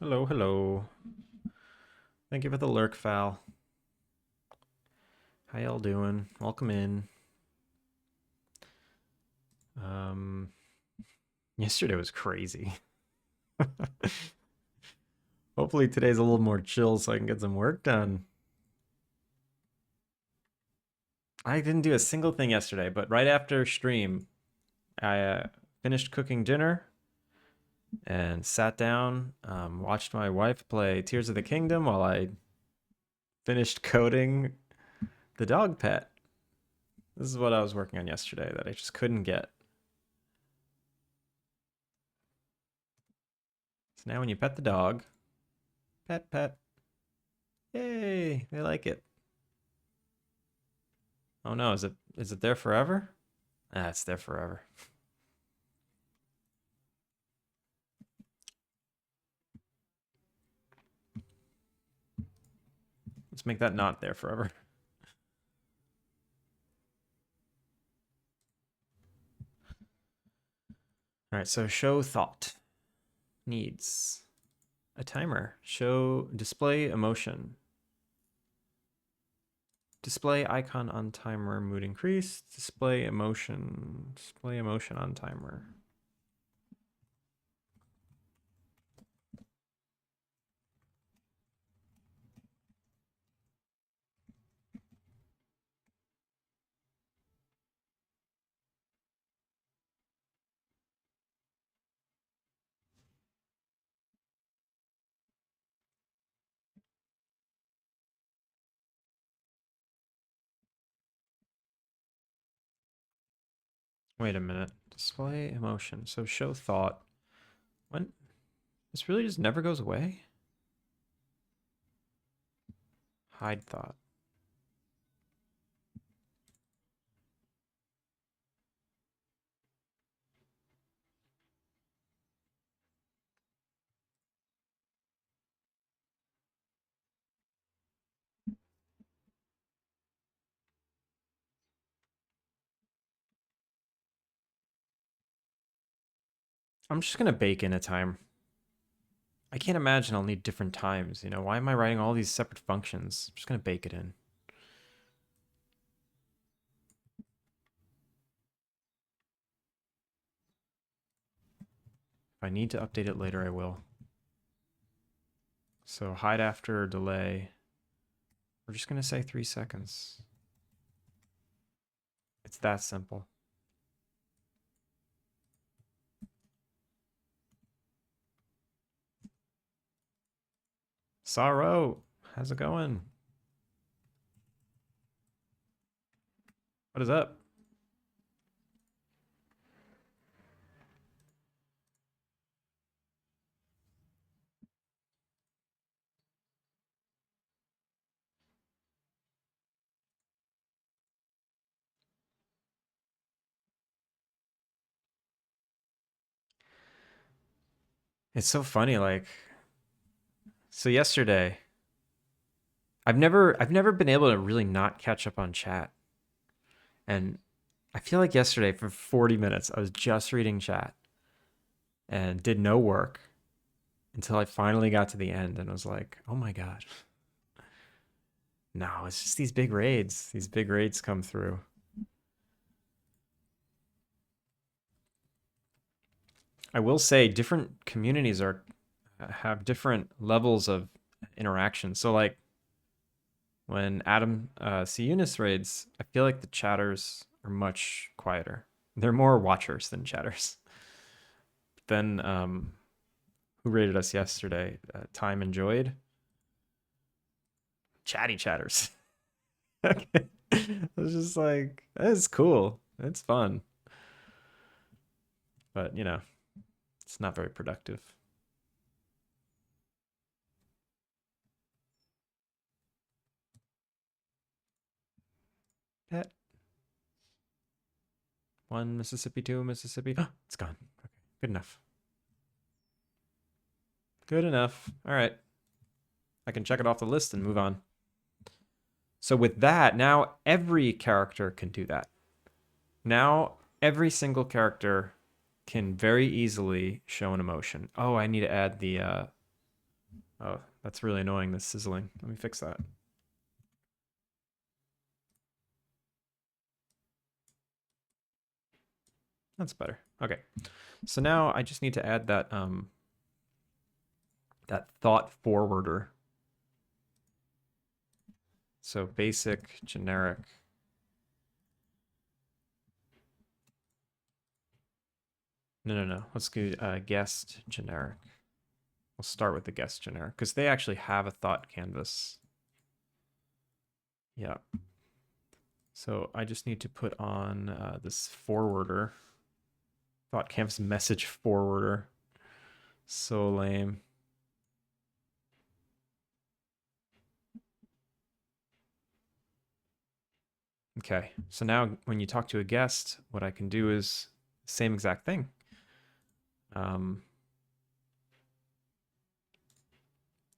Hello, hello. Thank you for the lurk, Val. How y'all doing? Welcome in. Um, Yesterday was crazy. Hopefully today's a little more chill so I can get some work done. I didn't do a single thing yesterday, but right after stream, I finished cooking dinner and sat down, watched my wife play Tears of the Kingdom while I finished coding the dog pet. This is what I was working on yesterday that I just couldn't get. So now when you pet the dog, pet, pet. Yay, they like it. Oh no, is it there forever? Ah, it's there forever. Let's make that not there forever. All right, so show thought needs a timer. Show display emotion. Display icon on timer, mood increase. Display emotion. Display emotion on timer. Wait a minute. Display emotion. So show thought. When this really just never goes away? Hide thought. I'm just gonna bake in a time. I can't imagine I'll need different times. Why am I writing all these separate functions? I'm just gonna bake it in. If I need to update it later, I will. So hide after delay. We're just gonna say 3 seconds. It's that simple. Sorrow, how's it going? What is up? It's so funny, like, so yesterday, I've never been able to really not catch up on chat. And I feel like yesterday for 40 minutes I was just reading chat and did no work until I finally got to the end and was like, "Oh my god." No, it's just these big raids. These big raids come through. I will say different communities are have different levels of interaction. So like when Adam C. Eunice raids, I feel like the chatters are much quieter. They're more watchers than chatters. Then who raided us yesterday? Time Enjoyed. Chatty chatters. Okay. I was just like, that's cool. It's fun. But, it's not very productive. Pet. One Mississippi, two Mississippi. It's gone. Okay. Good enough. Good enough. All right. I can check it off the list and move on. So with that, now every character can do that. Now every single character can very easily show an emotion. Oh, I need to add the Oh, that's really annoying, this sizzling. Let me fix that. That's better. Okay. So now I just need to add that that thought forwarder. So basic, generic. No. Let's go guest generic. We'll start with the guest generic because they actually have a thought canvas. Yeah. So I just need to put on this forwarder. Thought canvas message forwarder. So lame. Okay, so now when you talk to a guest, what I can do is same exact thing.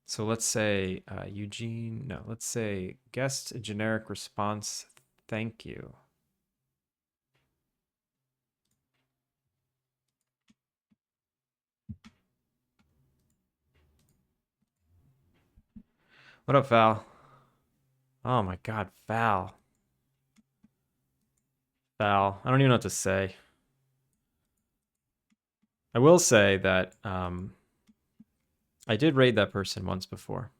So let's say Eugene, no, let's say guest generic response, thank you. What up, Val? Oh my God, Val. Val, I don't even know what to say. I will say that I did raid that person once before.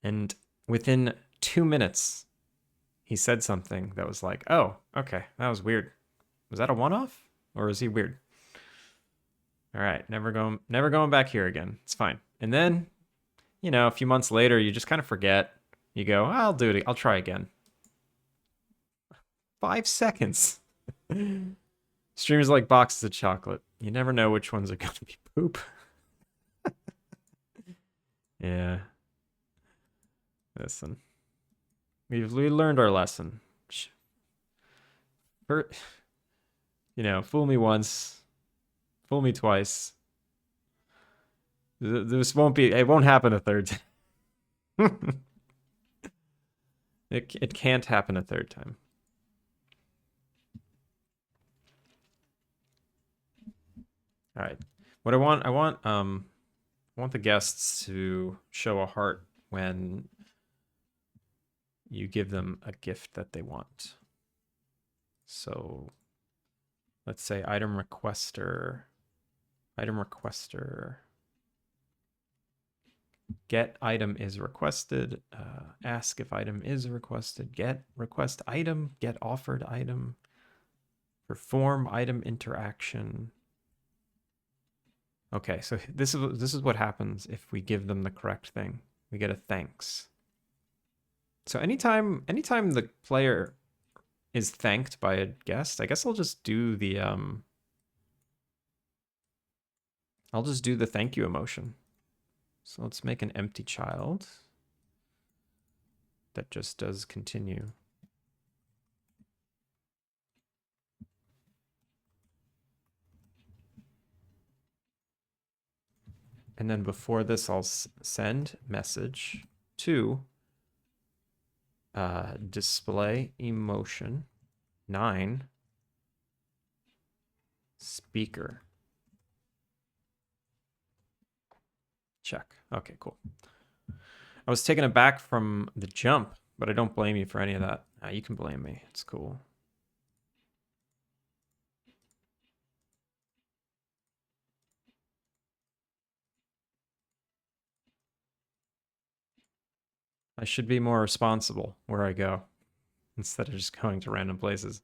And within 2 minutes, he said something that was like, oh, okay, that was weird. Was that a one-off? Or is he weird? All right, never going back here again. It's fine. And then, you know, a few months later, you just kind of forget. You go, I'll do it. I'll try again. 5 seconds. Streamers like boxes of chocolate. You never know which ones are going to be poop. Yeah. Listen. We learned our lesson. You know, fool me once, fool me twice. This won't be, it won't happen a third time. It can't happen a third time. All right. What I want the guests to show a heart when you give them a gift that they want. So let's say item requester, get item is requested, ask if item is requested, get request item, get offered item, perform item interaction. Okay, so this is what happens if we give them the correct thing. We get a thanks. So anytime the player is thanked by a guest, I guess I'll just do the thank you emotion. So let's make an empty child that just does continue. And then before this, I'll send message to display emotion 9 speaker. Check. Okay, cool. I was taken aback from the jump, but I don't blame you for any of that. You can blame me. It's cool. I should be more responsible where I go instead of just going to random places.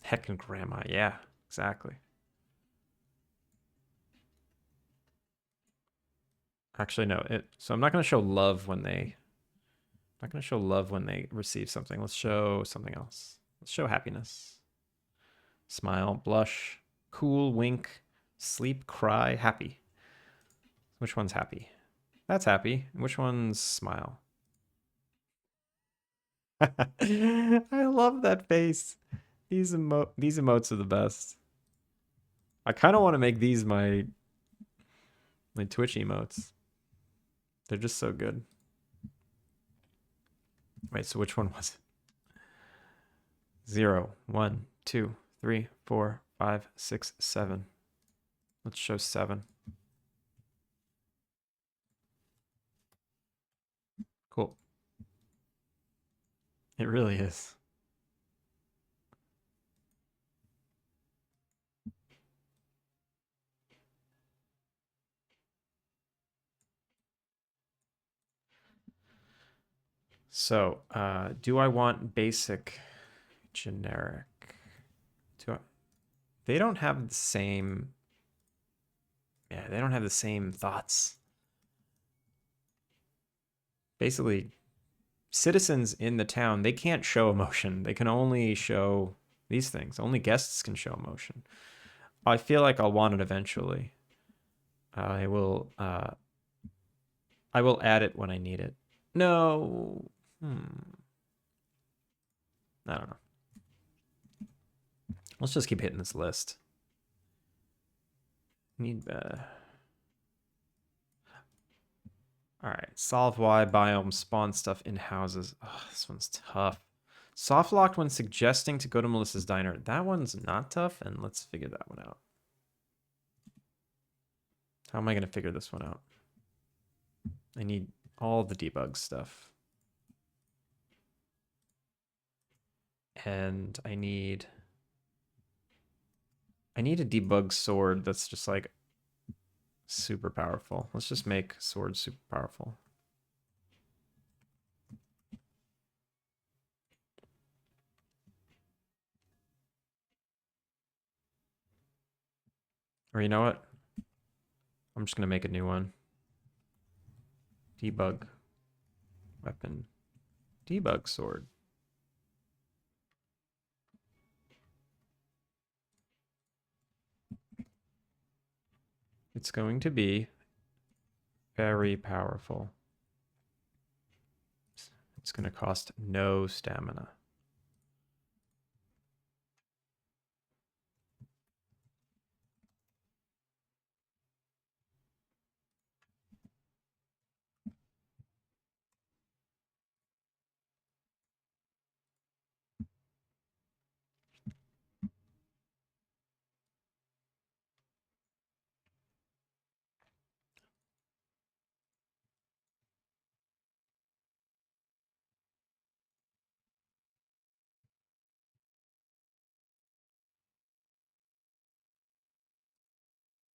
Heckin' grandma. Yeah, exactly. Actually, no. So I'm not going to show love when they receive something. Let's show something else. Let's show happiness. Smile, blush, cool, wink, sleep, cry, happy. Which one's happy? That's happy. Which one's smile? I love that face. These emotes are the best. I kind of want to make these my Twitch emotes. They're just so good. Wait, so which one was it? 0, 1, 2, 3, 4, 5, 6, 7. Let's show 7. Cool. It really is. So, do I want basic, generic? They don't have the same. Yeah, they don't have the same thoughts. Basically, citizens in the town, they can't show emotion. They can only show these things. Only guests can show emotion. I feel like I'll want it eventually. I will add it when I need it. No. I don't know. Let's just keep hitting this list. Need all right. Solve why biomes spawn stuff in houses. Oh, this one's tough. Soft locked when suggesting to go to Melissa's diner. That one's not tough, and let's figure that one out. How am I going to figure this one out? I need all the debug stuff. And I need a debug sword that's just like super powerful. Let's just make sword super powerful. Or you know what? I'm just going to make a new one. Debug weapon. Debug sword. It's going to be very powerful. It's going to cost no stamina.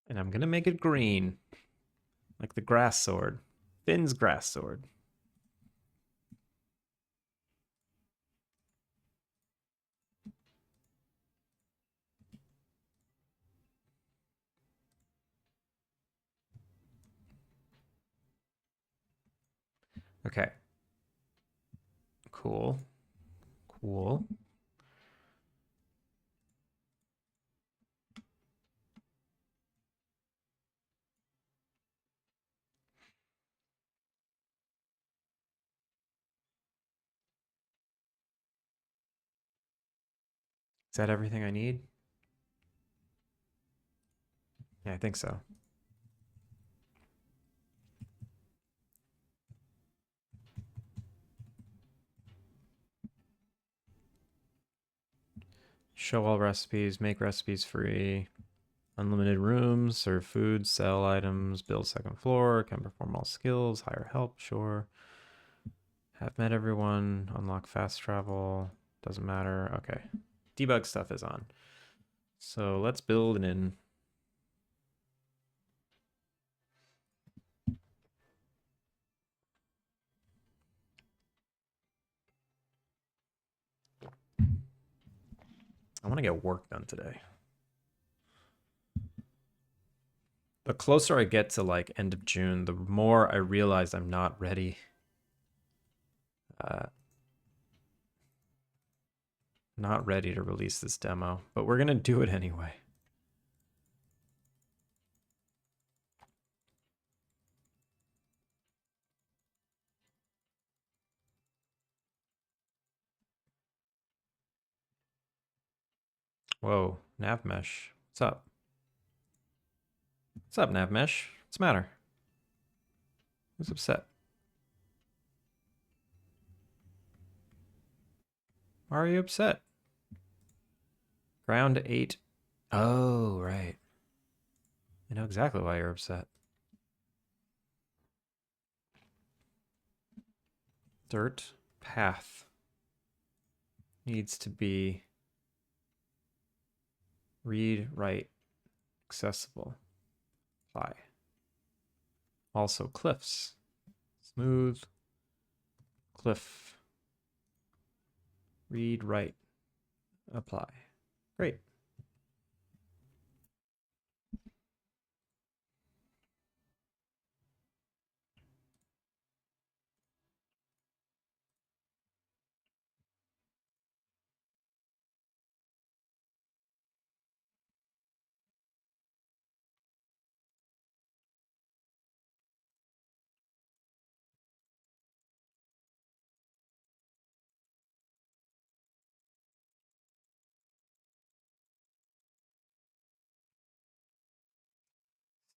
And I'm going to make it green, like the grass sword. Finn's grass sword. Okay. Cool. Cool. Is that everything I need? Yeah, I think so. Show all recipes, make recipes free. Unlimited rooms, serve food, sell items, build second floor, can perform all skills, hire help, sure. Have met everyone, unlock fast travel, doesn't matter. Okay. Debug stuff is on. So let's build an inn. I want to get work done today. The closer I get to like end of June, the more I realize I'm not ready. Not ready to release this demo, but we're gonna do it anyway. Whoa, Navmesh. What's up? What's up, Navmesh? What's the matter? Who's upset? Why are you upset? Ground 8. Oh, right. I know exactly why you're upset. Dirt path needs to be read, write, accessible. Apply. Also cliffs. Smooth. Cliff. Read, write, apply. Great.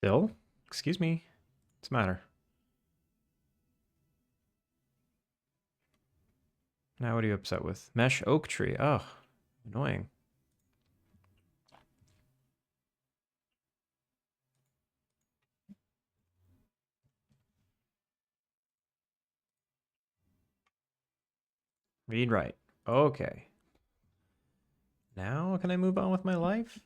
Still? Excuse me. What's the matter? Now what are you upset with? Mesh oak tree. Oh, annoying. Read, write. Okay. Now can I move on with my life?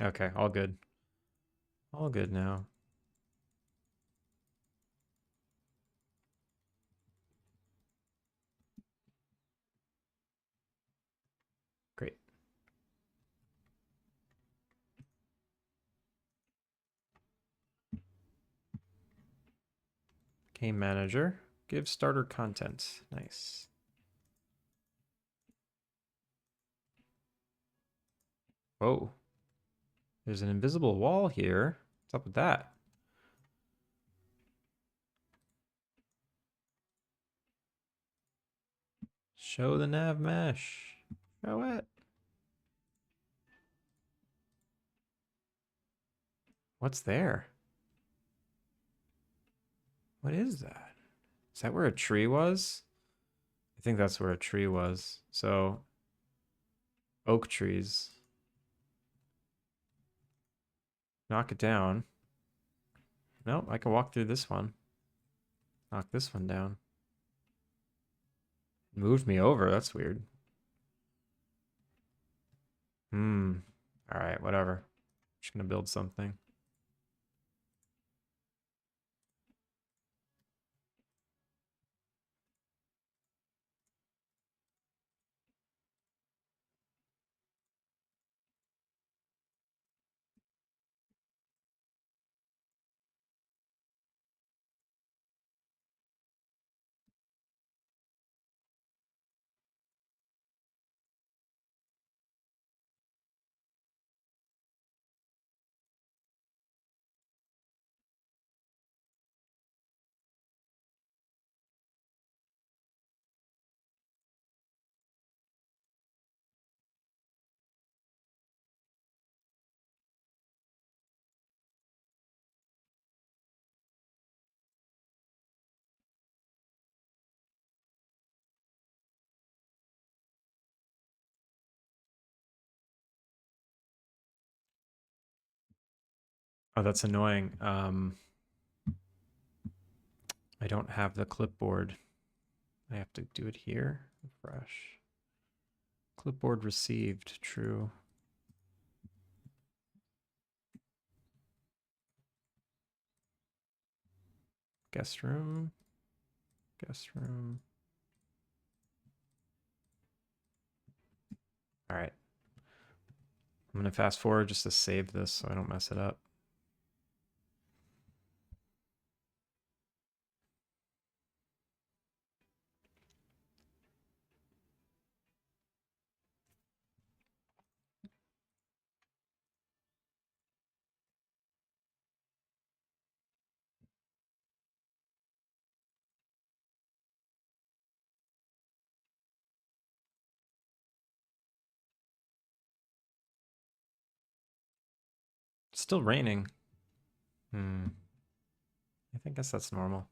Okay, all good. All good now. Great. Game manager. Give starter content. Nice. Whoa. There's an invisible wall here. What's up with that? Show the nav mesh. Show it. What's there? What is that? Is that where a tree was? I think that's where a tree was. So, oak trees. Knock it down. Nope, I can walk through this one. Knock this one down. Moved me over. That's weird. Hmm. All right, whatever. Just gonna build something. Oh, that's annoying. I don't have the clipboard. I have to do it here. Refresh. Clipboard received. True. Guest room. Guest room. All right. I'm going to fast forward just to save this so I don't mess it up. still raining. I guess that's normal.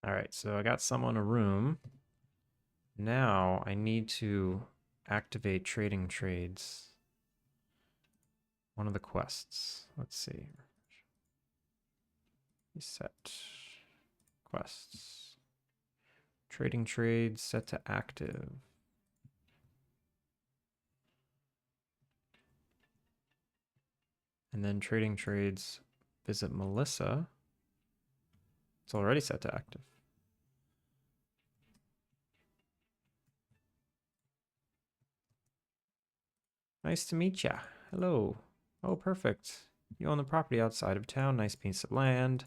All right, so I got someone a room. Now I need to activate trading trades. One of the quests. Let's see. Reset quests. Trading trades set to active. And then trading trades visit Melissa. It's already set to active. Nice to meet ya. Hello. Oh, perfect. You own the property outside of town. Nice piece of land.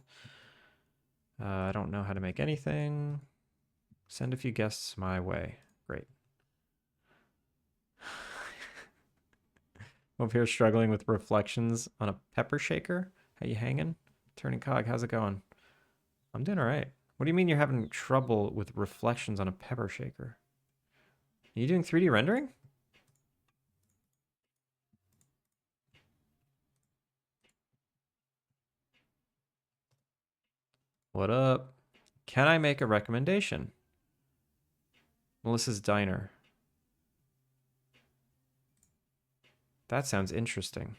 I don't know how to make anything. Send a few guests my way. Great. Over here struggling with reflections on a pepper shaker. How you hanging? Turning cog, how's it going? I'm doing all right. What do you mean you're having trouble with reflections on a pepper shaker? Are you doing 3D rendering? What up? Can I make a recommendation? Melissa's Diner. That sounds interesting.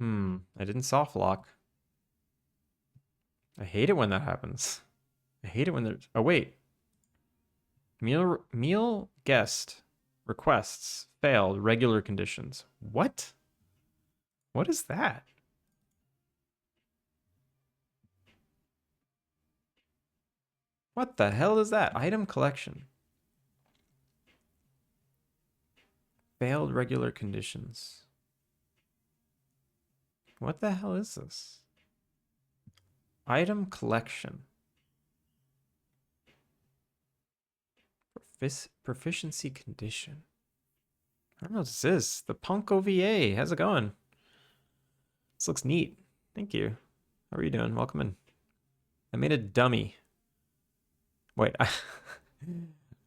I didn't soft lock. I hate it when that happens. I hate it when there's... Oh, wait. Meal guest requests failed regular conditions. What? What is that? What the hell is that? Item collection. Failed regular conditions. What the hell is this? Item collection. Proficiency condition. I don't know what this is. The Punk OVA. How's it going? This looks neat. Thank you. How are you doing? Welcome in. I made a dummy. Wait.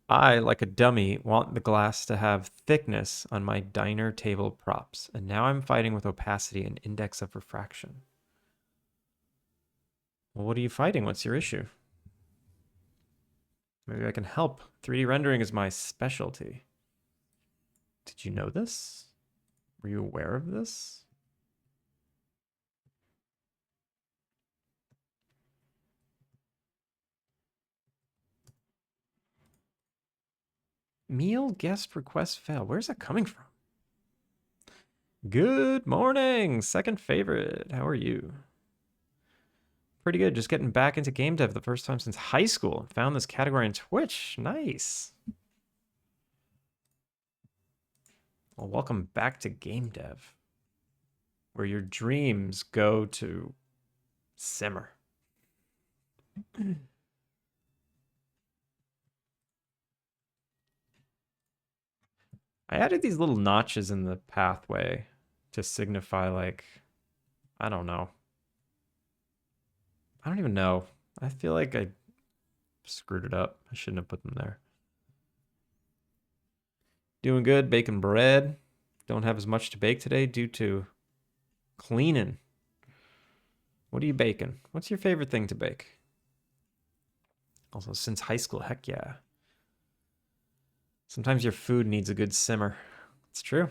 I, like a dummy, want the glass to have thickness on my diner table props. And now I'm fighting with opacity and index of refraction. Well, what are you fighting? What's your issue? Maybe I can help. 3D rendering is my specialty. Did you know this? Were you aware of this? Meal guest request fail. Where's that coming from? Good morning. Second favorite. How are you? Pretty good. Just getting back into game dev the first time since high school. Found this category on Twitch. Nice. Well, welcome back to game dev, where your dreams go to simmer. I added these little notches in the pathway to signify, like, I don't know. I don't even know. I feel like I screwed it up. I shouldn't have put them there. Doing good, baking bread. Don't have as much to bake today due to cleaning. What are you baking? What's your favorite thing to bake? Also, since high school, heck yeah. Sometimes your food needs a good simmer. It's true.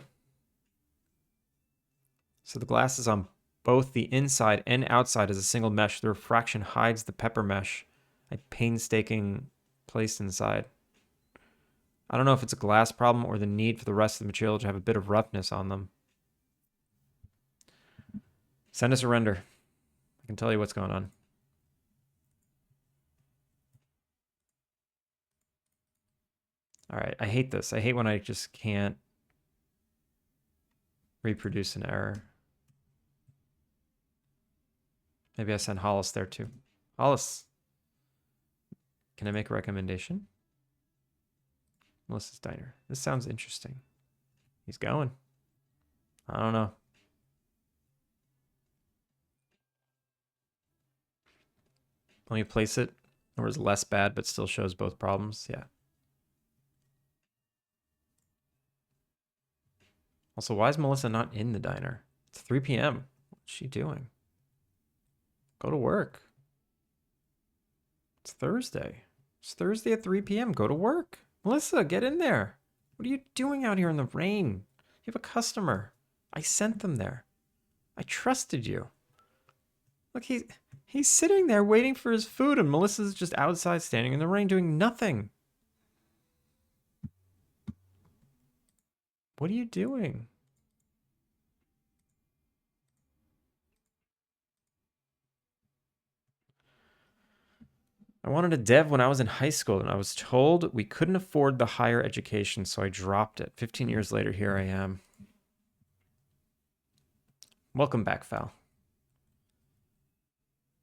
So the glass is on both the inside and outside as a single mesh. The refraction hides the pepper mesh I painstaking placed inside. I don't know if it's a glass problem or the need for the rest of the material to have a bit of roughness on them. Send us a render. I can tell you what's going on. All right, I hate this. I hate when I just can't reproduce an error. Maybe I send Hollis there too. Hollis, can I make a recommendation? Melissa's Diner. This sounds interesting. He's going. I don't know. Let me place it where it's less bad but still shows both problems. Yeah. Also, why is Melissa not in the diner? It's 3 p.m. What's she doing? Go to work. It's Thursday. It's Thursday at 3 p.m. Go to work. Melissa, get in there. What are you doing out here in the rain? You have a customer. I sent them there. I trusted you. Look, he's sitting there waiting for his food, and Melissa's just outside standing in the rain doing nothing. What are you doing? I wanted a dev when I was in high school, and I was told we couldn't afford the higher education, so I dropped it. 15 years later, here I am. Welcome back, Fal.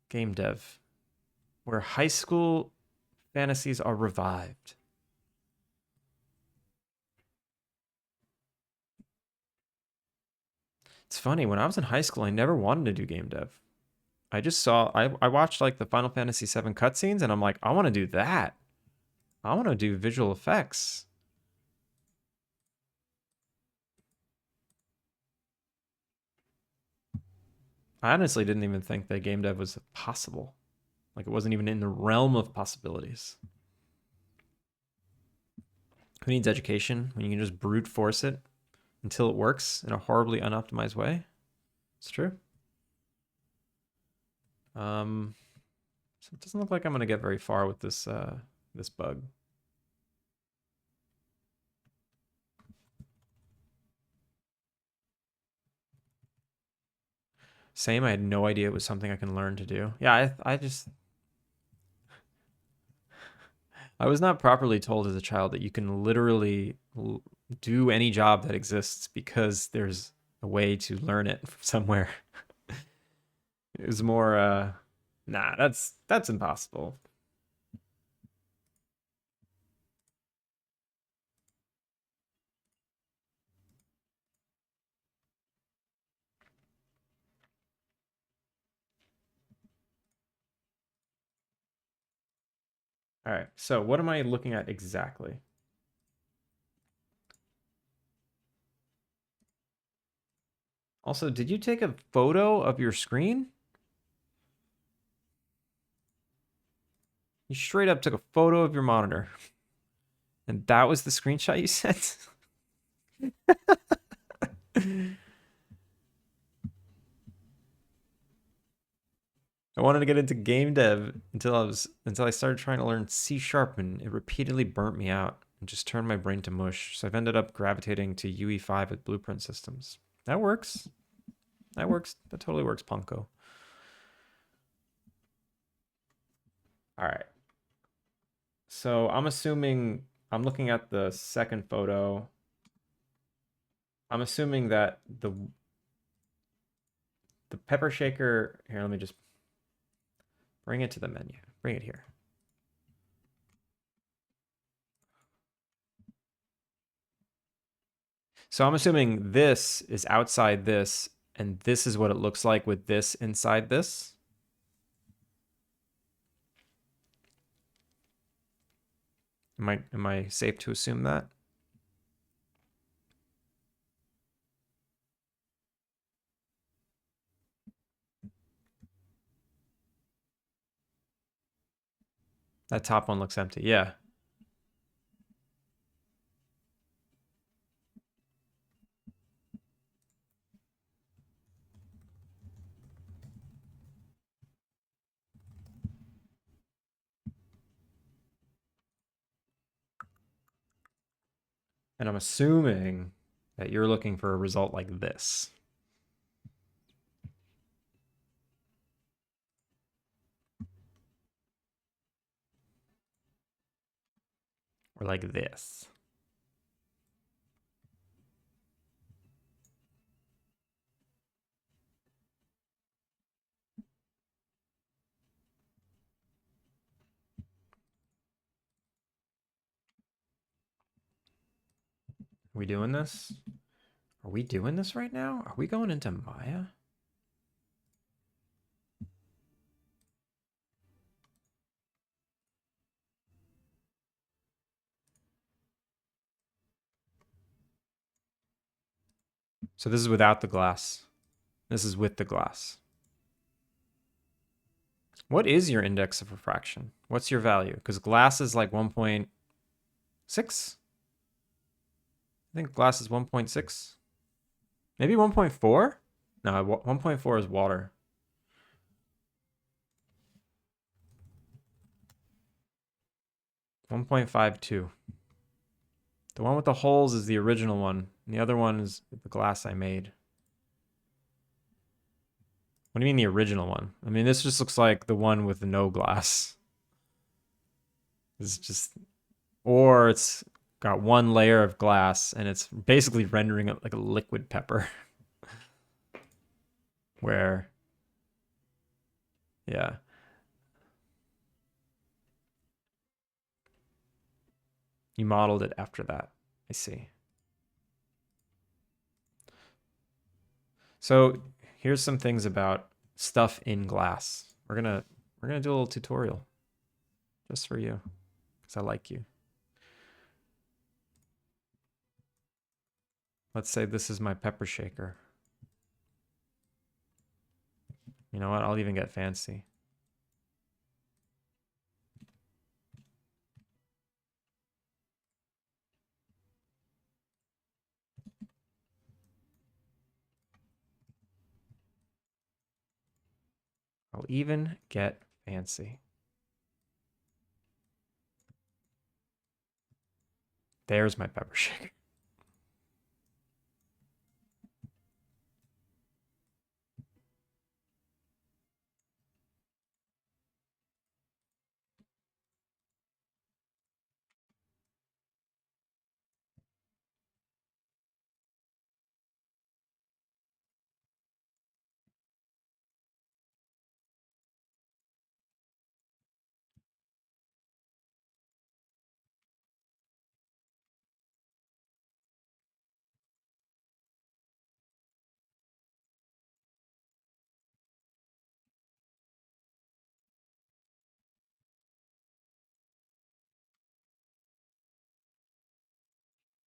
Game dev, where high school fantasies are revived. It's funny, when I was in high school, I never wanted to do game dev. I just saw, I watched like the Final Fantasy VII cutscenes, and I'm like, I want to do that. I want to do visual effects. I honestly didn't even think that game dev was possible. Like, it wasn't even in the realm of possibilities. Who needs education when you can just brute force it until it works in a horribly unoptimized way? It's true. So it doesn't look like I'm gonna get very far with this this bug. Same, I had no idea it was something I can learn to do. Yeah, I was not properly told as a child that you can literally do any job that exists because there's a way to learn it somewhere. It was more nah, that's impossible. All right. So, what am I looking at exactly? Also, did you take a photo of your screen? You straight up took a photo of your monitor. And that was the screenshot you sent? I wanted to get into game dev until I started trying to learn C# and it repeatedly burnt me out and just turned my brain to mush. So I've ended up gravitating to UE5 with Blueprint Systems. That works. That works. That totally works, Punko. All right. So I'm assuming I'm looking at the second photo. I'm assuming that the pepper shaker here, let me just bring it to the menu. Bring it here. So I'm assuming this is outside this, and this is what it looks like with this inside this. Am I safe to assume that? That top one looks empty. Yeah. And I'm assuming that you're looking for a result like this. Or like this. we doing this? Are we doing this right now? Are we going into Maya? So this is without the glass. This is with the glass. What is your index of refraction? What's your value? Because glass is like 1.6. I think glass is 1.6. Maybe 1.4? No, 1.4 is water. .52. The one with the holes is the original one, and the other one is the glass I made. What do you mean the original one? I mean, this just looks like the one with no glass. It's just, or it's got one layer of glass and it's basically rendering it like a liquid pepper. Where, yeah. You modeled it after that. I see. So here's some things about stuff in glass. We're gonna do a little tutorial just for you, because I like you. Let's say this is my pepper shaker. You know what? I'll even get fancy. I'll even get fancy. There's my pepper shaker.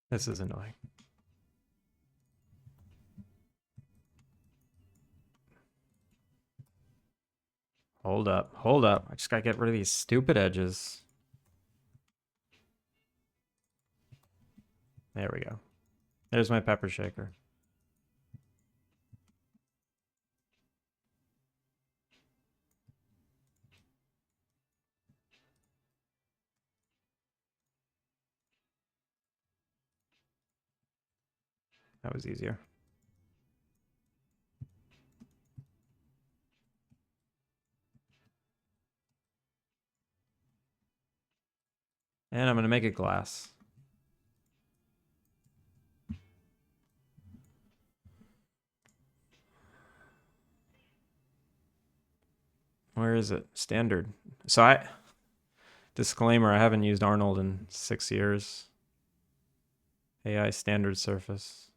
This is annoying. Hold up, hold up. I just gotta get rid of these stupid edges. There we go. There's my pepper shaker. That was easier. And I'm gonna make it glass. Where is it? Standard. So disclaimer, I haven't used Arnold in 6 years. AI standard surface.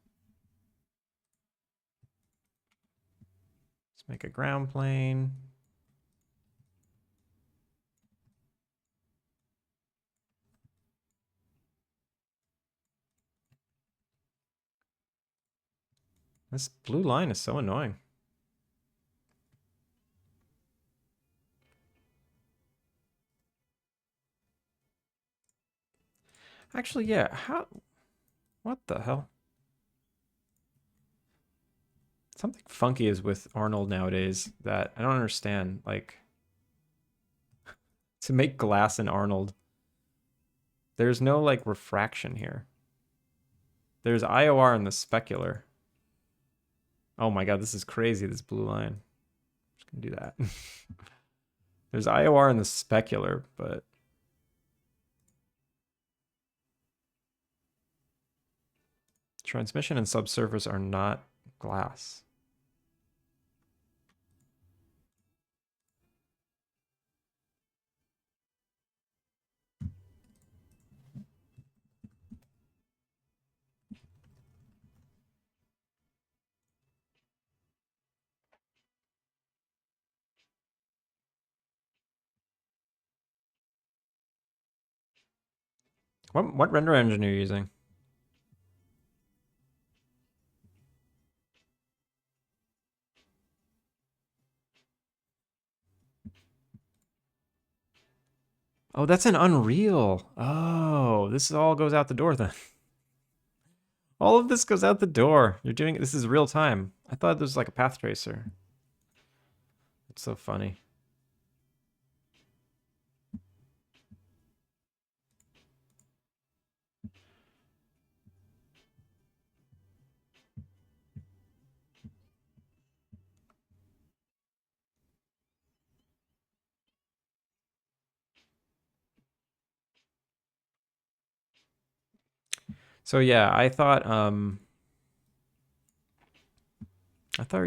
Let's make a ground plane. This blue line is so annoying. Actually, yeah, what the hell? Something funky is with Arnold nowadays that I don't understand. Like, to make glass in Arnold, there's no like refraction here. There's IOR in the specular. Oh my god, this is crazy, this blue line. I'm just gonna do that. There's IOR in the specular, but transmission and subsurface are not glass. What render engine are you using? Oh, that's an Unreal. Oh, this all goes out the door then. All of this goes out the door. You're doing this is real time. I thought this was like a path tracer. It's so funny. So yeah, I thought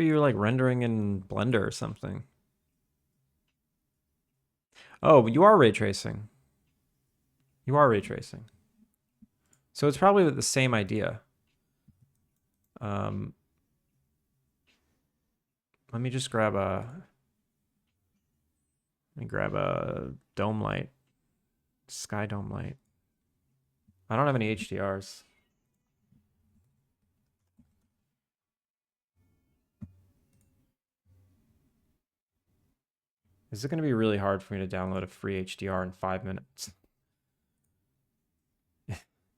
you were like rendering in Blender or something. Oh, you are ray tracing. You are ray tracing. So it's probably the same idea. Um, let me just grab a dome light, sky dome light. I don't have any HDRs. Is it going to be really hard for me to download a free HDR in 5 minutes?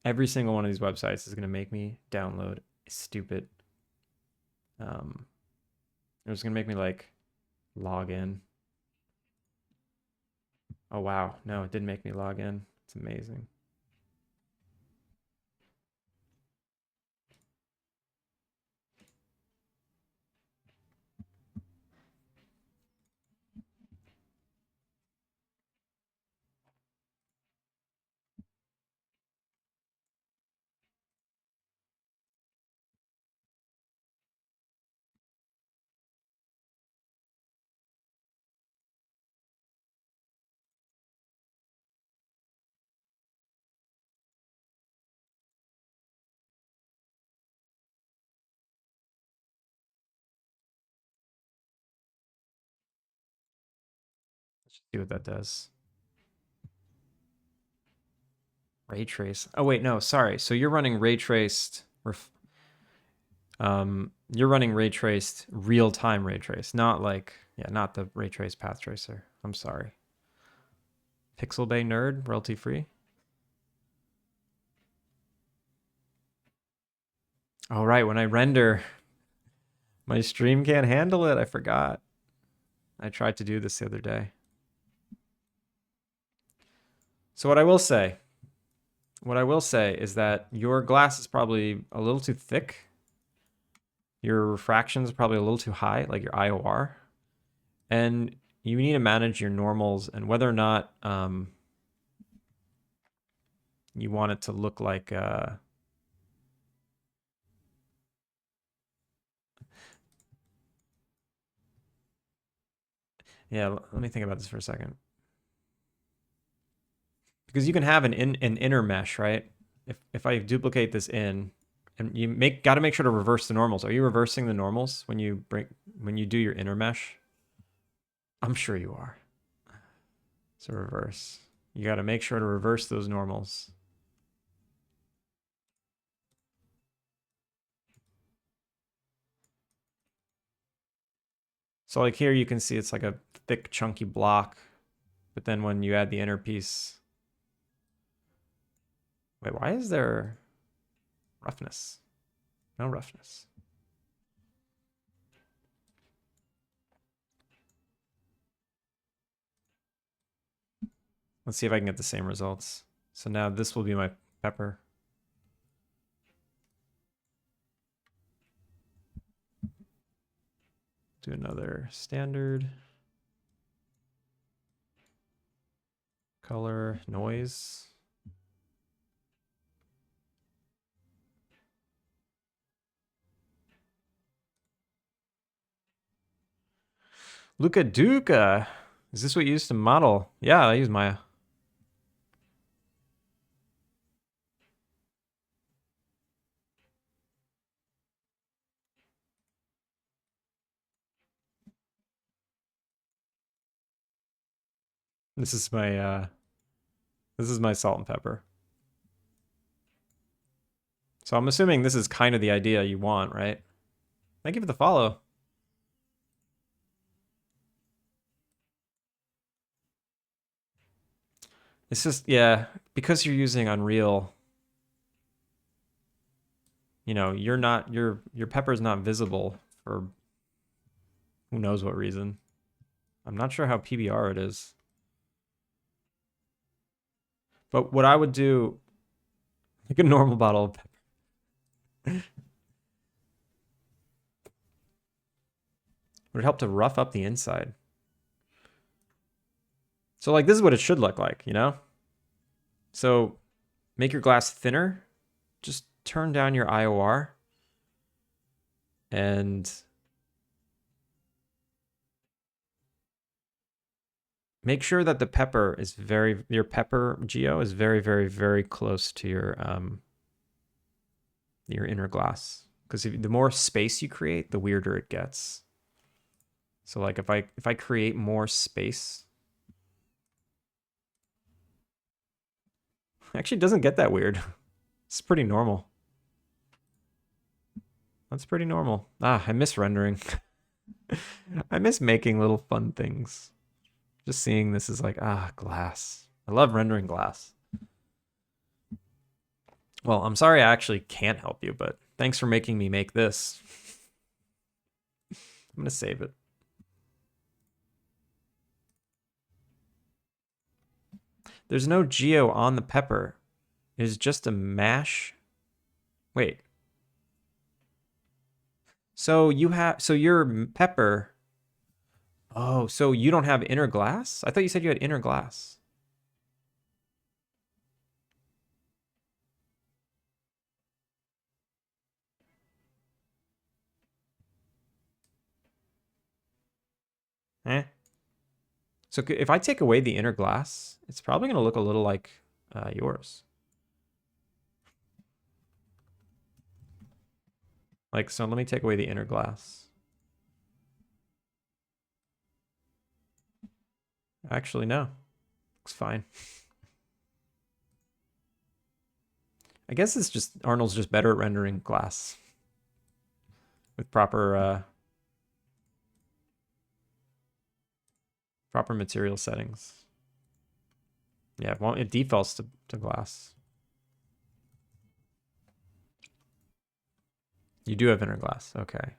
Every single one of these websites is going to make me download stupid. It was going to make me like log in. Oh, wow. No, it didn't make me log in. It's amazing. Let's see what that does. Ray trace. Oh, wait, no, sorry. So you're running ray traced. You're running ray traced real time ray trace, not like, yeah, not the ray trace path tracer. I'm sorry. Pixel Bay nerd, royalty free. Oh, right. When I render, my stream can't handle it. I forgot. I tried to do this the other day. So what I will say is that your glass is probably a little too thick. Your refraction is probably a little too high, like your IOR. And you need to manage your normals and whether or not you want it to look like yeah, let me think about this for a second. Because you can have an inner mesh, right? If I duplicate this in, and you got to make sure to reverse the normals. Are you reversing the normals when you do your inner mesh? I'm sure you are. So reverse. You got to make sure to reverse those normals. So like here you can see it's like a thick chunky block, but then when you add the inner piece, wait, why is there roughness? No roughness. Let's see if I can get the same results. So now this will be my pepper. Do another standard. Color, noise. Luca Duca. Is this what you used to model? Yeah, I use Maya. This is my salt and pepper. So I'm assuming this is kind of the idea you want, right? Thank you for the follow. It's just, yeah, because you're using Unreal, you know, you're not your pepper's not visible for who knows what reason. I'm not sure how PBR it is. But what I would do, like a normal bottle of pepper, would help to rough up the inside. So like this is what it should look like, you know? So make your glass thinner. Just turn down your IOR and make sure that the pepper is your pepper geo is very, very, very close to your inner glass. Because the more space you create, the weirder it gets. So like if I create more space, actually it doesn't get that weird. It's pretty normal. That's pretty normal. Ah, I miss rendering. I miss making little fun things. Just seeing this is like, glass. I love rendering glass. Well, I'm sorry I actually can't help you, but thanks for making me make this. I'm gonna save it. There's no geo on the pepper. It is just a mash. Wait. So your pepper. Oh, so you don't have inner glass? I thought you said you had inner glass. Eh. So if I take away the inner glass, it's probably going to look a little like yours. Like, so let me take away the inner glass. Actually, no. Looks fine. I guess it's just, Arnold's just better at rendering glass. With proper material settings. Yeah, well, it defaults to glass. You do have inner glass. Okay.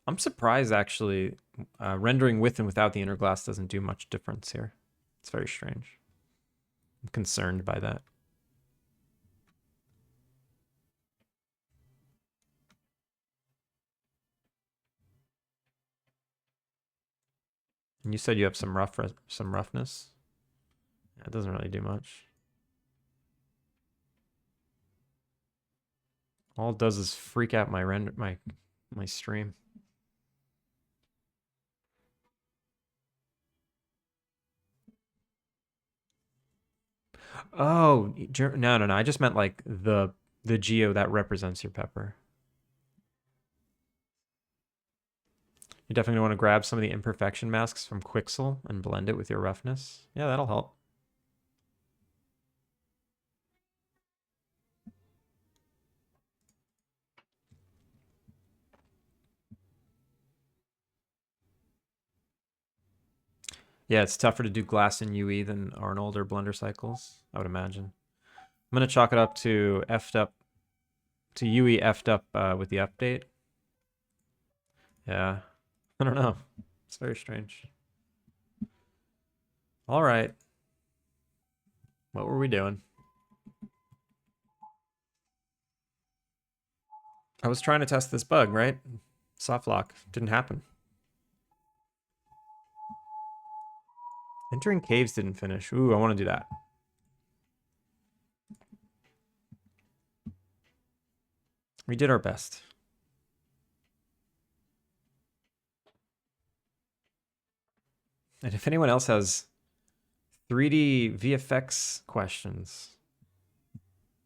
I'm surprised, actually, rendering with and without the inner glass doesn't do much difference here. It's very strange. I'm concerned by that. And you said you have some roughness. Yeah, it doesn't really do much. All it does is freak out my stream. Oh, no. I just meant like the geo that represents your pepper. You definitely want to grab some of the imperfection masks from Quixel and blend it with your roughness. Yeah, that'll help. Yeah, it's tougher to do glass in UE than Arnold or Blender Cycles, I would imagine. I'm going to chalk it up to UE effed up with the update. Yeah, I don't know. It's very strange. All right. What were we doing? I was trying to test this bug, right? Soft lock. Didn't happen. Entering caves didn't finish. Ooh, I want to do that. We did our best. And if anyone else has 3D VFX questions,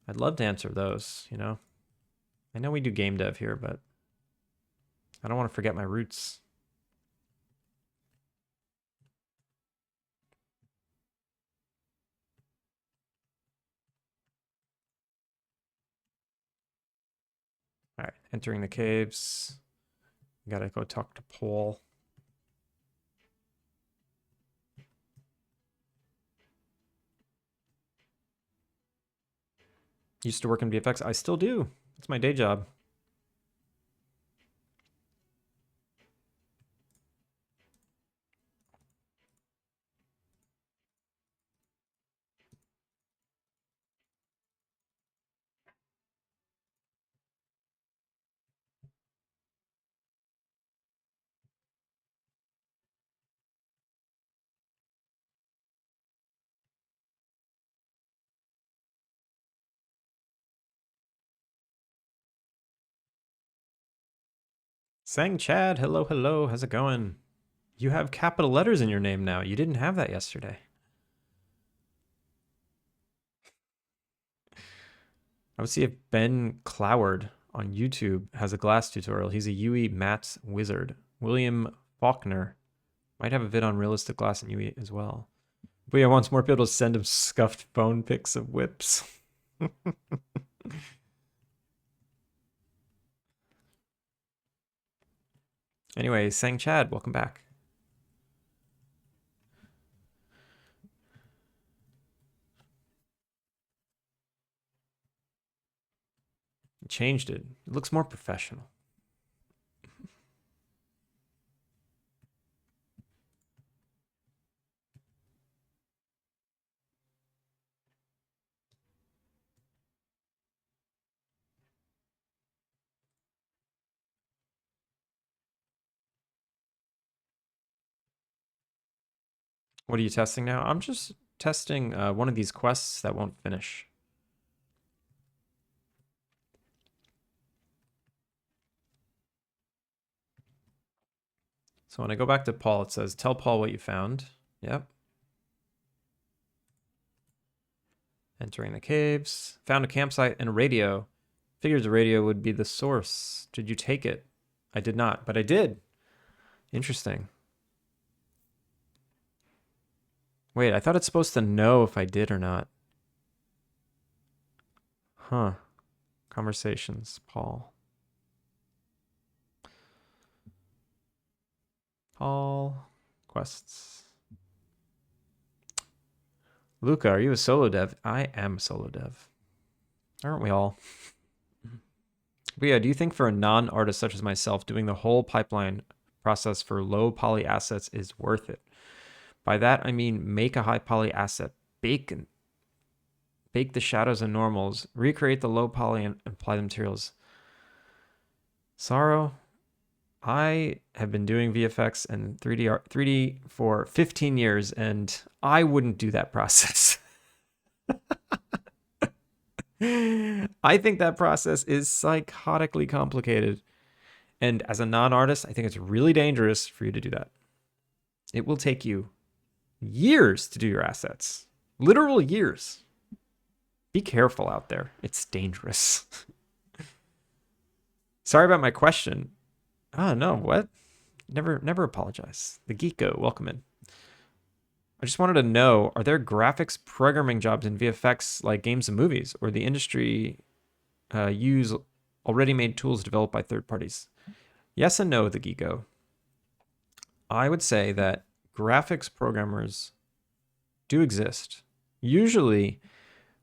I'd love to answer those, you know? I know we do game dev here, but I don't want to forget my roots. Entering the caves. Gotta go talk to Paul. Used to work in VFX. I still do. It's my day job. Sang Chad, hello, hello. How's it going? You have capital letters in your name now. You didn't have that yesterday. I would see if Ben Cloward on YouTube has a glass tutorial. He's a UE matte wizard. William Faulkner might have a vid on realistic glass and UE as well. But yeah, wants more people to send him scuffed phone pics of whips. Anyway, Sang Chad, welcome back. Changed it. It looks more professional. What are you testing now? I'm just testing one of these quests that won't finish. So when I go back to Paul, it says, tell Paul what you found. Yep. Entering the caves. Found a campsite and a radio. Figured the radio would be the source. Did you take it? I did not, but I did. Interesting. Wait, I thought it's supposed to know if I did or not. Huh. Conversations, Paul. Paul. Quests. Luca, are you a solo dev? I am a solo dev. Aren't we all? But yeah, do you think for a non-artist such as myself, doing the whole pipeline process for low poly assets is worth it? By that, I mean make a high poly asset, bake the shadows and normals, recreate the low poly and apply the materials. Sorrow, I have been doing VFX and 3D for 15 years, and I wouldn't do that process. I think that process is psychotically complicated. And as a non-artist, I think it's really dangerous for you to do that. It will take you years to do your assets. Literal years. Be careful out there. It's dangerous. Sorry about my question. Oh, no, what? Never apologize. The Geeko, welcome in. I just wanted to know, are there graphics programming jobs in VFX like games and movies, or the industry use already made tools developed by third parties? Yes and no, the Geeko. I would say that graphics programmers do exist. Usually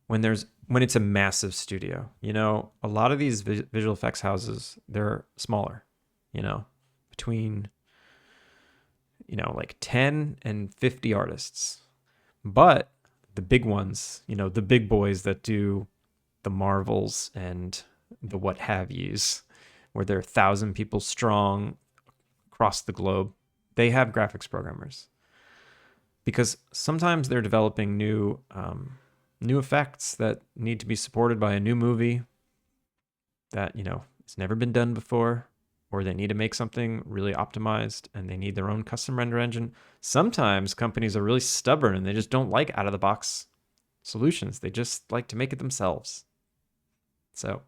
when it's a massive studio. You know, a lot of these visual effects houses, they're smaller, you know, between like 10 and 50 artists. But the big ones, the big boys that do the Marvels and the what have yous, where they're 1,000 people strong across the globe, they have graphics programmers. Because sometimes they're developing new effects that need to be supported by a new movie that, it's never been done before, or they need to make something really optimized and they need their own custom render engine. Sometimes companies are really stubborn and they just don't like out of the box solutions. They just like to make it themselves. So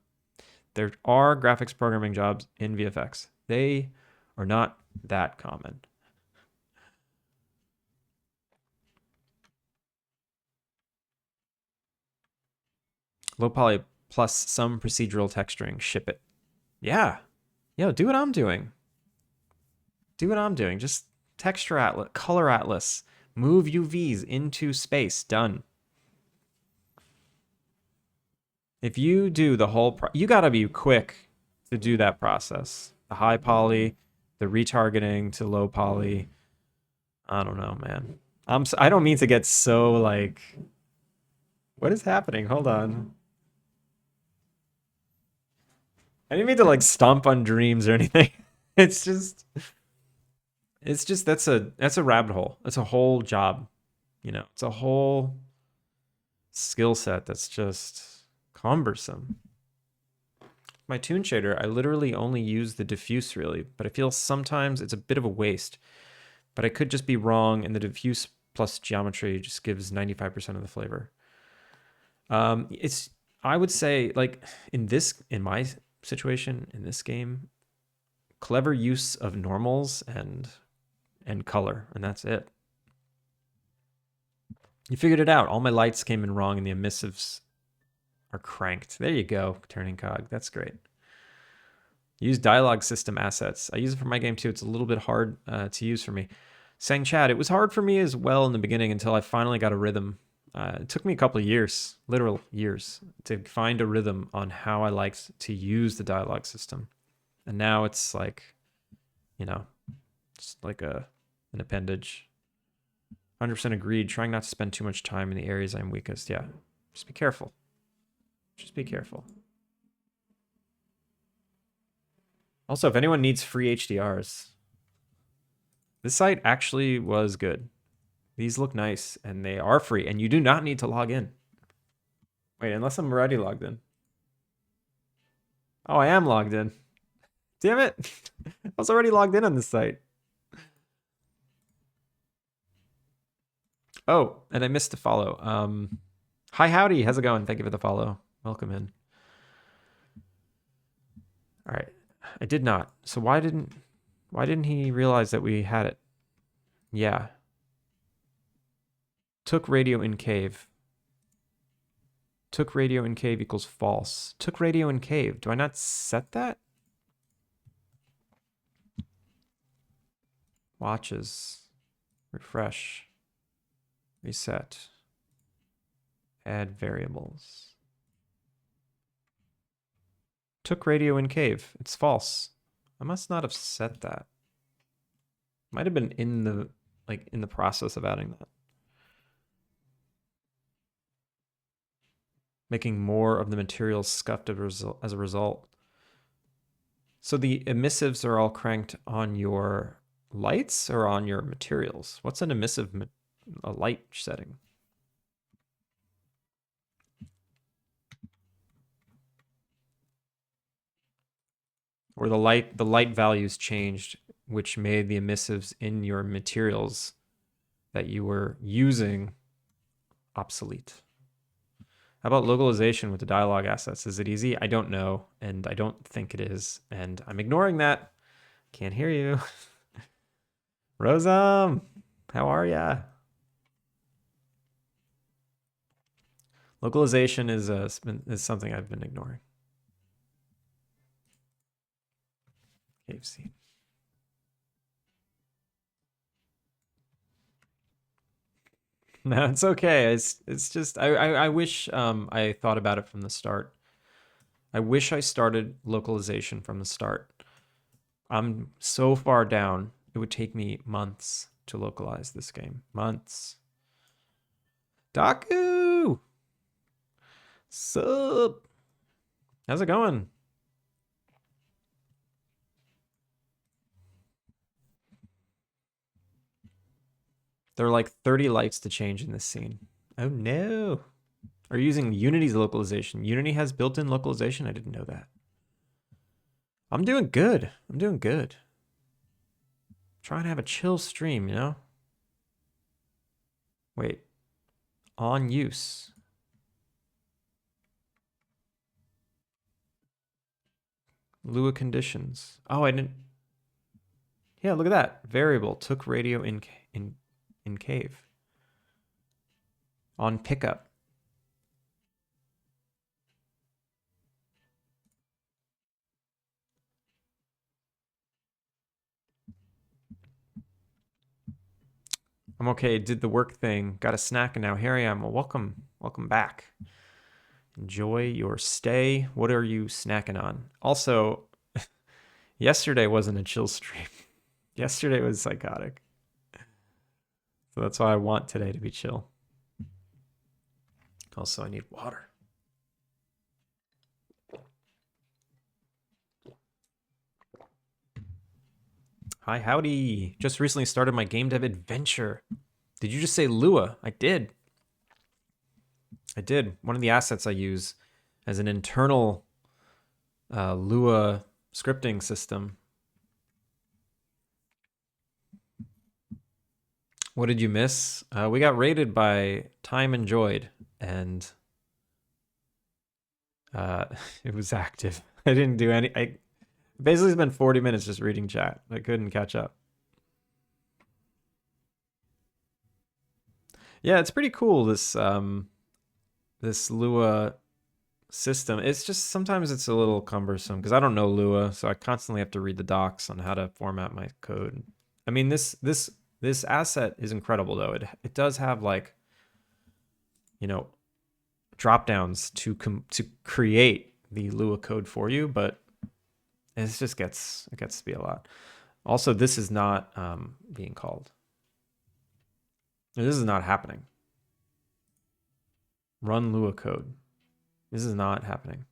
there are graphics programming jobs in VFX. They are not that common. Low poly plus some procedural texturing, ship it. Yeah. Yo, do what I'm doing. Do what I'm doing. Just texture atlas, color atlas, move UVs into space. Done. If you do the whole, you gotta be quick to do that process. The high poly, the retargeting to low poly. I don't know, man. I don't mean to get so like, what is happening? Hold on. I didn't mean to like stomp on dreams or anything. It's just, that's a rabbit hole. It's a whole job, you know. It's a whole skill set that's just cumbersome. My tune shader, I literally only use the diffuse really, but I feel sometimes it's a bit of a waste. But I could just be wrong, and the diffuse plus geometry just gives 95% of the flavor. It's I would say like in my situation in this game, clever use of normals and color, and that's it. You figured it out. All my lights came in wrong, and the emissives are cranked. There you go, turning cog. That's great. Use dialogue system assets. I use it for my game too. It's a little bit hard to use for me. Sang Chad, it was hard for me as well in the beginning until I finally got a rhythm. It took me a couple of years, literal years, to find a rhythm on how I liked to use the dialogue system. And now it's like, you know, it's like an appendage. 100% agreed. Trying not to spend too much time in the areas I'm weakest. Yeah, just be careful. Just be careful. Also, if anyone needs free HDRs, this site actually was good. These look nice, and they are free, and you do not need to log in. Wait, unless I'm already logged in. Oh, I am logged in. Damn it. I was already logged in on this site. Oh, and I missed to follow. Hi, howdy. How's it going? Thank you for the follow. Welcome in. All right. I did not. So why didn't he realize that we had it? Yeah. Took radio in cave. Took radio in cave equals false. Took radio in cave. Do I not set that? Watches. Refresh. Reset. Add variables. Took radio in cave. It's false. I must not have set that. Might have been in the process of adding that. Making more of the materials scuffed as a result. So the emissives are all cranked on your lights or on your materials? What's an emissive a light setting? Or the light values changed, which made the emissives in your materials that you were using obsolete. How about localization with the dialogue assets? Is it easy? I don't know, and I don't think it is, and I'm ignoring that. Can't hear you. Rosam, how are ya? Localization is something I've been ignoring. Cave scene. No, it's okay. It's just I wish I thought about it from the start. I wish I started localization from the start. I'm so far down. It would take me months to localize this game. Months. Daku! Sup? How's it going? There are like 30 lights to change in this scene. Oh no. Are you using Unity's localization? Unity has built-in localization? I didn't know that. I'm doing good. I'm doing good. Trying to have a chill stream, you know? Wait. On use. Lua conditions. Oh, I didn't. Yeah, look at that. Variable took radio in cave. On pickup. I'm okay. Did the work thing. Got a snack, and now here I am. Well, welcome back. Enjoy your stay. What are you snacking on? Also, yesterday wasn't a chill stream. Yesterday was psychotic. So that's why I want today to be chill. Also, I need water. Hi, howdy. Just recently started my game dev adventure. Did you just say Lua? I did. I did. One of the assets I use as an internal Lua scripting system. What did you miss? We got rated by Time Enjoyed, and it was active. I didn't do any. I basically spent 40 minutes just reading chat. I couldn't catch up. Yeah, it's pretty cool. This Lua system. It's just sometimes it's a little cumbersome because I don't know Lua, so I constantly have to read the docs on how to format my code. I mean, this asset is incredible though. It does have like, you know, drop downs to create the Lua code for you, but it just gets to be a lot. Also, this is not being called. This is not happening. Run Lua code. This is not happening.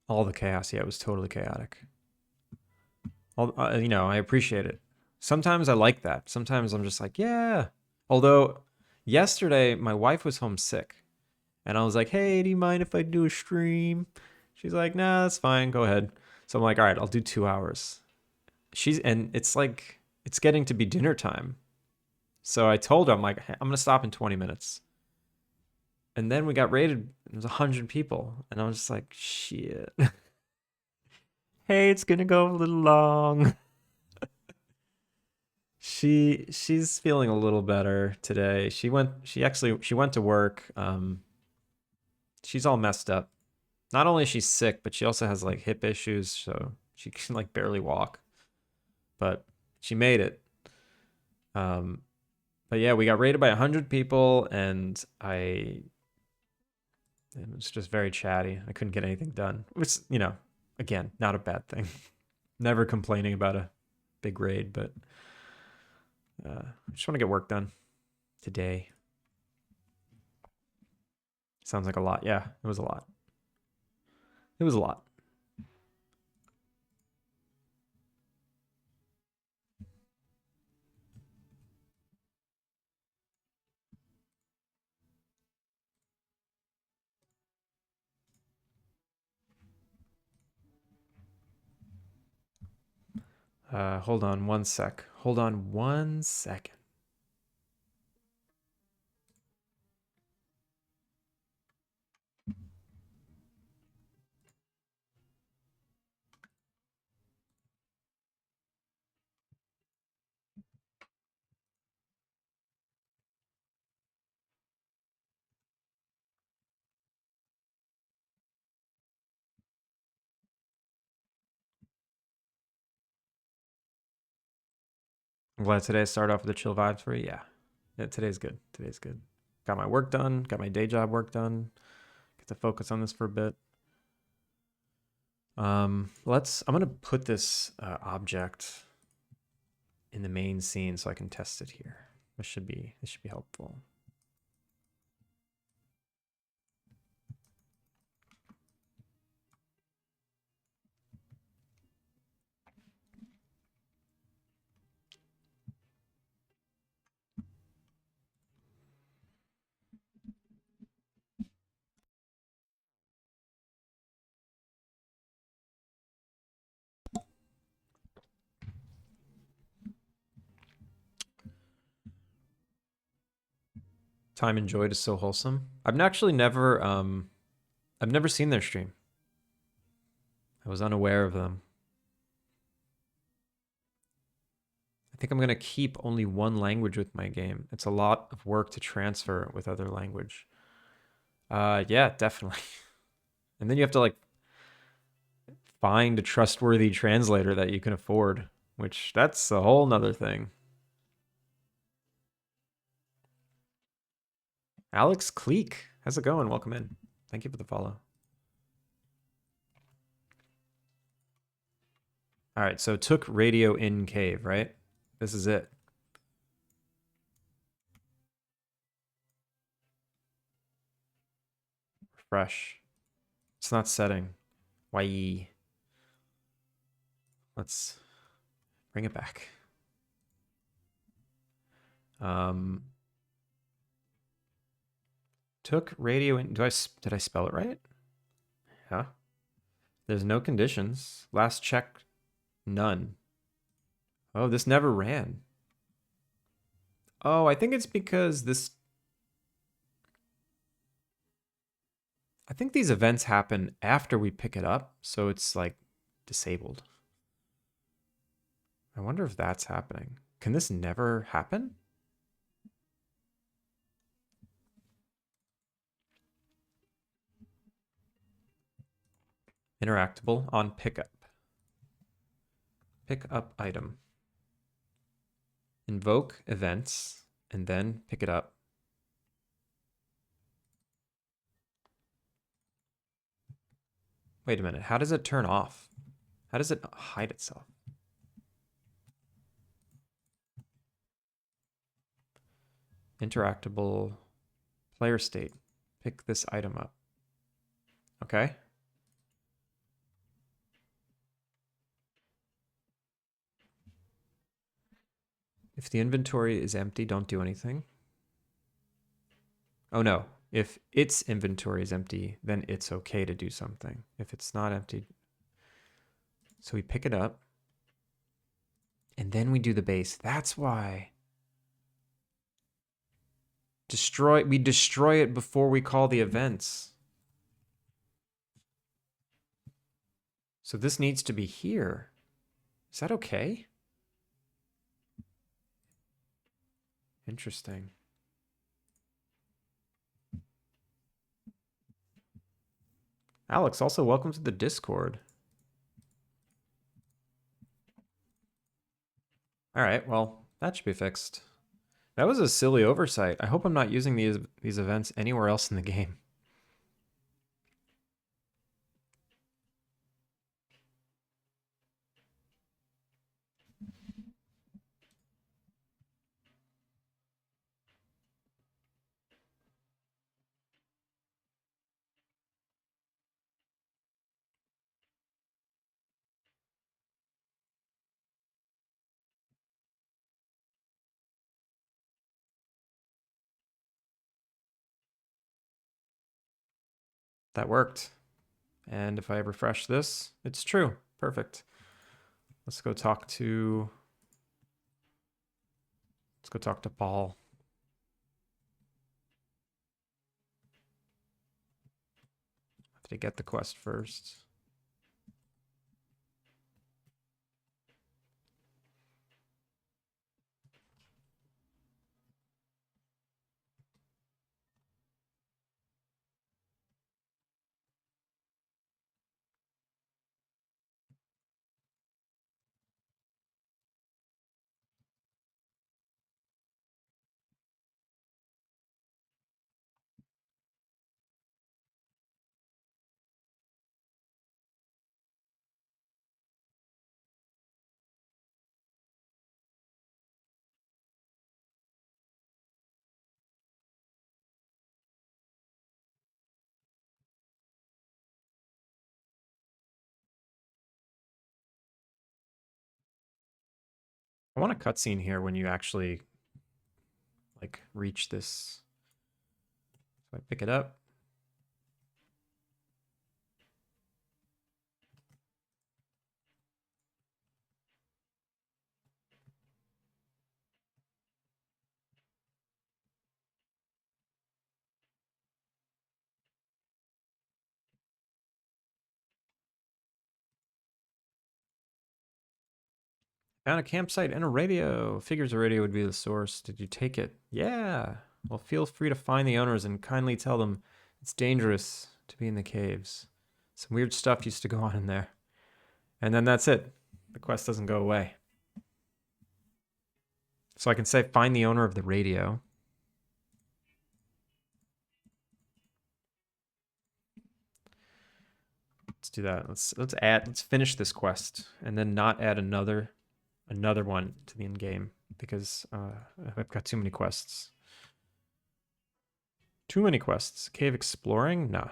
All the chaos. Yeah, it was totally chaotic. You know, I appreciate it. Sometimes I like that. Sometimes I'm just like, yeah. Although yesterday my wife was homesick and I was like, hey, do you mind if I do a stream? She's like, nah, that's fine. Go ahead. So I'm like, all right, I'll do 2 hours. And it's like, it's getting to be dinner time. So I told her, I'm like, hey, I'm going to stop in 20 minutes. And then we got rated. It was 100 people. And I was just like, shit. Hey, it's going to go a little long. She's feeling a little better today. She went to work. She's all messed up. Not only is she sick, but she also has like hip issues, so she can like barely walk. But she made it. But yeah, we got rated by 100 people, and it was just very chatty. I couldn't get anything done, which, you know, again, not a bad thing. Never complaining about a big raid, but I just want to get work done today. Sounds like a lot. Yeah, it was a lot. It was a lot. Hold on one sec. Hold on 1 second. I'm glad today I started off with a chill vibes for you. Yeah, today's good. Today's good. Got my work done. Got my day job work done. Get to focus on this for a bit. I'm gonna put this object in the main scene so I can test it here. This should be helpful. Time enjoyed is so wholesome. I've actually never I've never seen their stream. I was unaware of them. I think I'm going to keep only one language with my game. It's a lot of work to transfer with other language. Yeah, definitely. And then you have to like find a trustworthy translator that you can afford, which that's a whole nother thing. Alex Cleek, how's it going? Welcome in. Thank you for the follow. All right, so took radio in cave, right? This is it. Refresh. It's not setting. Why? Let's bring it back. Um, took radio in. Did I spell it right? Huh? There's no conditions. Last check, none. Oh, this never ran. Oh, I think it's because this. I think these events happen after we pick it up, so it's like disabled. I wonder if that's happening. Can this never happen? Interactable on pickup. Pick up item. Invoke events, and then pick it up. Wait a minute. How does it turn off? How does it hide itself? Interactable player state. Pick this item up. Okay. If the inventory is empty, don't do anything. Oh no. If its inventory is empty, then it's okay to do something. If it's not empty. So we pick it up. And then we do the base. That's why. We destroy it before we call the events. So this needs to be here. Is that okay? Interesting. Alex, also welcome to the Discord. All right, well, that should be fixed. That was a silly oversight. I hope I'm not using these events anywhere else in the game. That worked. And if I refresh this, it's true. Perfect. Let's go talk to Paul. Have to get the quest first. I want a cutscene here when you actually like reach this. So I pick it up. Found a campsite and a radio. Figures a radio would be the source. Did you take it? Yeah. Well, feel free to find the owners and kindly tell them it's dangerous to be in the caves. Some weird stuff used to go on in there. And then that's it. The quest doesn't go away. So I can say find the owner of the radio. Let's do that. Let's finish this quest and then not add another one to the end game because I've got too many quests. Too many quests. Cave exploring? Nah.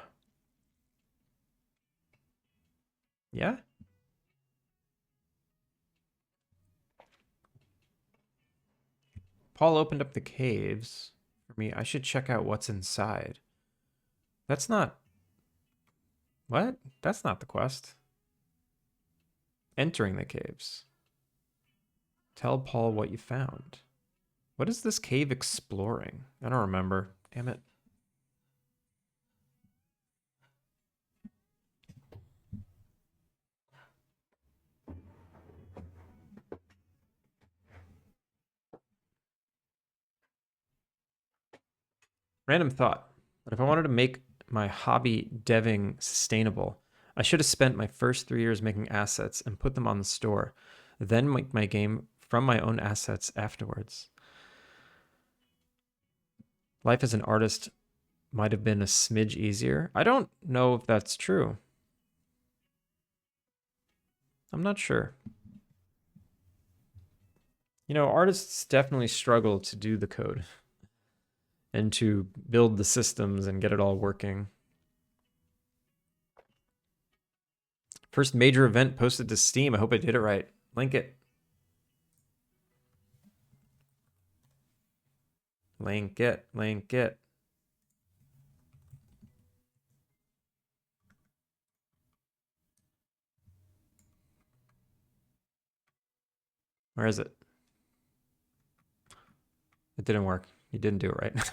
Yeah? Paul opened up the caves for me. I should check out what's inside. That's not... What? That's not the quest. Entering the caves. Tell Paul what you found. What is this cave exploring? I don't remember. Damn it. Random thought. But if I wanted to make my hobby deving sustainable, I should have spent my first 3 years making assets and put them on the store, then make my game from my own assets afterwards. Life as an artist might have been a smidge easier. I don't know if that's true. I'm not sure. You know, artists definitely struggle to do the code and to build the systems and get it all working. First major event posted to Steam. I hope I did it right. Link it. Link it. Link it. Where is it? It didn't work. You didn't do it right.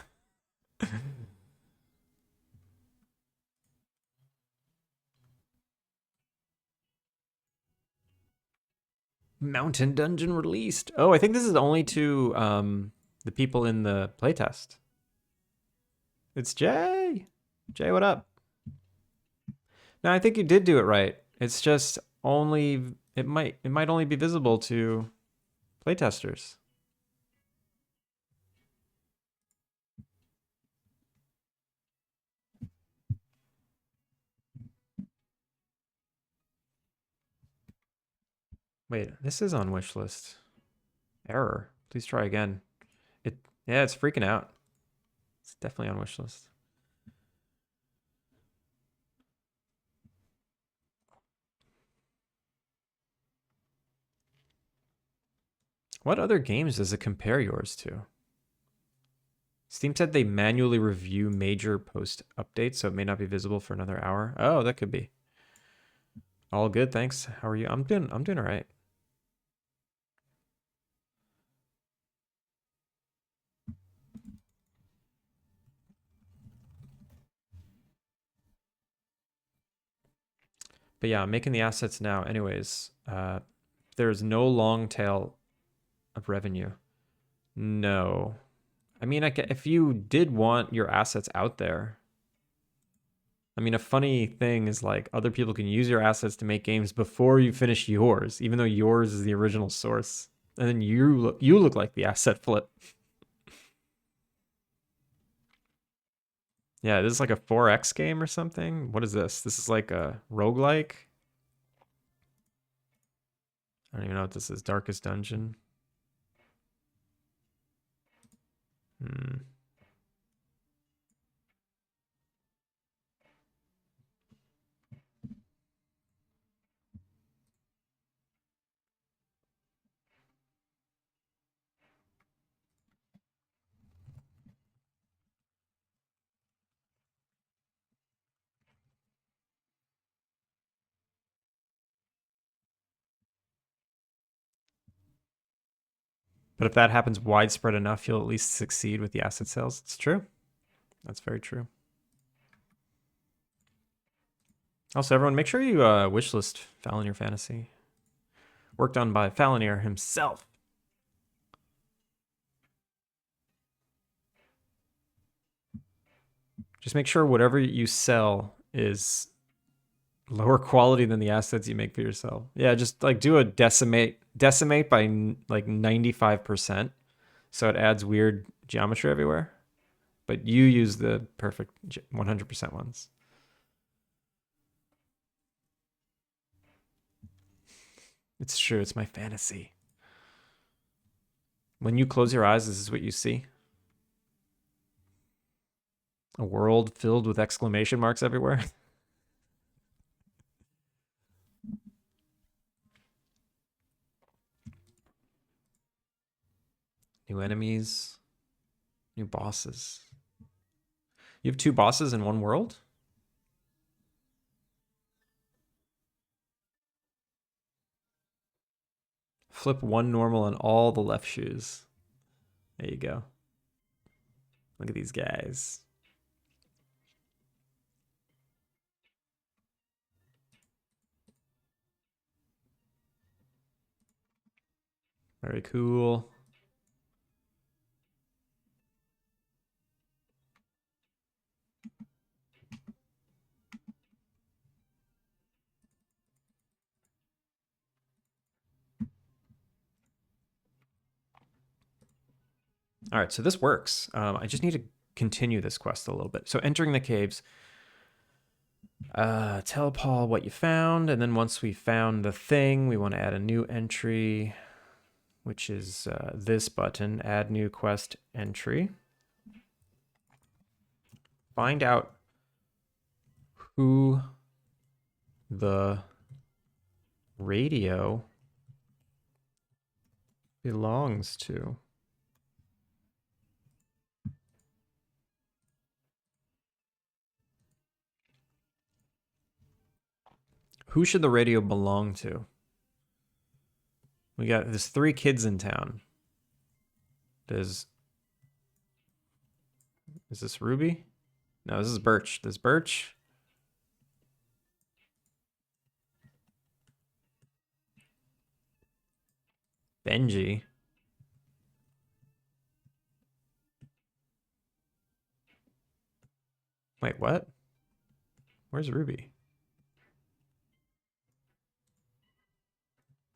Mountain Dungeon released. Oh, I think this is only to the people in the playtest. It's Jay. Jay, what up? No, I think you did do it right. It's just only it might only be visible to playtesters. Wait, this is on wishlist. Error. Please try again. Yeah, it's freaking out. It's definitely on wishlist. What other games does it compare yours to? Steam said they manually review major post updates, so it may not be visible for another hour. Oh, that could be. All good, thanks. How are you? I'm doing all right. But yeah, I'm making the assets now. Anyways, there's no long tail of revenue. No. I mean, if you did want your assets out there, I mean, a funny thing is like other people can use your assets to make games before you finish yours, even though yours is the original source. And then you look like the asset flip. Yeah, this is like a 4X game or something. What is this? This is like a roguelike. I don't even know what this is. Darkest Dungeon. But if that happens widespread enough, you'll at least succeed with the asset sales. It's true. That's very true. Also, everyone, make sure you wishlist Fallon Your Fantasy. Worked on by Falonier himself. Just make sure whatever you sell is lower quality than the assets you make for yourself. Yeah, just like do a decimate by like 95%, so it adds weird geometry everywhere. But you use the perfect 100% ones. It's true. It's my fantasy. When you close your eyes, this is what you see. A world filled with exclamation marks everywhere. New enemies, new bosses. You have 2 bosses in one world? Flip 1 normal on all the left shoes. There you go. Look at these guys. Very cool. All right, so this works. I just need to continue this quest a little bit. So entering the caves, tell Paul what you found, and then once we found the thing, we want to add a new entry, which is this button, add new quest entry. Find out who the radio belongs to. Who should the radio belong to? There's 3 kids in town. Is this Ruby? No, this is Birch. There's Birch. Benji. Wait, what? Where's Ruby?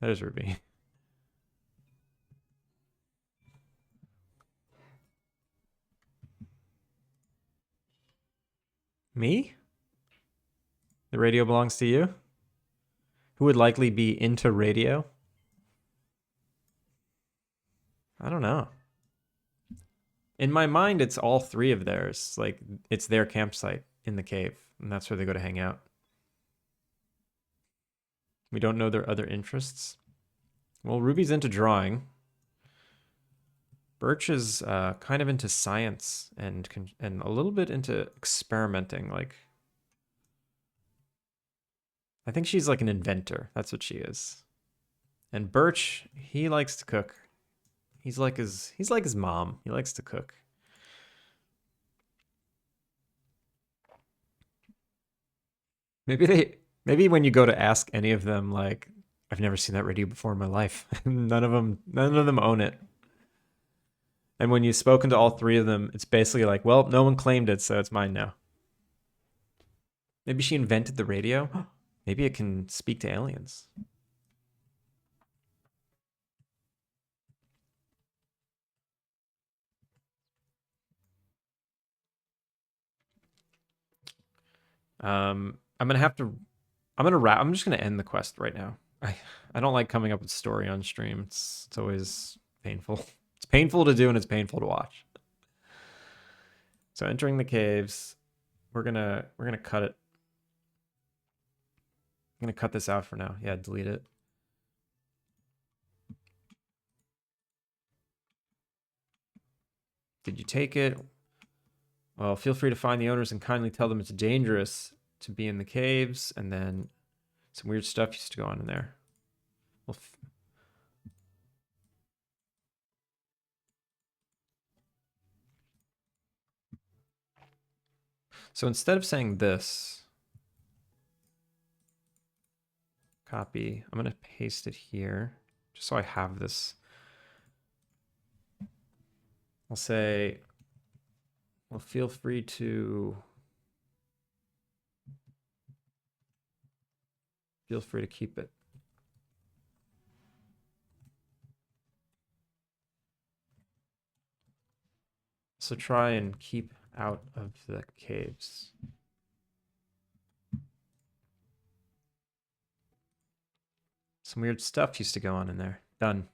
There's Ruby. Me? The radio belongs to you? Who would likely be into radio? I don't know. In my mind, it's all 3 of theirs. Like, it's their campsite in the cave, and that's where they go to hang out. We don't know their other interests. Well, Ruby's into drawing. Birch is kind of into science and a little bit into experimenting. Like, I think she's like an inventor. That's what she is. And Birch, he likes to cook. He's like his mom. He likes to cook. Maybe when you go to ask any of them, like, I've never seen that radio before in my life. None of them own it. And when you've spoken to all 3 of them, it's basically like, well, no one claimed it, so it's mine now. Maybe she invented the radio. Maybe it can speak to aliens. I'm just gonna end the quest right now. I don't like coming up with story on stream. It's always painful. It's painful to do and it's painful to watch. So entering the caves, we're gonna cut it. I'm gonna cut this out for now. Yeah, delete it. Did you take it? Well, feel free to find the owners and kindly tell them it's dangerous to be in the caves, and then some weird stuff used to go on in there. Well, so instead of saying this, copy. I'm going to paste it here just so I have this. I'll say, well, feel free to keep it. So try and keep out of the caves. Some weird stuff used to go on in there. Done.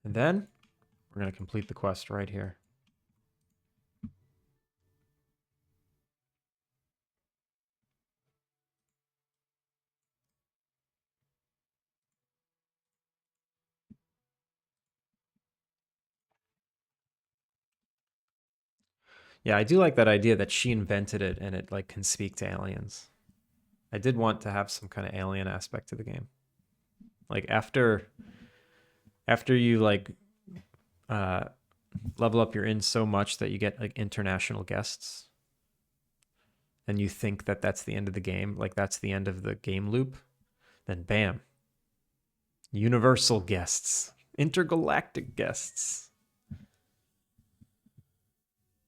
And then we're going to complete the quest right here. Yeah, I do like that idea that she invented it and it like can speak to aliens. I did want to have some kind of alien aspect to the game. Like after you like level up your inn so much that you get like international guests and you think that that's the end of the game, like that's the end of the game loop, then bam. Universal guests, intergalactic guests.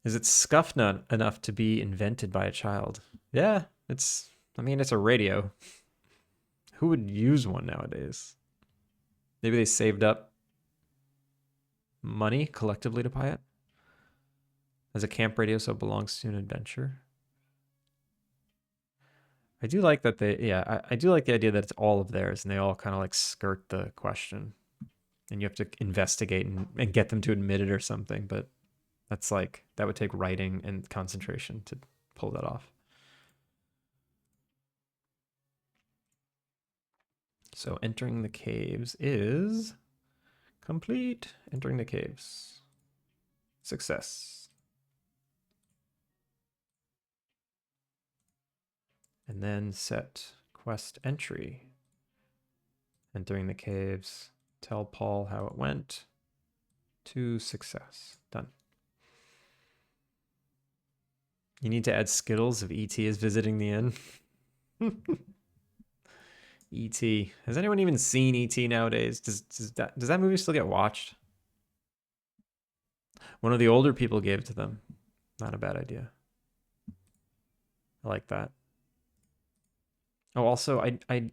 Is it scuffed enough to be invented by a child? Yeah, it's a radio. Who would use one nowadays? Maybe they saved up money collectively to buy it. As a camp radio, so it belongs to an adventure. I do like that I do like the idea that it's all of theirs and they all kind of like skirt the question. And you have to investigate and get them to admit it or something, but that's like, that would take writing and concentration to pull that off. So entering the caves is complete. Entering the caves. Success. And then set quest entry. Entering the caves. Tell Paul how it went. To success. Done. You need to add Skittles if ET is visiting the inn. ET. Has anyone even seen ET nowadays? Does that movie still get watched? One of the older people gave it to them. Not a bad idea. I like that. Oh, also, I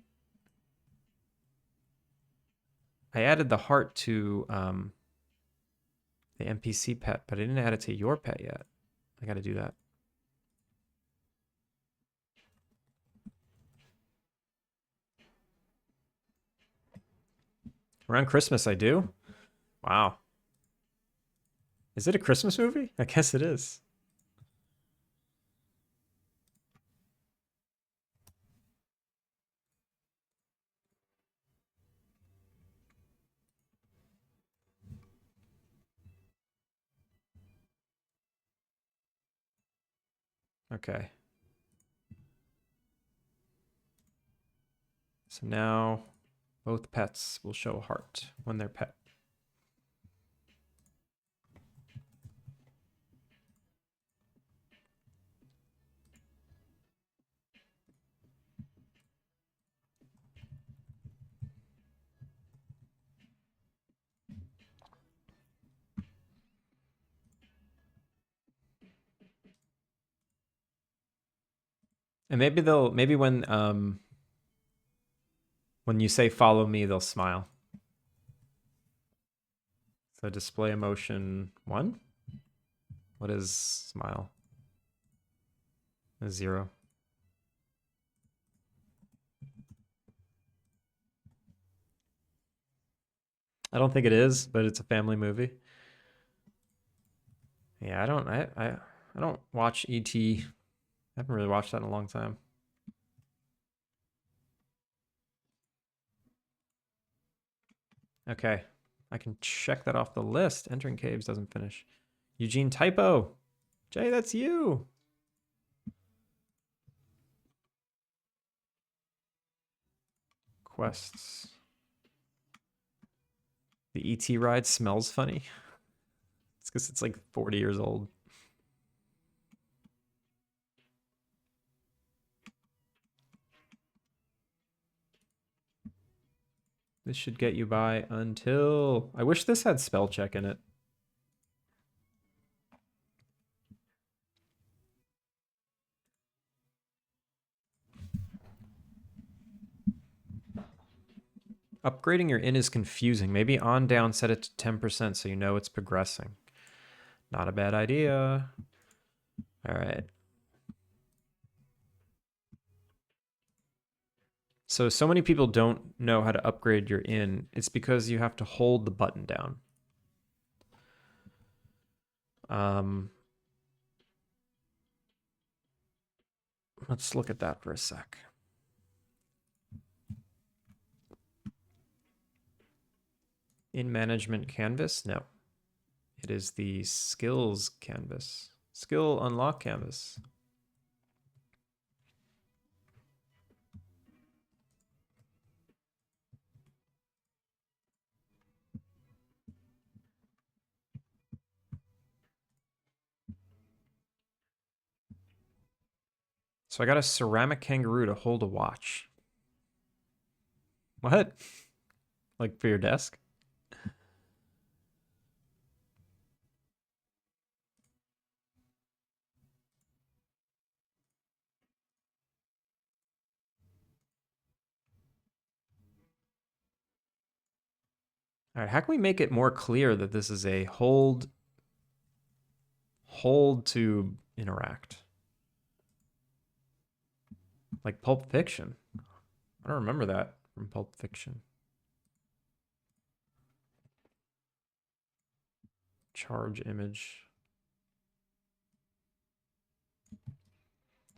added the heart to the NPC pet, but I didn't add it to your pet yet. I got to do that. Around Christmas, I do. Wow. Is it a Christmas movie? I guess it is. Okay. So now both pets will show a heart when they're pet. And maybe when you say follow me, they'll smile. So display emotion 1. What is smile? 0. I don't think it is, but it's a family movie. Yeah, I don't watch ET. I haven't really watched that in a long time. Okay, I can check that off the list. Entering caves doesn't finish. Eugene typo. Jay, that's you. Quests. The ET ride smells funny. It's because it's like 40 years old. This should get you by until... I wish this had spell check in it. Upgrading your inn is confusing. Maybe on down set it to 10% so you know it's progressing. Not a bad idea. All right. So many people don't know how to upgrade your inn. It's because you have to hold the button down. Let's look at that for a sec. In management canvas? No. It is the skills canvas. Skill unlock canvas. So I got a ceramic kangaroo to hold a watch. What? Like for your desk? All right, how can we make it more clear that this is a hold to interact? Like Pulp Fiction. I don't remember that from Pulp Fiction. Charge image.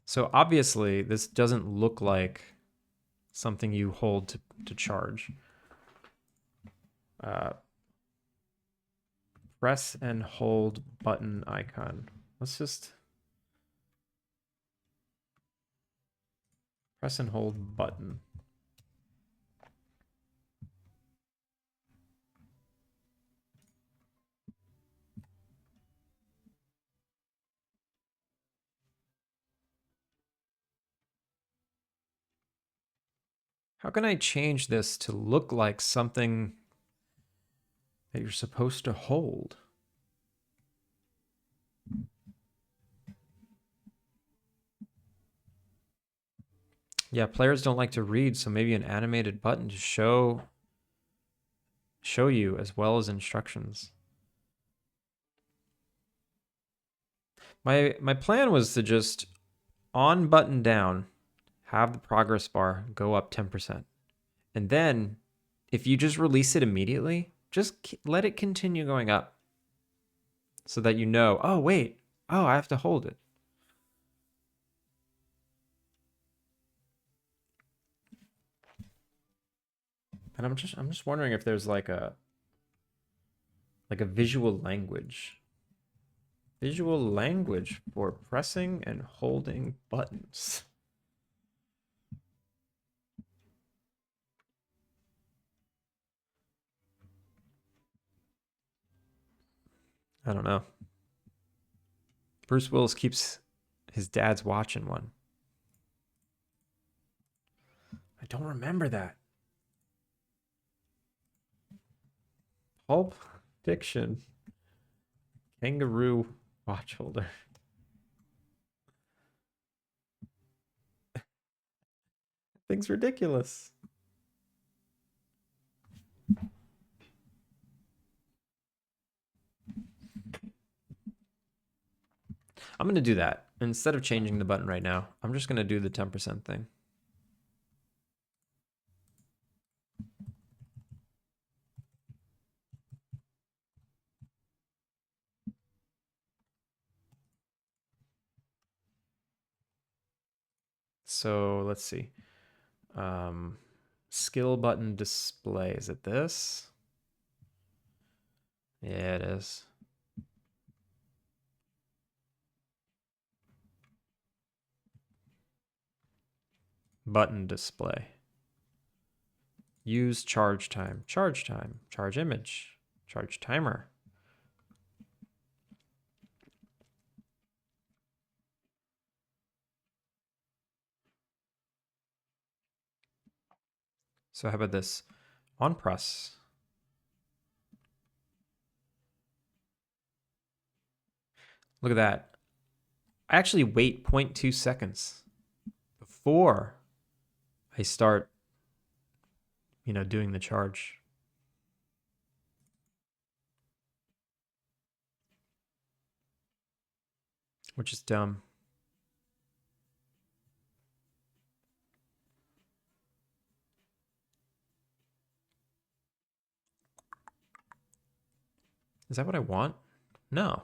So obviously this doesn't look like something you hold to charge. Press and hold button icon. Let's just press and hold button. How can I change this to look like something that you're supposed to hold? Yeah, players don't like to read, so maybe an animated button to show you as well as instructions. My plan was to just on button down, have the progress bar go up 10%. And then if you just release it immediately, just let it continue going up so that you know, oh wait, oh, I have to hold it. And I'm just wondering if there's like a visual language. Visual language for pressing and holding buttons. I don't know. Bruce Willis keeps his dad's watch in one. I don't remember that. Pulp Fiction. Kangaroo watch holder. Thing's ridiculous. I'm going to do that. Instead of changing the button right now, I'm just going to do the 10% thing. So let's see. Skill button display. Is it this? Yeah, it is. Button display. Use charge time, charge image, charge timer. So how about this? On press. Look at that. I actually wait 0.2 seconds before I start, doing the charge. Which is dumb. Is that what I want? No.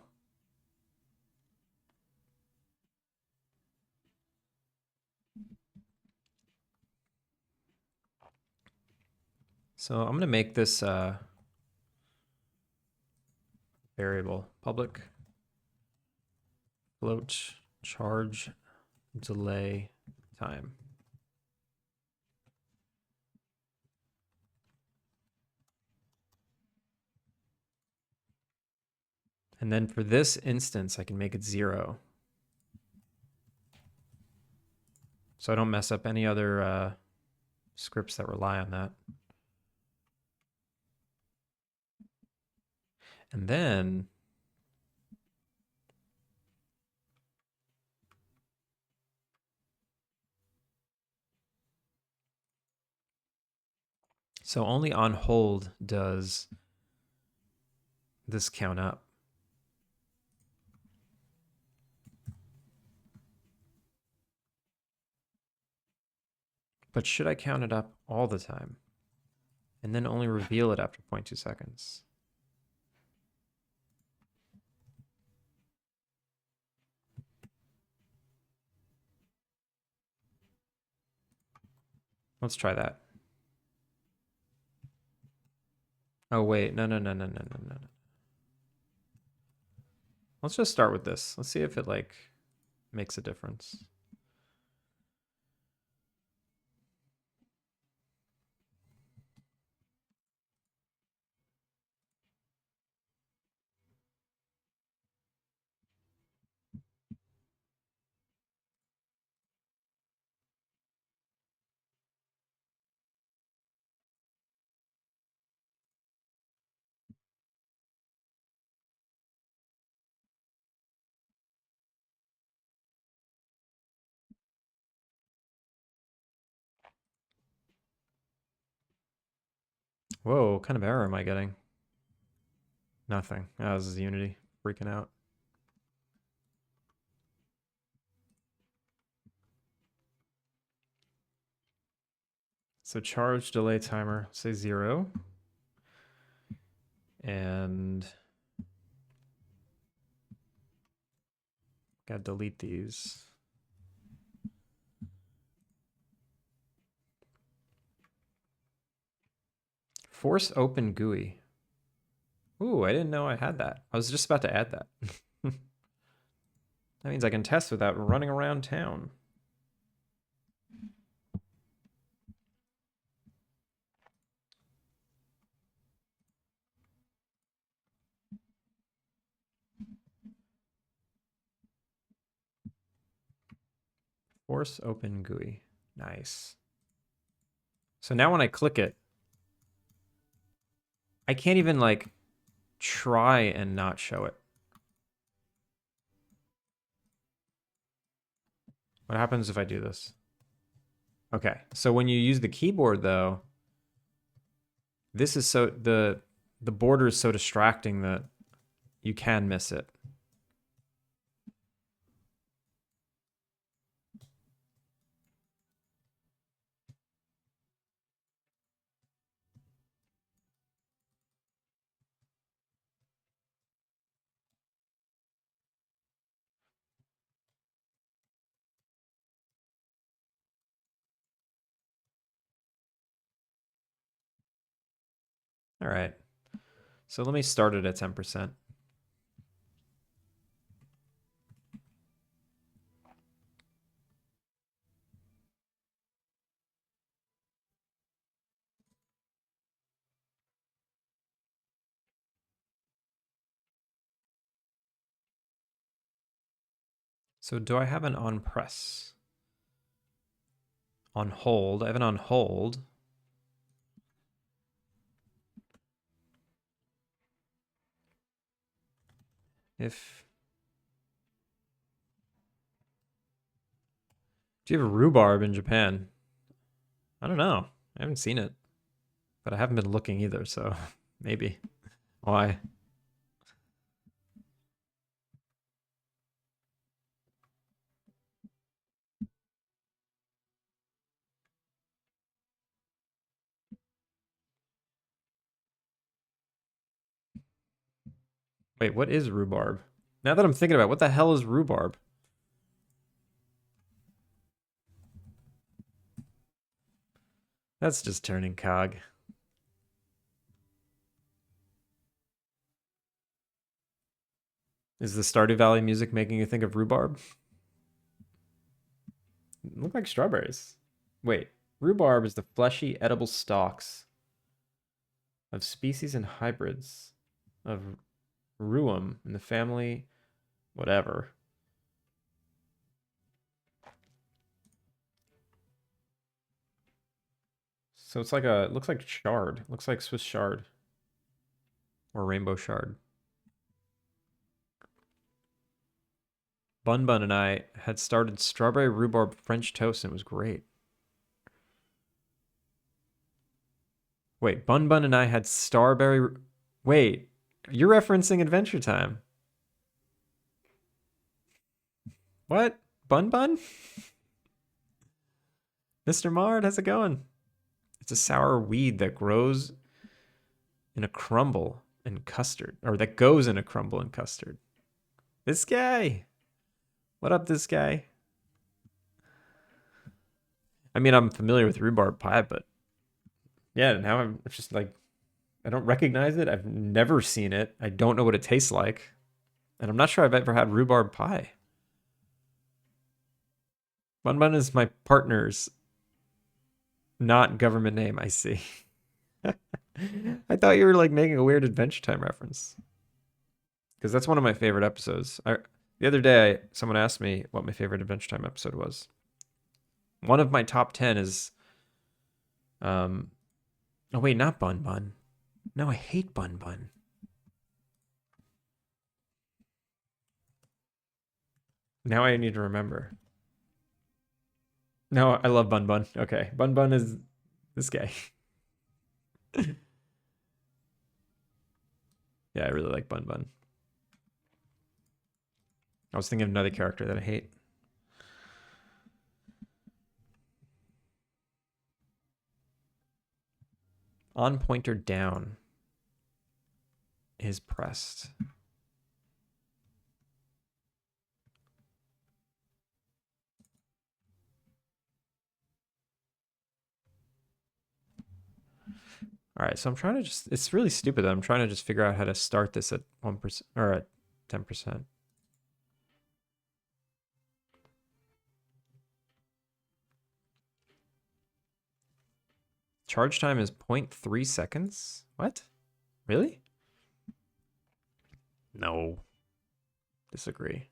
So I'm going to make this variable public float charge delay time. And then for this instance, I can make it 0. So I don't mess up any other scripts that rely on that. And then so only on hold does this count up. But should I count it up all the time? And then only reveal it after 0.2 seconds? Let's try that. Oh, wait. No. Let's just start with this. Let's see if it, makes a difference. Whoa, what kind of error am I getting? Nothing. Oh, this is Unity freaking out. So charge delay timer, say 0. And gotta delete these. Force open GUI. Ooh, I didn't know I had that. I was just about to add that. That means I can test without running around town. Force open GUI. Nice. So now when I click it, I can't even try and not show it. What happens if I do this? Okay, so when you use the keyboard though, this is the border is so distracting that you can miss it. All right. So let me start it at 10%. So do I have an on press? On hold. I have an on hold. If do you have rhubarb in Japan? I don't know. I haven't seen it, but I haven't been looking either, so maybe. Why? Wait, what is rhubarb? Now that I'm thinking about it, what the hell is rhubarb? That's just turning cog. Is the Stardew Valley music making you think of rhubarb? Look like strawberries. Wait, rhubarb is the fleshy, edible stalks of species and hybrids of rhuum in the family, whatever. So it's like it looks like chard. Looks like Swiss chard or rainbow chard. Bun Bun and I had started strawberry rhubarb French toast and it was great. Wait, Bun Bun and I had starberry. Wait, you're referencing Adventure Time. What? Bun Bun? Mr. Mard, how's it going? It's a sour weed that grows in a crumble and custard, or that goes in a crumble and custard. This guy. What up, this guy? I mean, I'm familiar with rhubarb pie, but yeah, now I'm just like, I don't recognize it. I've never seen it. I don't know what it tastes like. And I'm not sure I've ever had rhubarb pie. Bun Bun is my partner's not government name, I see. I thought you were like making a weird Adventure Time reference. Because that's one of my favorite episodes. The other day, someone asked me what my favorite Adventure Time episode was. One of my top 10 is... oh wait, not Bun Bun. No, I hate Bun Bun. Now I need to remember. No, I love Bun Bun. Okay, Bun Bun is this guy. Yeah, I really like Bun Bun. I was thinking of another character that I hate. On pointer down is pressed. All right, so I'm trying to just, it's really stupid that I'm trying to just figure out how to start this at 1% or at 10%. Charge time is 0.3 seconds? What? Really? No. Disagree.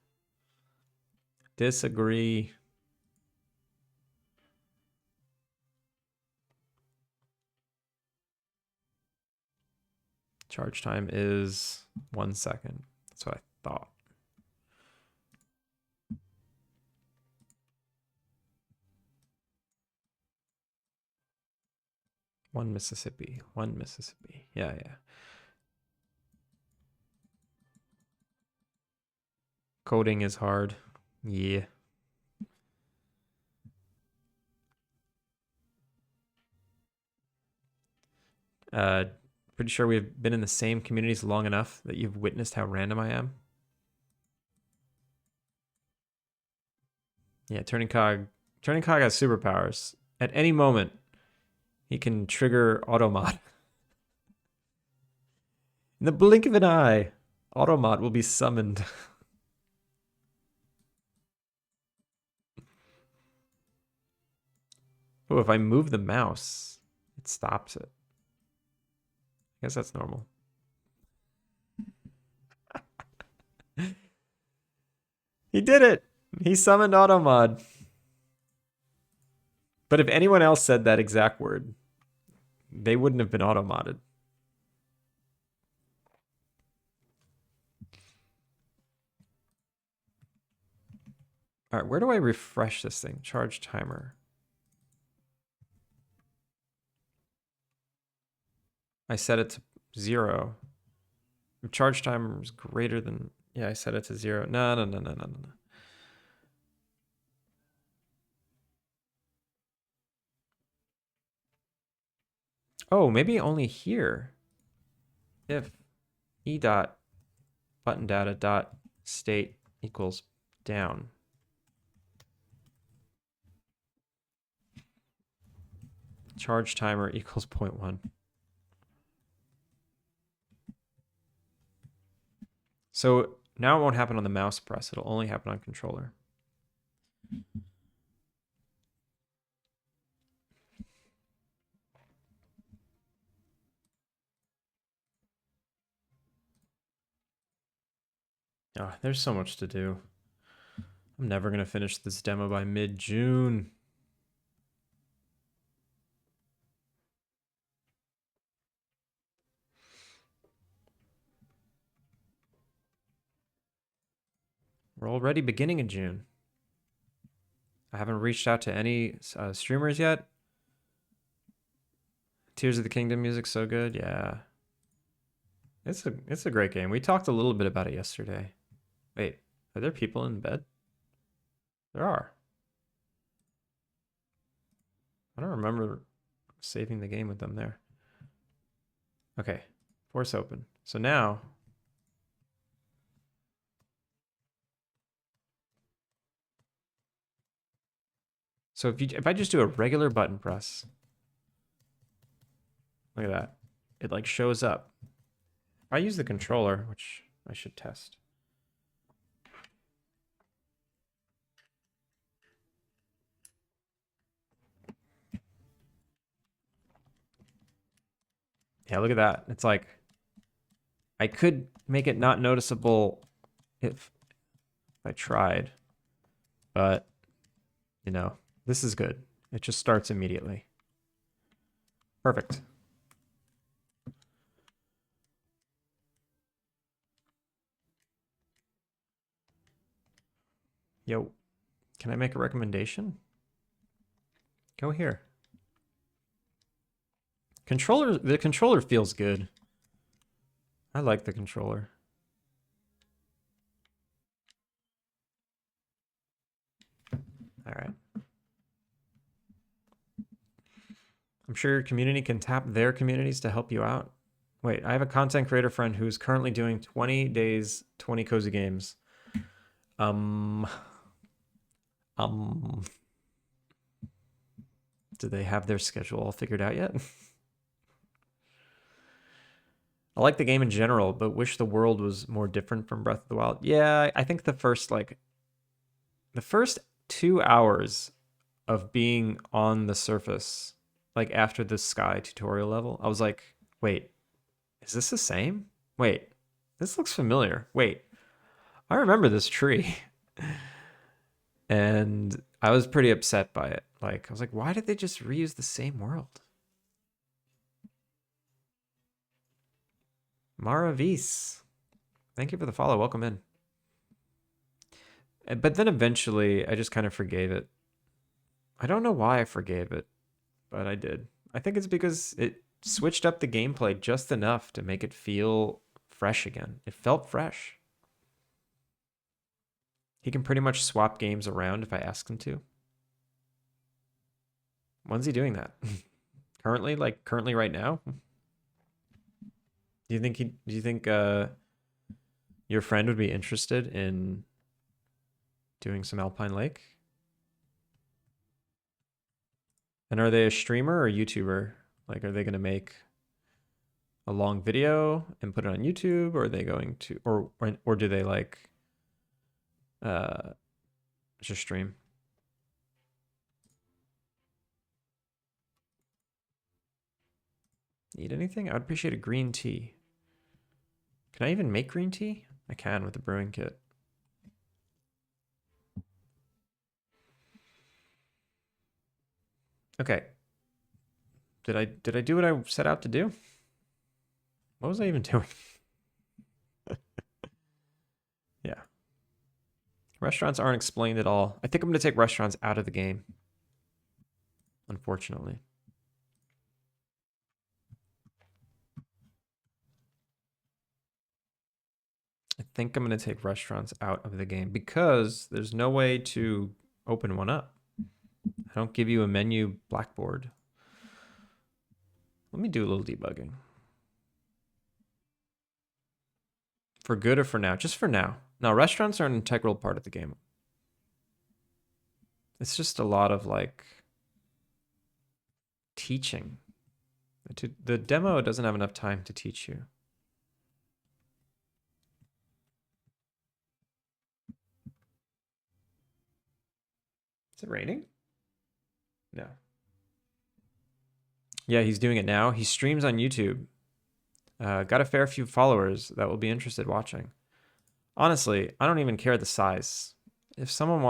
Disagree. Charge time is 1 second. That's what I thought. One Mississippi. Yeah, yeah. Coding is hard. Yeah. Pretty sure we've been in the same communities long enough that you've witnessed how random I am. Yeah, Turning Cog has superpowers. At any moment, he can trigger Automod. In the blink of an eye, Automod will be summoned. Oh, if I move the mouse, it stops it. I guess that's normal. He did it! He summoned Automod. But if anyone else said that exact word, they wouldn't have been automodded. All right, where do I refresh this thing? Charge timer. I set it to 0. Charge timer is greater than... Yeah, I set it to 0. No. Oh, maybe only here. If e dot button data dot state equals down. Charge timer equals 0.1. So now it won't happen on the mouse press. It'll only happen on controller. Oh, there's so much to do. I'm never going to finish this demo by mid-June. We're already beginning in June. I haven't reached out to any streamers yet. Tears of the Kingdom music's so good. Yeah. It's a great game. We talked a little bit about it yesterday. Wait, are there people in bed? There are. I don't remember saving the game with them there. Okay, force open. So now... So if I just do a regular button press, look at that. It like shows up. If I use the controller, which I should test. Yeah, look at that. It's like, I could make it not noticeable if I tried, but you know, this is good. It just starts immediately. Perfect. Yo, can I make a recommendation? Go here. The controller feels good. I like the controller. All right. I'm sure your community can tap their communities to help you out. Wait, I have a content creator friend who's currently doing 20 days, 20 cozy games. Do they have their schedule all figured out yet? I like the game in general, but wish the world was more different from Breath of the Wild. Yeah, I think the first 2 hours of being on the surface, like after the sky tutorial level, I was like, wait, is this the same? Wait, this looks familiar. Wait, I remember this tree. And I was pretty upset by it. Like, I was like, why did they just reuse the same world? Maravis. Thank you for the follow. Welcome in. But then eventually, I just kind of forgave it. I don't know why I forgave it, but I did. I think it's because it switched up the gameplay just enough to make it feel fresh again. It felt fresh. He can pretty much swap games around if I ask him to. When's he doing that? Currently, like currently right now? Do you think your friend would be interested in doing some Alpine Lake? And are they a streamer or YouTuber? Like, are they going to make a long video and put it on YouTube, or are they going to, or do they like just stream? Need anything? I would appreciate a green tea. Can I even make green tea? I can with the brewing kit. Okay. Did I do what I set out to do? What was I even doing? Yeah. Restaurants aren't explained at all. I think I'm going to take restaurants out of the game, unfortunately. I think I'm going to take restaurants out of the game because there's no way to open one up. I don't give you a menu blackboard. Let me do a little debugging. For good or for now? Just for now. Now, restaurants are an integral part of the game. It's just a lot of like teaching. The demo doesn't have enough time to teach you. Is it raining? No. Yeah, he's doing it now. He streams on YouTube. Got a fair few followers that will be interested watching. Honestly, I don't even care the size. If someone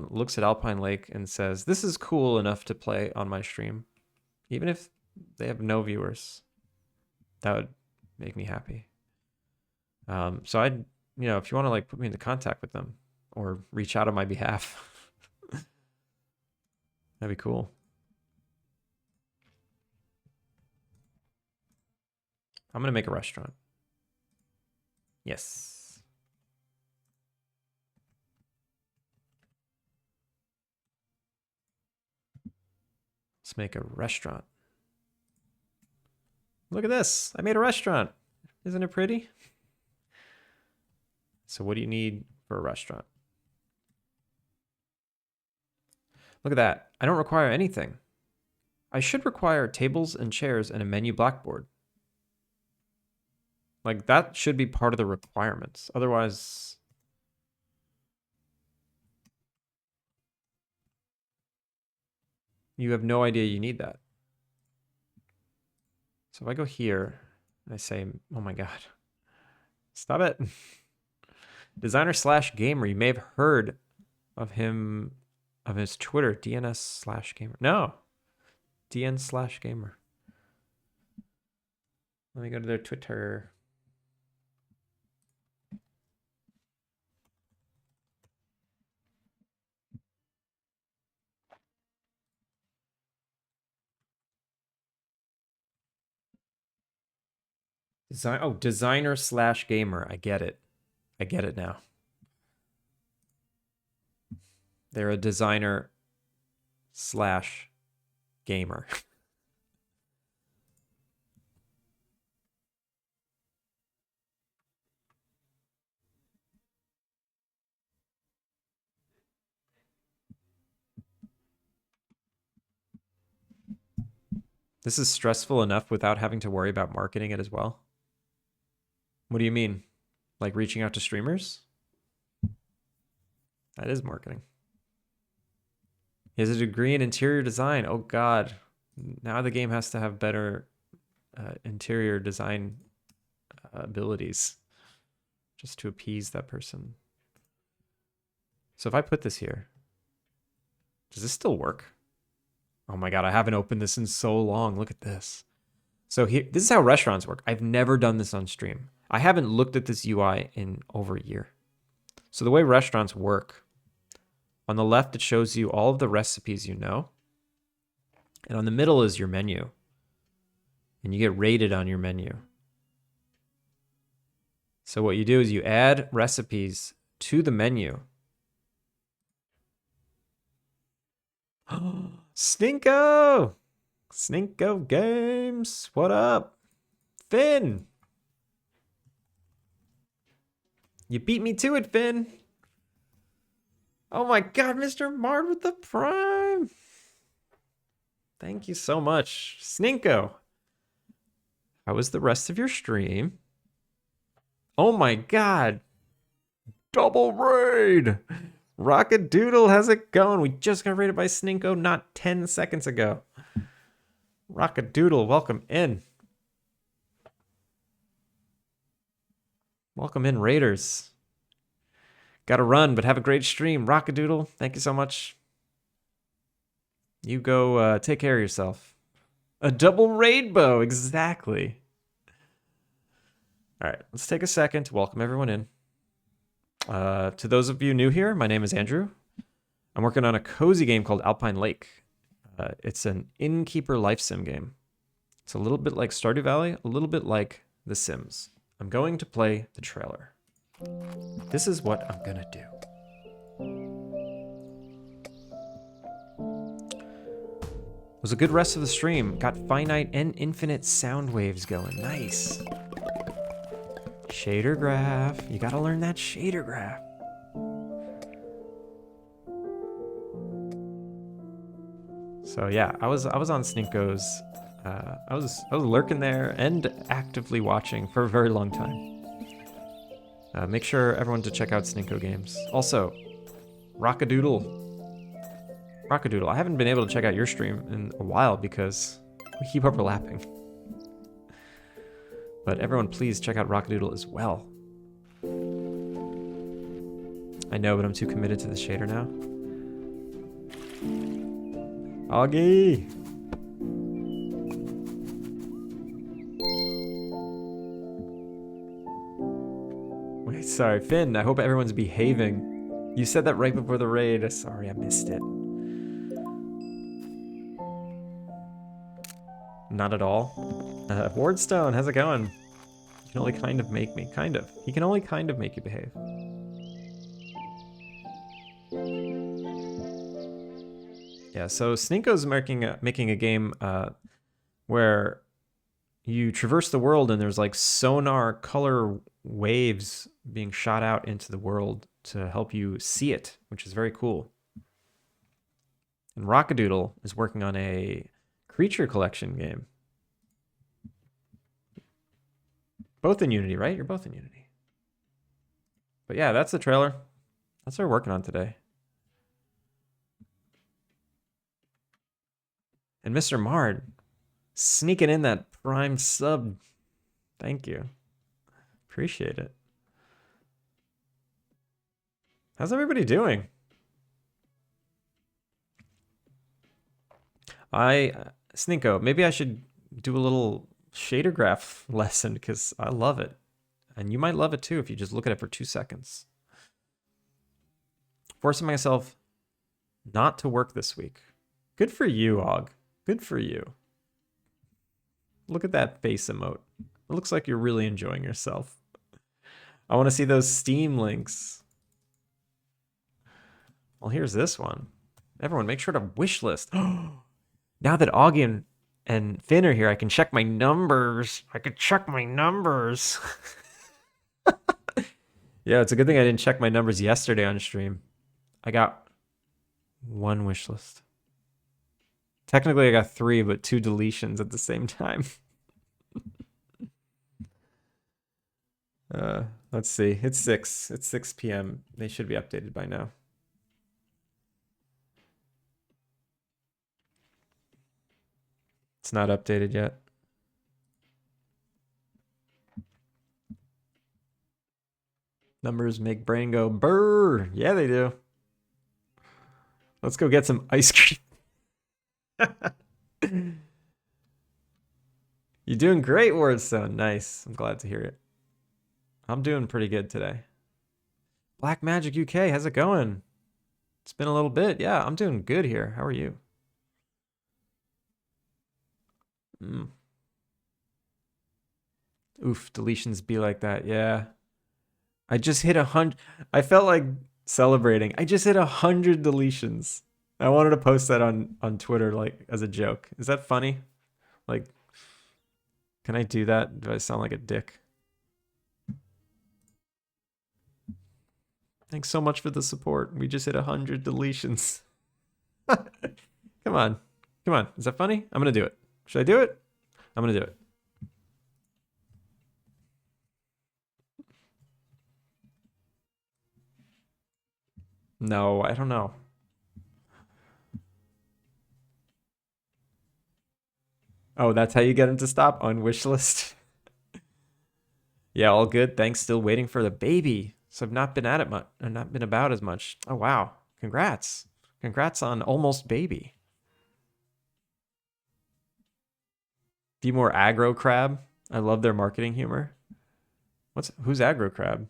looks at Alpine Lake and says, this is cool enough to play on my stream, even if they have no viewers, that would make me happy. So I'd, if you want to like put me into contact with them or reach out on my behalf, that'd be cool. I'm going to make a restaurant. Yes. Let's make a restaurant. Look at this. I made a restaurant. Isn't it pretty? So what do you need for a restaurant? Look at that. I don't require anything. I should require tables and chairs and a menu blackboard. Like, that should be part of the requirements. Otherwise, you have no idea you need that. So if I go here and I say, oh my God, stop it. Designer/gamer. You may have heard of him, of his Twitter, DNS/gamer. No, DN/gamer. Let me go to their Twitter. Designer/gamer. I get it. I get it now. They're a designer/gamer. This is stressful enough without having to worry about marketing it as well. What do you mean? Like reaching out to streamers? That is marketing. He has a degree in interior design. Oh God. Now the game has to have better interior design abilities just to appease that person. So if I put this here, does this still work? Oh my God, I haven't opened this in so long. Look at this. So here, this is how restaurants work. I've never done this on stream. I haven't looked at this UI in over a year. So the way restaurants work, on the left, it shows you all of the recipes you know. And on the middle is your menu. And you get rated on your menu. So what you do is you add recipes to the menu. Sninko! Sninko Games! What up? Finn! You beat me to it, Finn! Oh my God, Mr. Mard with the Prime! Thank you so much. Sninko! How was the rest of your stream? Oh my God! Double raid! Rocket Doodle, how's it going? We just got raided by Sninko not 10 seconds ago. Rocket Doodle, welcome in. Welcome in, Raiders. Gotta run, but have a great stream. Rocket Doodle, thank you so much. You go take care of yourself. A double rainbow, exactly. All right, let's take a second to welcome everyone in. To those of you new here, my name is Andrew. I'm working on a cozy game called Alpine Lake. It's an innkeeper life sim game. It's a little bit like Stardew Valley, a little bit like The Sims. I'm going to play the trailer. This is what I'm gonna do. It was a good rest of the stream. Got finite and infinite sound waves going. Nice. Shader graph. You gotta learn that shader graph. So yeah, I was on Sninko's. I was lurking there and actively watching for a very long time. Make sure everyone to check out Sninko games. Also, Rockadoodle. I haven't been able to check out your stream in a while because we keep overlapping. But everyone, please check out Rockadoodle as well. I know, but I'm too committed to the shader now. Augie! Wait, sorry, Finn, I hope everyone's behaving. You said that right before the raid. Sorry, I missed it. Not at all. Wardstone, how's it going? You can only kind of make me. Kind of. He can only kind of make you behave. Yeah, so Sninko's making a game where you traverse the world and there's like sonar color waves being shot out into the world to help you see it, which is very cool. And Rockadoodle is working on a creature collection game. Both in Unity, right? You're both in Unity. But yeah, that's the trailer. That's what we're working on today. And Mr. Mard, sneaking in that Prime sub. Thank you. Appreciate it. How's everybody doing? Sninko, maybe I should do a little shader graph lesson because I love it. And you might love it too if you just look at it for 2 seconds. Forcing myself not to work this week. Good for you, Og. Good for you. Look at that face emote. It looks like you're really enjoying yourself. I want to see those Steam links. Well, here's this one. Everyone, make sure to wishlist. Now that Augie and Finn are here, I can check my numbers. Yeah, it's a good thing I didn't check my numbers yesterday on stream. I got 1 wishlist. Technically, I got 3, but 2 deletions at the same time. Let's see. It's 6. It's 6 p.m. They should be updated by now. It's not updated yet. Numbers make brain go brrr. Yeah, they do. Let's go get some ice cream. You're doing great, Wardstone. Nice. I'm glad to hear it. I'm doing pretty good today. Black Magic UK, how's it going? It's been a little bit. Yeah, I'm doing good here. How are you? Oof, deletions be like that. Yeah. I just hit 100. I felt like celebrating. I just hit 100 deletions. I wanted to post that on Twitter, like, as a joke. Is that funny? Like, can I do that? Do I sound like a dick? Thanks so much for the support. We just hit 100 deletions. Come on. Come on. Is that funny? I'm going to do it. Should I do it? I'm going to do it. No, I don't know. Oh, that's how you get him to stop on wishlist. Yeah, all good. Thanks. Still waiting for the baby. So I've not been at it much, or not been about as much. Oh, wow. Congrats. Congrats on almost baby. Be more aggro crab. I love their marketing humor. Who's aggro crab?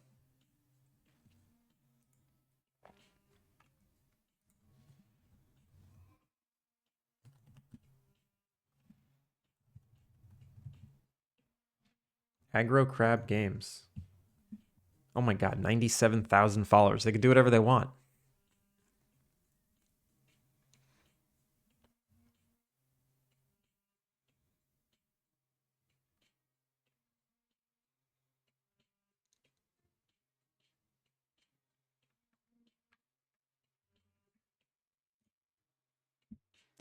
Aggro Crab Games. Oh my god, 97,000 followers. They can do whatever they want.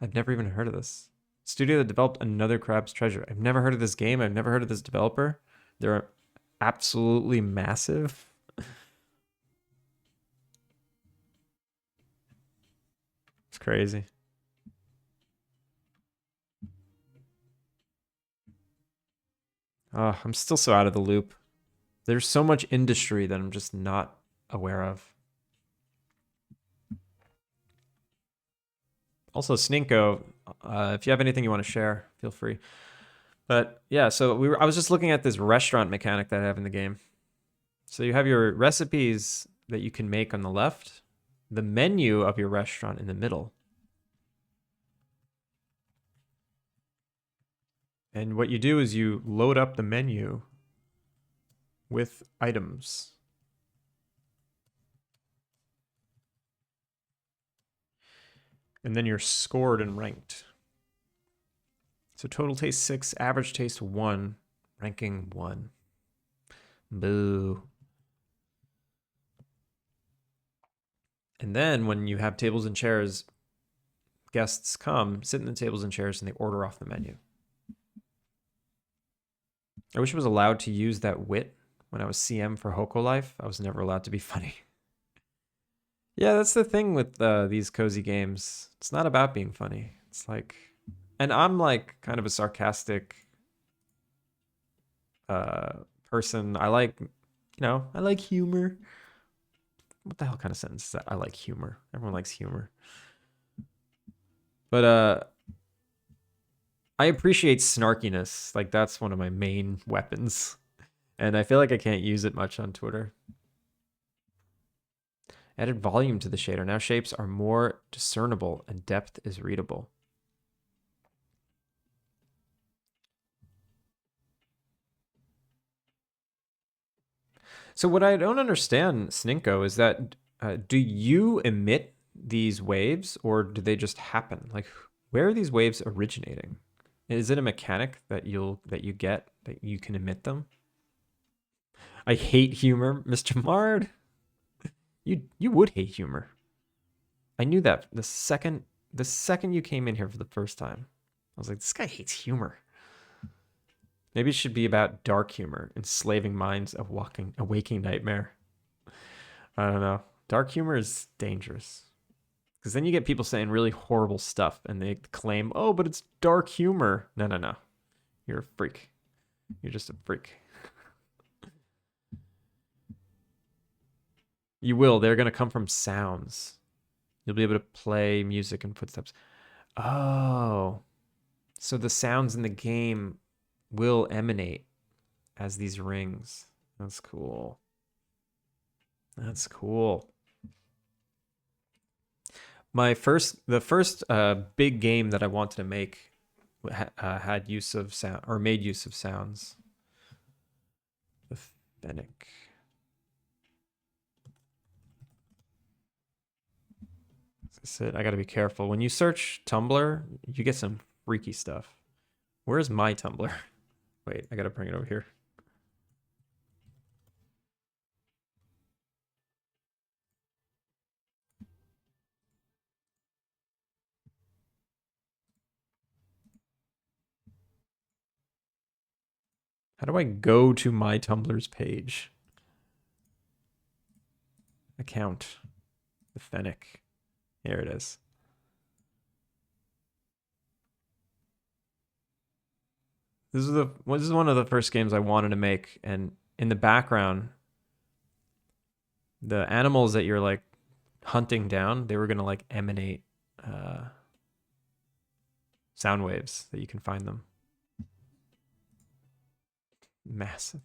I've never even heard of this. Studio that developed Another Crab's Treasure. I've never heard of this game. I've never heard of this developer. They're absolutely massive. It's crazy. Oh, I'm still so out of the loop. There's so much industry that I'm just not aware of. Also, Sninko, if you have anything you want to share, feel free. But yeah, so I was just looking at this restaurant mechanic that I have in the game. So you have your recipes that you can make on the left, the menu of your restaurant in the middle. And what you do is you load up the menu with items. And then you're scored and ranked. So total taste 6, average taste 1, ranking 1. Boo. And then when you have tables and chairs, guests come, sit in the tables and chairs, and they order off the menu. I wish I was allowed to use that wit when I was CM for Hoko Life. I was never allowed to be funny. Yeah, that's the thing with these cozy games. It's not about being funny. It's like, and I'm like kind of a sarcastic person. I like, I like humor. What the hell kind of sentence is that? I like humor. Everyone likes humor. But I appreciate snarkiness. Like that's one of my main weapons. And I feel like I can't use it much on Twitter. Added volume to the shader. Now shapes are more discernible and depth is readable. So what I don't understand, Sninko, is that do you emit these waves or do they just happen? Like, where are these waves originating? Is it a mechanic that you get that you can emit them? I hate humor, Mr. Mard. You would hate humor. I knew that the second you came in here for the first time. I was like, this guy hates humor. Maybe it should be about dark humor, enslaving minds of a waking nightmare. I don't know. Dark humor is dangerous. Because then you get people saying really horrible stuff and they claim, oh, but it's dark humor. No. You're a freak. You're just a freak. You will. They're going to come from sounds. You'll be able to play music and footsteps. Oh. So the sounds in the game will emanate as these rings. That's cool. That's cool. The first big game that I wanted to make had use of sound or made use of sounds. The Fennec. I got to be careful. When you search Tumblr, you get some freaky stuff. Where's my Tumblr? Wait, I got to bring it over here. How do I go to my Tumblr's page? Account. The Fennec. Here it is. This is one of the first games I wanted to make, and in the background, the animals that you're like hunting down, they were gonna like emanate sound waves that you can find them. Massive.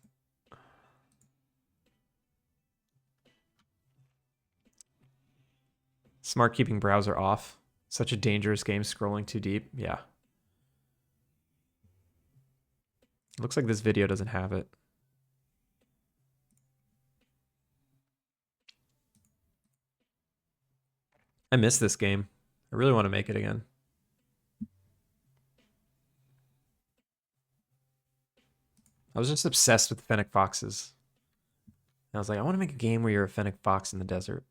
Smart keeping browser off. Such a dangerous game scrolling too deep. Yeah. Looks like this video doesn't have it. I miss this game. I really want to make it again. I was just obsessed with fennec foxes. I was like, I want to make a game where you're a fennec fox in the desert.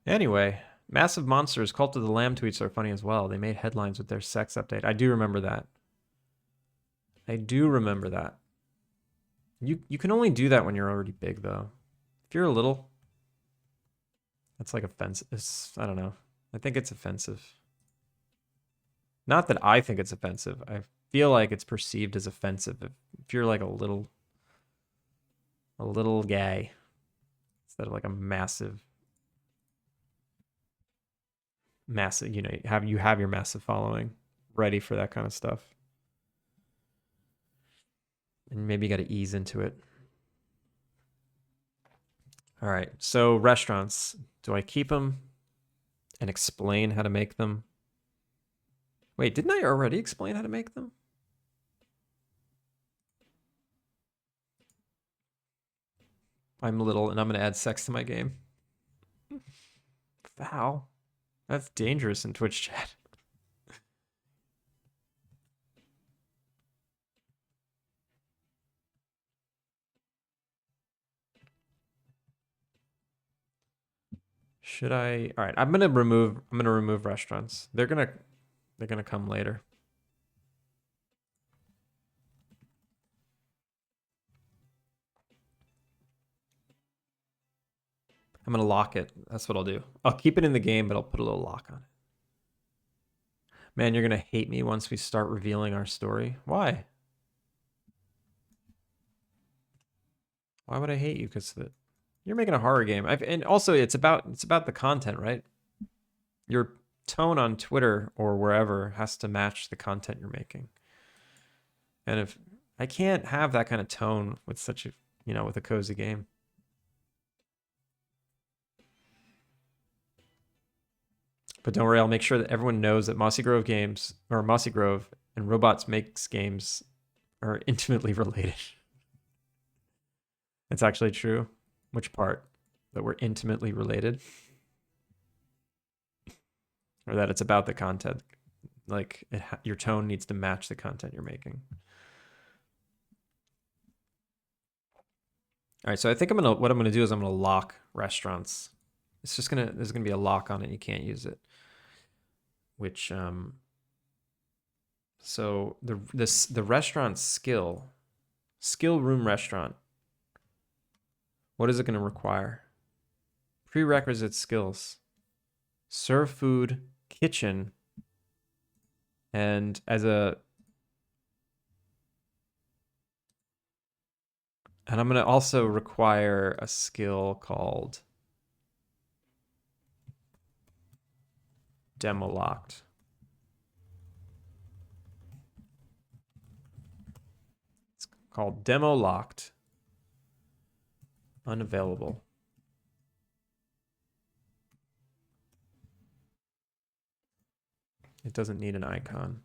Anyway, Massive Monsters, Cult of the Lamb tweets are funny as well. They made headlines with their sex update. I do remember that. I do remember that. You can only do that when you're already big, though. If you're a little, that's like offensive. I don't know. I think it's offensive. Not that I think it's offensive. I feel like it's perceived as offensive if you're like a little guy instead of like a massive, you know, you have your massive following ready for that kind of stuff. And maybe you got to ease into it. All right. So restaurants, do I keep them and explain how to make them? Wait, didn't I already explain how to make them? I'm little and I'm going to add sex to my game. Foul. That's dangerous in Twitch chat. Should I? All right, I'm gonna remove restaurants. They're gonna come later. I'm gonna lock it. That's what I'll do. I'll keep it in the game, but I'll put a little lock on it. Man, you're gonna hate me once we start revealing our story. Why? Why would I hate you? Because you're making a horror game. And also it's about the content, right? Your tone on Twitter or wherever has to match the content you're making. And if I can't have that kind of tone with such a, you know, with a cozy game. But don't worry, I'll make sure that everyone knows that Mossy Grove Games, or Mossy Grove, and Robots Makes Games are intimately related. It's actually true. Which part? That we're intimately related? Or that it's about the content? Like, your tone needs to match the content you're making. All right, so I think what I'm gonna do is I'm gonna lock restaurants. It's just there's gonna be a lock on it. You can't use it. Which so the restaurant skill room restaurant. What is it going to require? Prerequisite skills: serve food, kitchen, and I'm going to also require a skill called demo locked. It's called demo locked. Unavailable. It doesn't need an icon.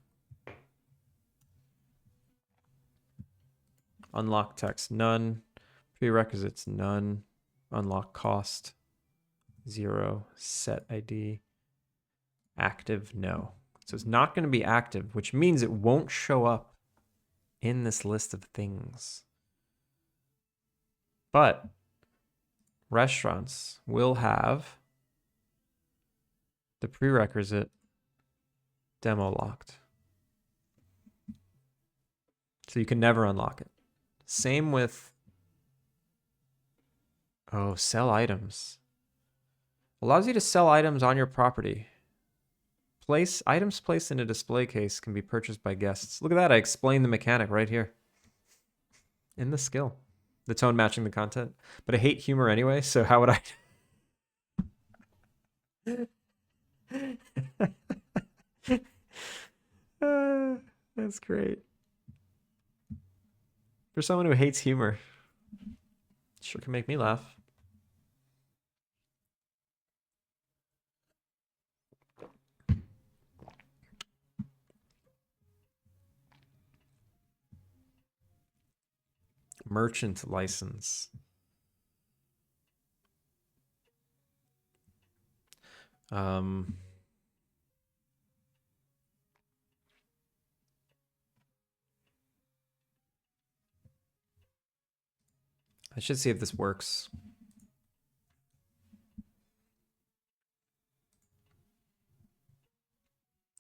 Unlock text, none. Prerequisites, none. Unlock cost, 0. Set ID, active, no. So it's not going to be active, which means it won't show up in this list of things. But restaurants will have the prerequisite demo locked. So you can never unlock it. Same with, sell items. Allows you to sell items on your property. Items placed in a display case can be purchased by guests. Look at that. I explained the mechanic right here in the skill. The tone matching the content. But I hate humor anyway, so how would I... That's great. For someone who hates humor. Sure can make me laugh. Merchant license. Um, I should see if this works.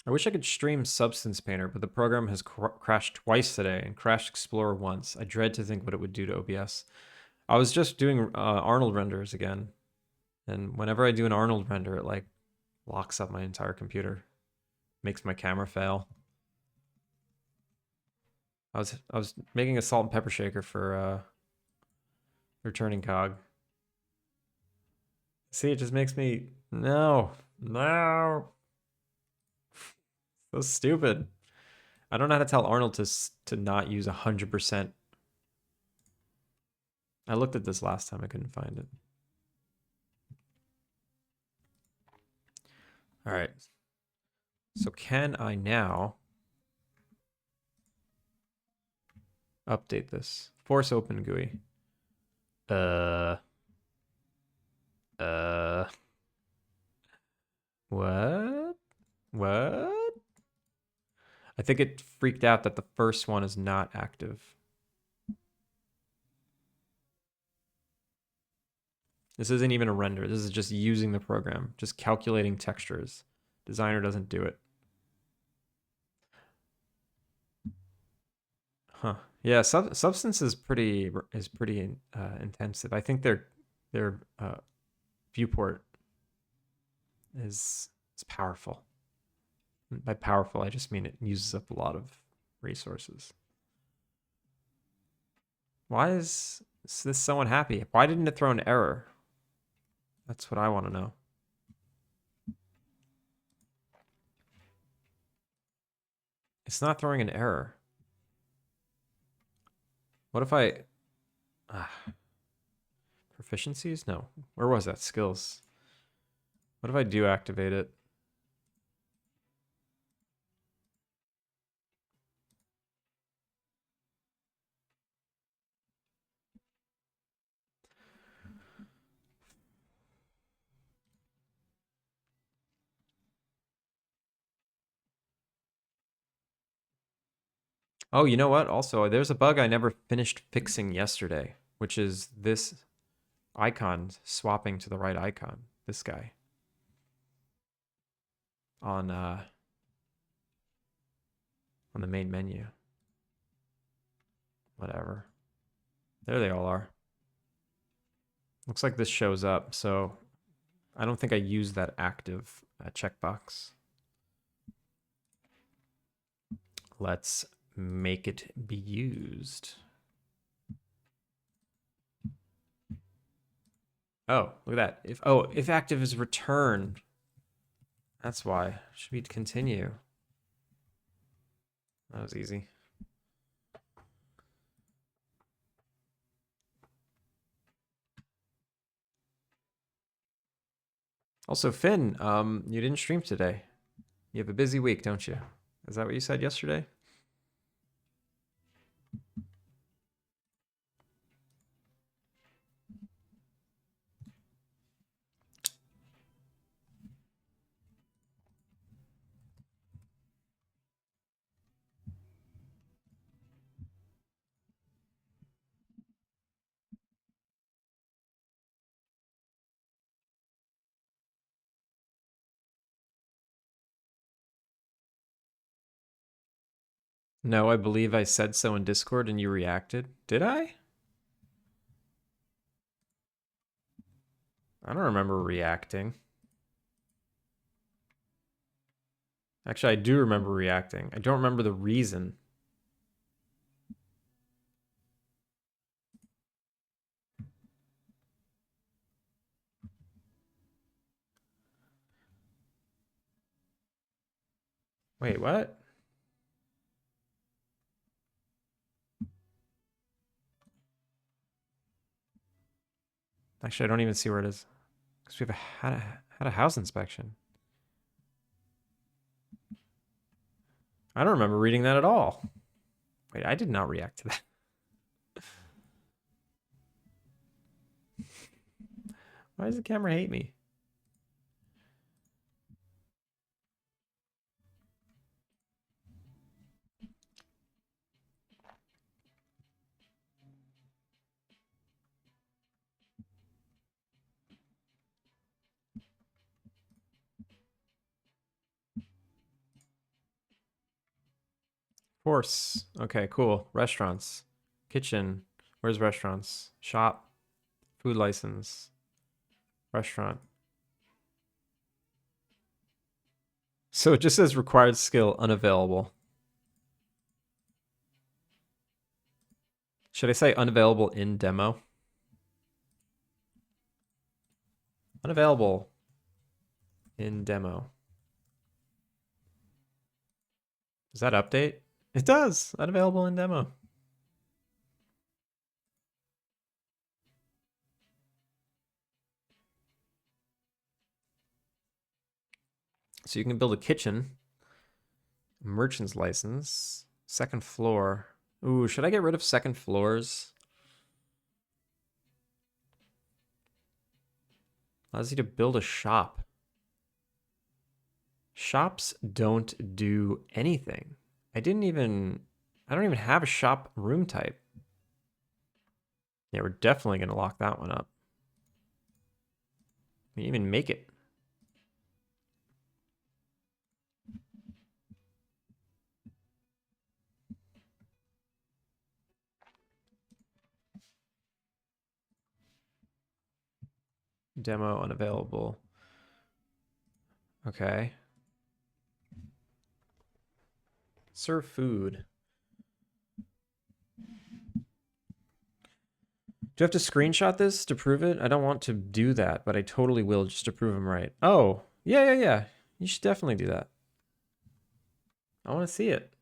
I wish I could stream Substance Painter, but the program has crashed twice today and crashed Explorer once. I dread to think what it would do to OBS. I was just doing Arnold renders again, and whenever I do an Arnold render, it like locks up my entire computer, makes my camera fail. I was making a salt and pepper shaker for returning cog. See, it just makes me no. So stupid. I don't know how to tell Arnold to not use 100%. I looked at this last time, I couldn't find it. All right. So can I now update this? Force open GUI. What? What? I think it freaked out that the first one is not active. This isn't even a render. This is just using the program, just calculating textures. Designer doesn't do it. Huh. Yeah, Substance is pretty intensive. I think their viewport is powerful. By powerful, I just mean it uses up a lot of resources. Why is this so unhappy? Why didn't it throw an error? That's what I want to know. It's not throwing an error. What if I... proficiencies? No. Where was that? Skills. What if I do activate it? Oh, you know what? Also, there's a bug I never finished fixing yesterday, which is this icon swapping to the right icon. This guy. On the main menu. Whatever. There they all are. Looks like this shows up, so I don't think I used that active checkbox. Let's make it be used. Oh, look at that. If active is returned. That's why. Should we continue? That was easy. Also, Finn, you didn't stream today. You have a busy week, don't you? Is that what you said yesterday? No, I believe I said so in Discord and you reacted. Did I? I don't remember reacting. Actually, I do remember reacting. I don't remember the reason. Wait, what? Actually, I don't even see where it is. Because we've had a house inspection. I don't remember reading that at all. Wait, I did not react to that. Why does the camera hate me? Horse. Okay, cool. Restaurants. Kitchen. Where's restaurants? Shop. Food license. Restaurant. So it just says required skill unavailable. Should I say unavailable in demo? Unavailable in demo. Does that update? It does. Unavailable in demo. So you can build a kitchen. Merchant's license. Second floor. Ooh, should I get rid of second floors? Allows you to build a shop. Shops don't do anything. I don't even have a shop room type. Yeah, we're definitely going to lock that one up. We even make it. Demo unavailable. Okay. Serve food. Do I have to screenshot this to prove it? I don't want to do that, but I totally will just to prove I'm right. Oh, yeah. You should definitely do that. I want to see it.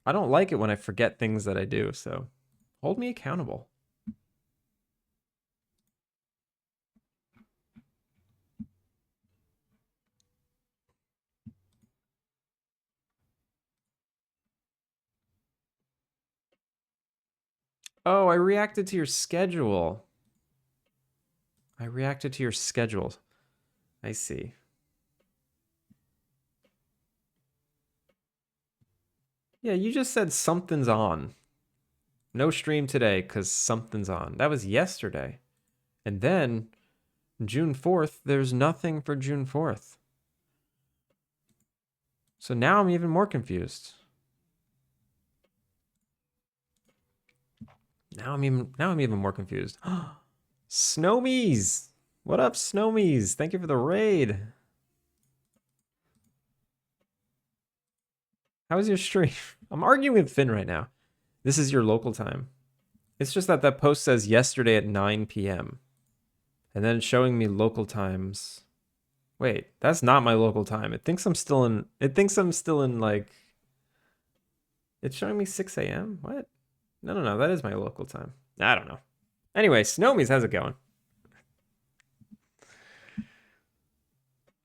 I don't like it when I forget things that I do, so hold me accountable. Oh, I reacted to your schedule. I reacted to your schedule. I see. Yeah, you just said something's on. No stream today because something's on. That was yesterday. And then June 4th, there's nothing for June 4th. So now I'm even more confused. Now I'm even more confused. Snowmies! What up, Snowmies? Thank you for the raid. How was your stream? I'm arguing with Finn right now. This is your local time. It's just that that post says yesterday at 9 p.m. And then it's showing me local times. Wait, that's not my local time. It thinks I'm still in like, it's showing me 6 a.m. What? No, that is my local time. I don't know. Anyway, Snowmies, how's it going?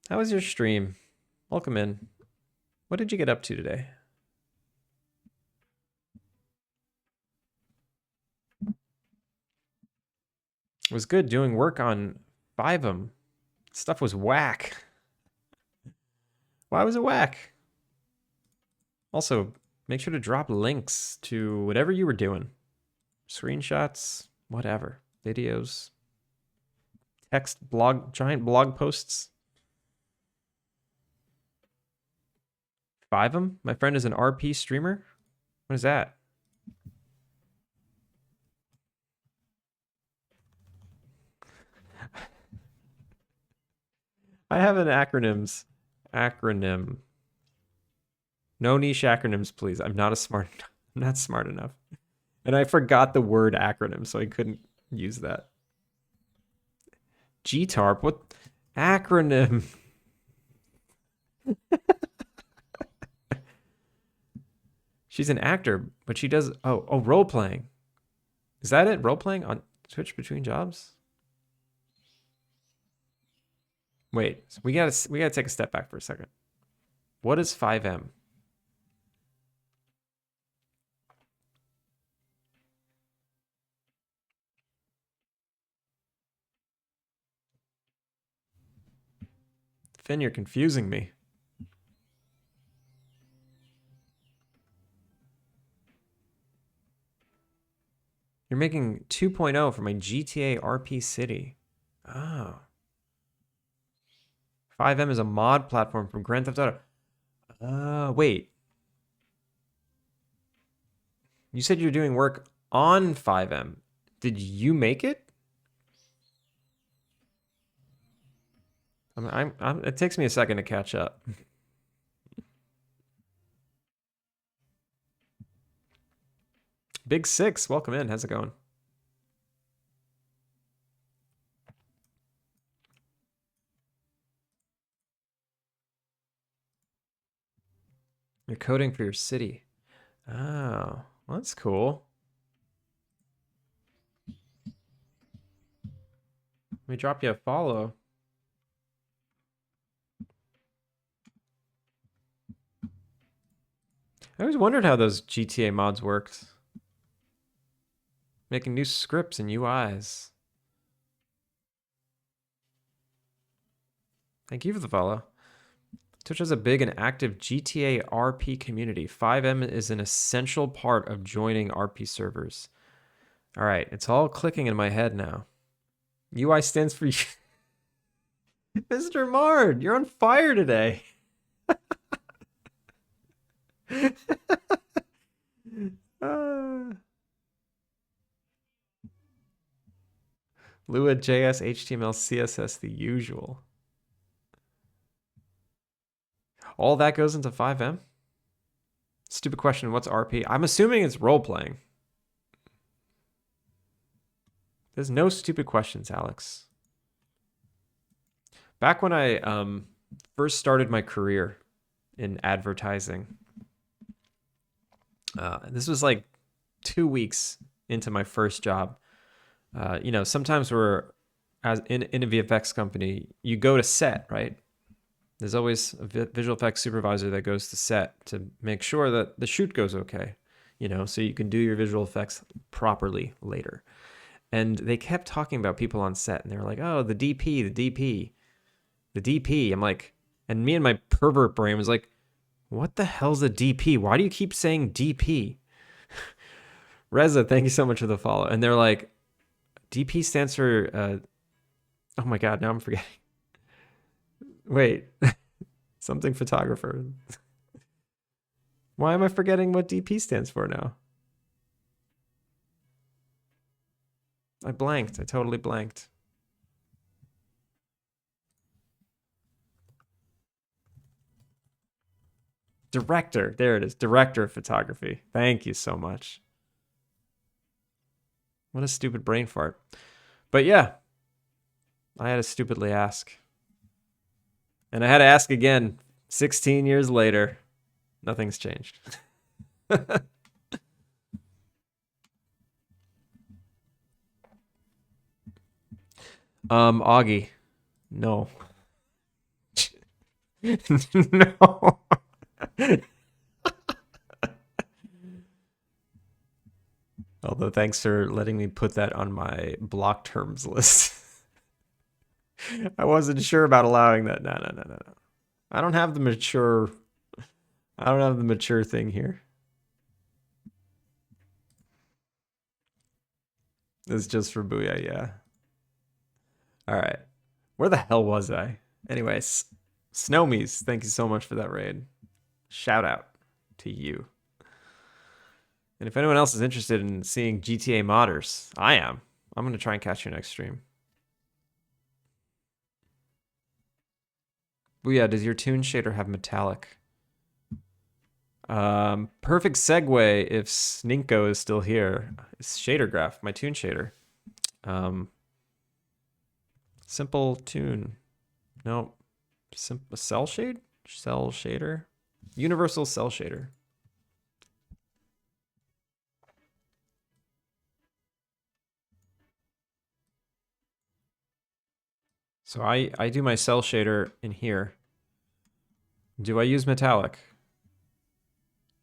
How was your stream? Welcome in. What did you get up to today? It was good doing work on 5M. Stuff was whack. Why was it whack? Also, make sure to drop links to whatever you were doing. Screenshots, whatever. Videos, text, blog, giant blog posts. 5M? My friend is an RP streamer? What is that? I have an acronyms. Acronym. No niche acronyms, please. I'm not smart enough. And I forgot the word acronym, so I couldn't use that. GTARP, what acronym? She's an actor, but she does role playing. Is that it? Role playing on Twitch between jobs? Wait, we gotta take a step back for a second. What is 5M? Finn, you're confusing me. You're making 2.0 for my GTA RP City. Oh. 5M is a mod platform from Grand Theft Auto. Wait. You said you're doing work on 5M. Did you make it? It takes me a second to catch up. Big Six, welcome in. How's it going? You're coding for your city. Oh, well, that's cool. Let me drop you a follow. I always wondered how those GTA mods worked. Making new scripts and UIs. Thank you for the follow. Twitch has a big and active GTA RP community. 5M is an essential part of joining RP servers. All right, it's all clicking in my head now. UI stands for Mr. Mard. You're on fire today. Lua, JS, HTML, CSS, the usual. All that goes into 5M? Stupid question. What's RP? I'm assuming it's role playing. There's no stupid questions, Alex. Back when I first started my career in advertising, this was like 2 weeks into my first job. You know, sometimes as in a VFX company, you go to set, right? There's always a visual effects supervisor that goes to set to make sure that the shoot goes okay, you know, so you can do your visual effects properly later. And they kept talking about people on set, and they were like, oh, the DP, the DP, the DP. I'm like, and me and my pervert brain was like, what the hell's a DP? Why do you keep saying DP? Reza, thank you so much for the follow. And they're like, DP stands for, oh my God, now I'm forgetting. Wait, something photographer. Why am I forgetting what DP stands for now? I blanked. I totally blanked. Director. There it is. Director of photography. Thank you so much. What a stupid brain fart. But yeah, I had to stupidly ask. And I had to ask again 16 years later. Nothing's changed. Augie. No. No. Although thanks for letting me put that on my block terms list. I wasn't sure about allowing that. No. I don't have the mature thing here. It's just for Booyah, yeah. All right. Where the hell was I? Anyways, Snowmies, thank you so much for that raid. Shout out to you. And if anyone else is interested in seeing GTA modders, I am. I'm going to try and catch your next stream. Booyah, does your toon shader have metallic? Perfect segue if Sninko is still here. It's shader graph, my toon shader. Simple toon. No. Cell shade? Cell shader? Universal cell shader. So I do my cell shader in here. Do I use metallic?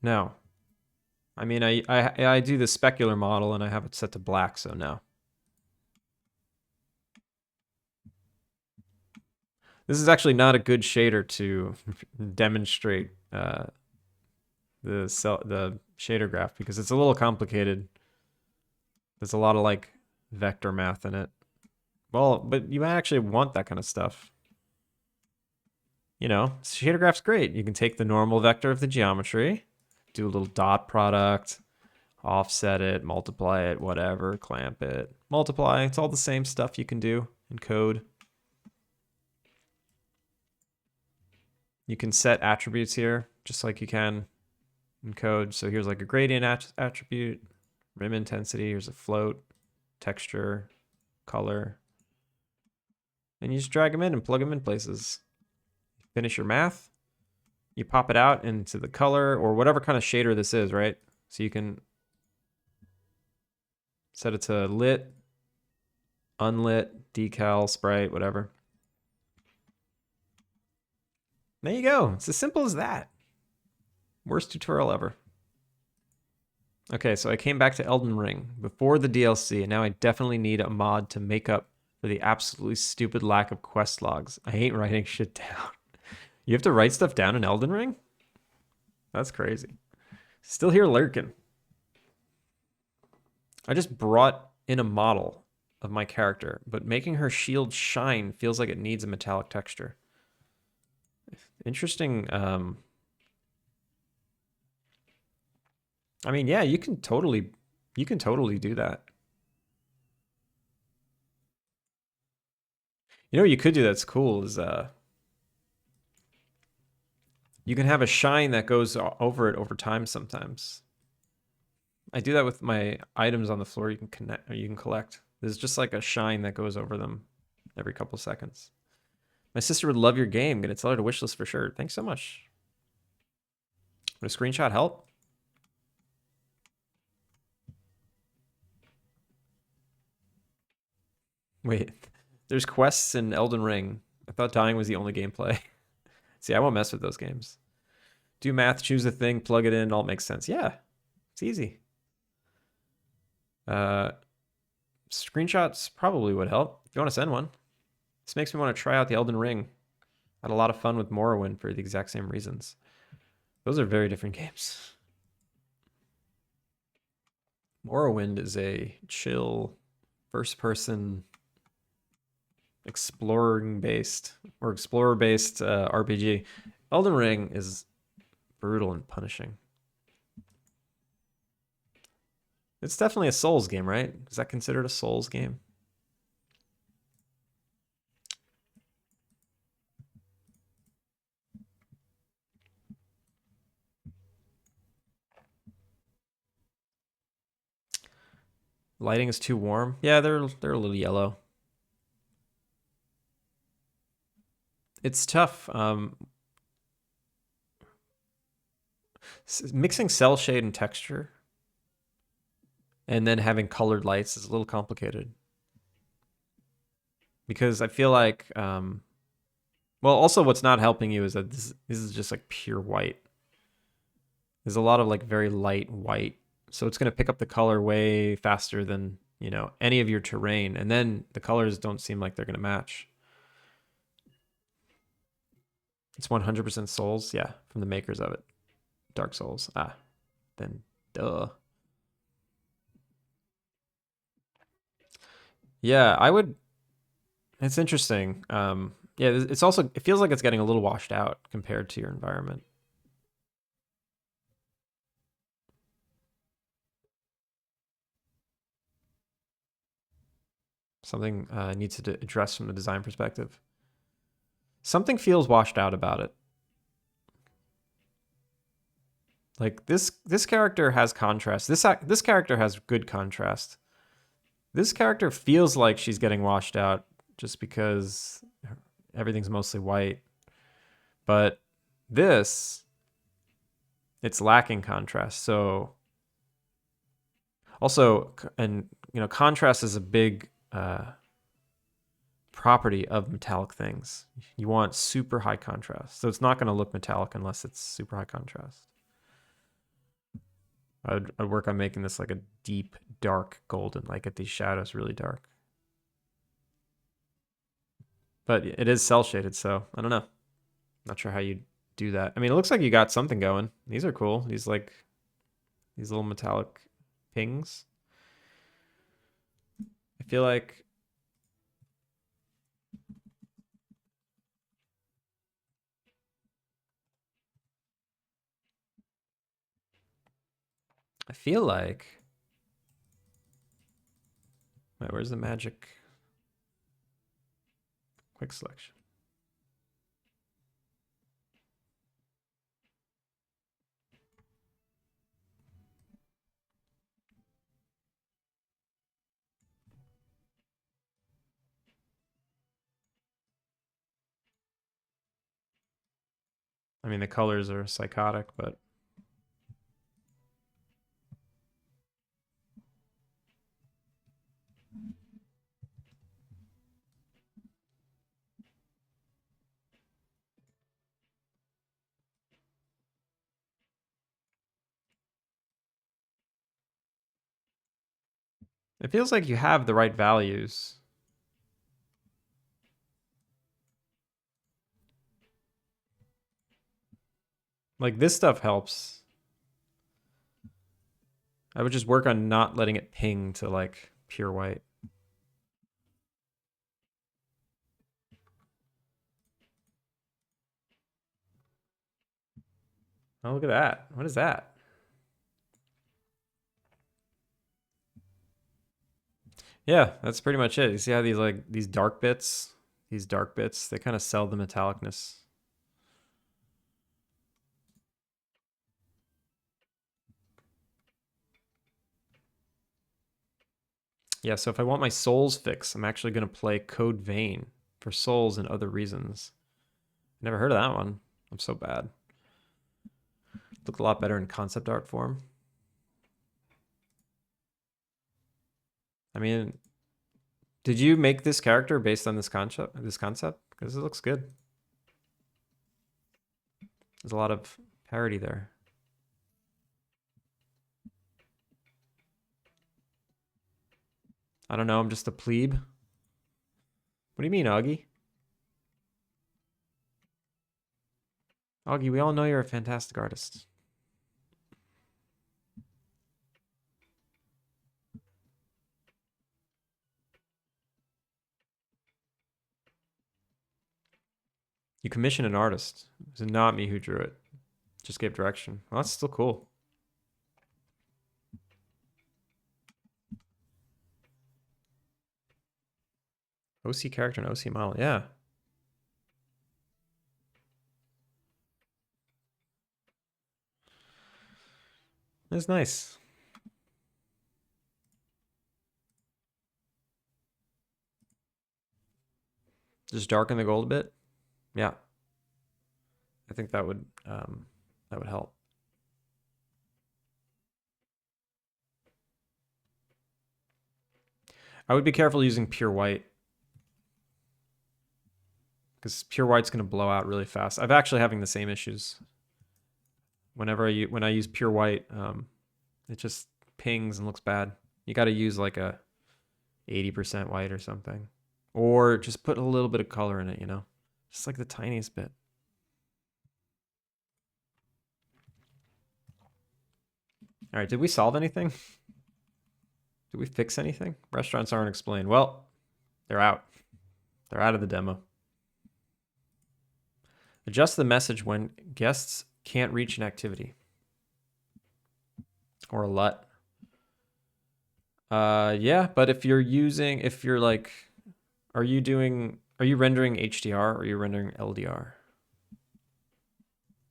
No. I mean, I do the specular model and I have it set to black, so no. This is actually not a good shader to demonstrate the shader graph because it's a little complicated. There's a lot of like vector math in it. Well, but you might actually want that kind of stuff. You know, shader graph's great. You can take the normal vector of the geometry, do a little dot product, offset it, multiply it, whatever, clamp it, multiply. It's all the same stuff you can do in code. You can set attributes here, just like you can in code. So here's like a gradient attribute, rim intensity, here's a float, texture, color. And you just drag them in and plug them in places. Finish your math. You pop it out into the color or whatever kind of shader this is, right? So you can set it to lit, unlit, decal, sprite, whatever. There you go. It's as simple as that. Worst tutorial ever. Okay, so I came back to Elden Ring before the DLC, and now I definitely need a mod to make up for the absolutely stupid lack of quest logs. I hate writing shit down. You have to write stuff down in Elden Ring? That's crazy. Still here lurking. I just brought in a model of my character, but making her shield shine feels like it needs a metallic texture. Interesting. I mean, yeah, you can totally do that. You know what you could do that's cool is you can have a shine that goes over it over time sometimes. I do that with my items on the floor you can connect or you can collect. There's just like a shine that goes over them every couple seconds. My sister would love your game. Gonna tell her to wishlist for sure. Thanks so much. Would a screenshot help? Wait, there's quests in Elden Ring. I thought dying was the only gameplay. See, I won't mess with those games. Do math, choose a thing, plug it in, all makes sense. Yeah, it's easy. Screenshots probably would help if you want to send one. This makes me want to try out the Elden Ring. I had a lot of fun with Morrowind for the exact same reasons. Those are very different games. Morrowind is a chill, first-person, explorer-based RPG. Elden Ring is brutal and punishing. It's definitely a Souls game, right? Is that considered a Souls game? Lighting is too warm. Yeah, they're a little yellow. It's tough. Mixing cell shade and texture and then having colored lights is a little complicated. Because I feel like, well, also what's not helping you is that this is just like pure white. There's a lot of like very light white. So it's going to pick up the color way faster than, you know, any of your terrain. And then the colors don't seem like they're going to match. It's 100% Souls. Yeah, from the makers of it. Dark Souls. Ah, then duh. Yeah, I would. It's interesting. Yeah, it's also, it feels like it's getting a little washed out compared to your environment. Something needs to address from the design perspective. Something feels washed out about it. Like this character has contrast. This character has good contrast. This character feels like she's getting washed out just because everything's mostly white. But this, it's lacking contrast. So also, and you know, contrast is a big property of metallic things. You want super high contrast. So it's not going to look metallic unless it's super high contrast. I'd work on making this like a deep, dark golden, like get these shadows really dark. But it is cell shaded, so I don't know. Not sure how you do that. I mean, it looks like you got something going. These are cool. These little metallic pings. I feel like wait, where's the magic quick selection? I mean, the colors are psychotic, but it feels like you have the right values. Like this stuff helps. I would just work on not letting it ping to like pure white. Oh, look at that. What is that? Yeah, that's pretty much it. You see how these dark bits, they kind of sell the metallicness. Yeah, so if I want my souls fix, I'm actually going to play Code Vein for souls and other reasons. Never heard of that one. I'm so bad. Looked a lot better in concept art form. I mean, did you make this character based on this concept? Because it looks good. There's a lot of parody there. I don't know. I'm just a plebe. What do you mean, Augie? Augie, we all know you're a fantastic artist. You commissioned an artist. It was not me who drew it. Just gave direction. Well, that's still cool. OC character and OC model. Yeah. That's nice. Just darken the gold a bit. Yeah. I think that would help. I would be careful using pure white, because pure white's going to blow out really fast. I'm actually having the same issues. When I use pure white, it just pings and looks bad. You got to use like a 80% white or something, or just put a little bit of color in it. Just like the tiniest bit. All right, did we solve anything? Did we fix anything? Restaurants aren't explained. Well, they're out. They're out of the demo. Adjust the message when guests can't reach an activity. Or a LUT. Yeah, but if you're like, are you rendering HDR or are you rendering LDR?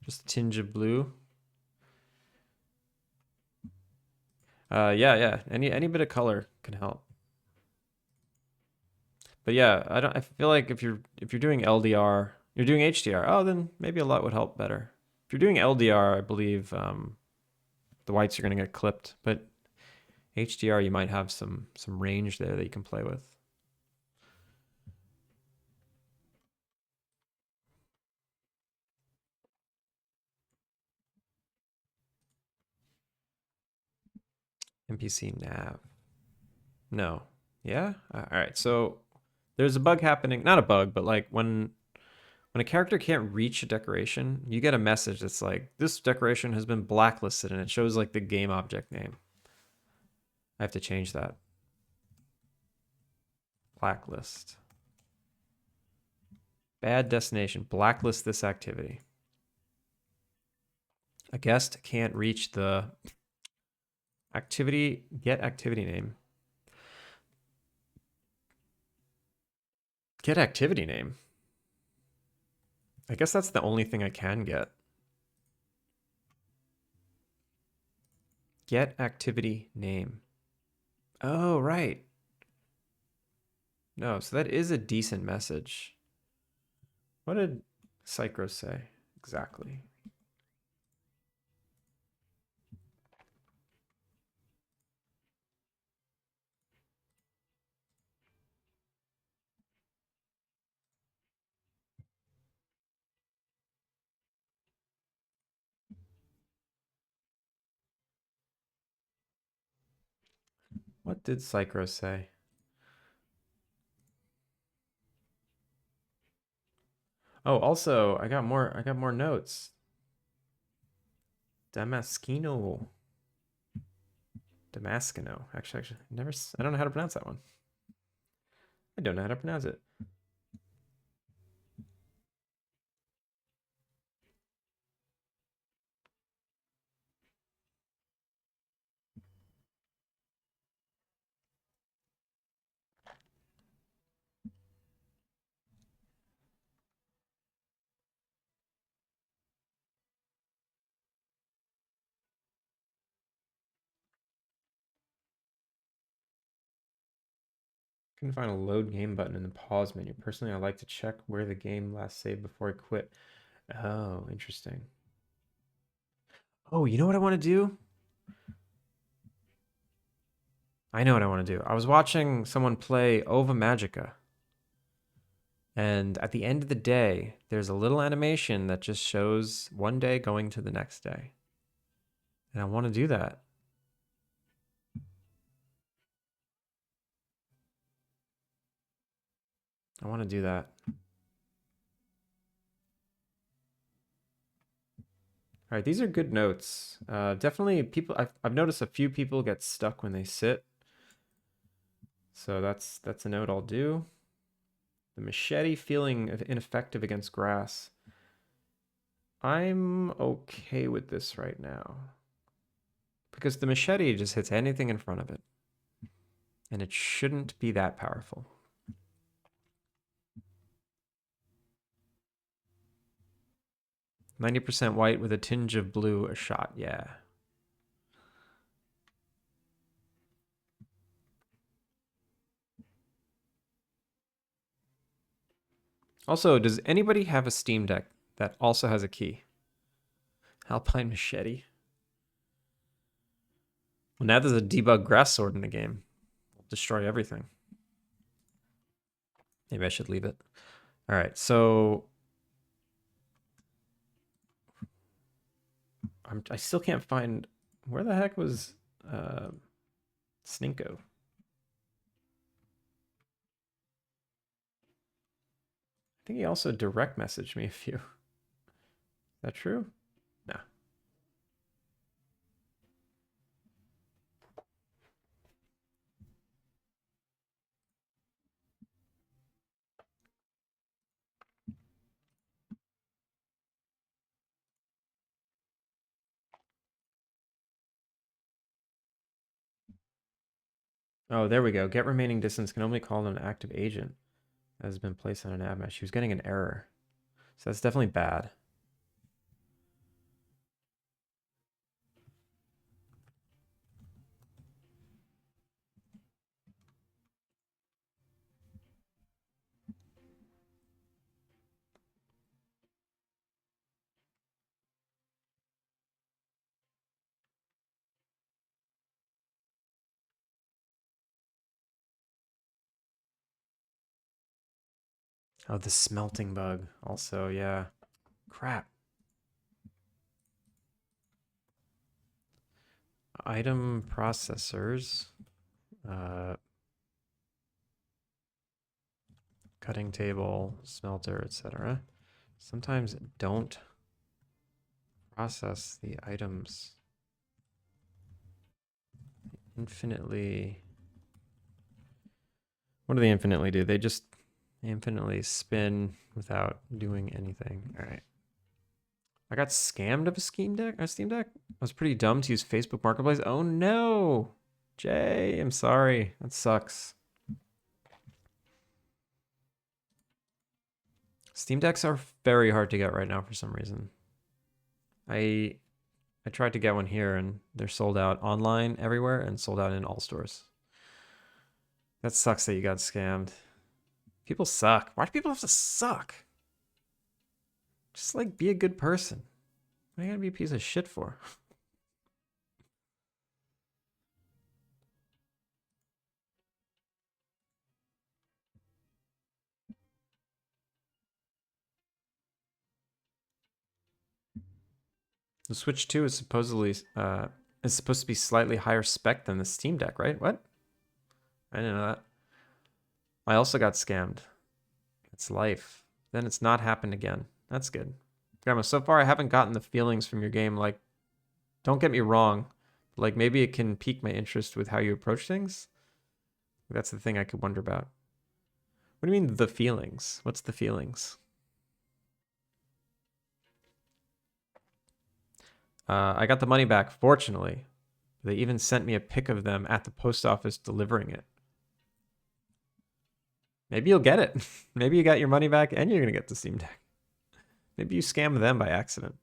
Just a tinge of blue. Yeah. Any bit of color can help. But yeah, I feel like if you're doing LDR, you're doing HDR. Oh, then maybe a LUT would help better. If you're doing LDR, I believe the whites are going to get clipped, but HDR you might have some range there that you can play with. NPC nav. No. Yeah? All right. So there's a bug happening. Not a bug, but like when a character can't reach a decoration, you get a message that's like, this decoration has been blacklisted, and it shows like the game object name. I have to change that. Blacklist. Bad destination. Blacklist this activity. A guest can't reach the activity. Get activity name. Get activity name. I guess that's the only thing I can get. Get activity name. Oh, right. No, so that is a decent message. What did Psychro say exactly? What did Psychro say? Oh, also, I got more notes. Damascino. Damascino. Actually, I don't know how to pronounce that one. I don't know how to pronounce it. Couldn't find a load game button in the pause menu. Personally, I like to check where the game last saved before I quit. Oh, interesting. Oh, you know what I want to do? I know what I want to do. I was watching someone play Ova Magica. And at the end of the day, there's a little animation that just shows one day going to the next day. And I want to do that. I want to do that. All right, these are good notes. Definitely people, I've noticed a few people get stuck when they sit. So that's a note I'll do. The machete feeling ineffective against grass. I'm okay with this right now. Because the machete just hits anything in front of it. And it shouldn't be that powerful. 90% white with a tinge of blue, a shot. Yeah. Also, does anybody have a Steam Deck that also has a key? Alpine Machete. Well, now there's a debug grass sword in the game. It'll destroy everything. Maybe I should leave it. All right, so I still can't find where the heck was Sninko. I think he also direct messaged me a few. Is that true? No. Oh, there we go. Get remaining distance can only call an active agent that has been placed on an ad match. She was getting an error. So that's definitely bad. Oh, the smelting bug. Also, yeah. Crap. item processors, cutting table, smelter, etc. sometimes don't process the items infinitely. What do they infinitely do? They just infinitely spin without doing anything. All right. I got scammed of a Steam Deck. I was pretty dumb to use Facebook Marketplace. Oh no, Jay, I'm sorry. That sucks. Steam Decks are very hard to get right now for some reason. I tried to get one here and they're sold out online everywhere and sold out in all stores. That sucks that you got scammed. People suck. Why do people have to suck? Just like be a good person. What are you gonna be a piece of shit for? The Switch 2 is supposedly is supposed to be slightly higher spec than the Steam Deck, right? What? I didn't know that. I also got scammed. It's life. Then it's not happened again. That's good. Grandma, so far I haven't gotten the feelings from your game. Like, don't get me wrong. Like, maybe it can pique my interest with how you approach things. That's the thing I could wonder about. What do you mean, the feelings? What's the feelings? I got the money back, fortunately. They even sent me a pic of them at the post office delivering it. Maybe you'll get it. Maybe you got your money back and you're going to get the Steam Deck. Maybe you scam them by accident.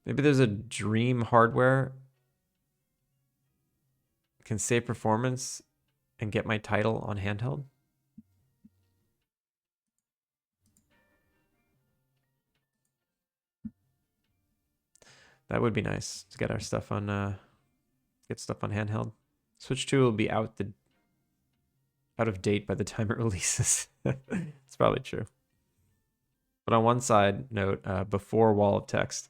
Maybe there's a dream hardware can save performance and get my title on handheld. That would be nice to get our stuff on get stuff on handheld. Switch 2 will be out of date by the time it releases. It's probably true. But on one side note, before wall of text,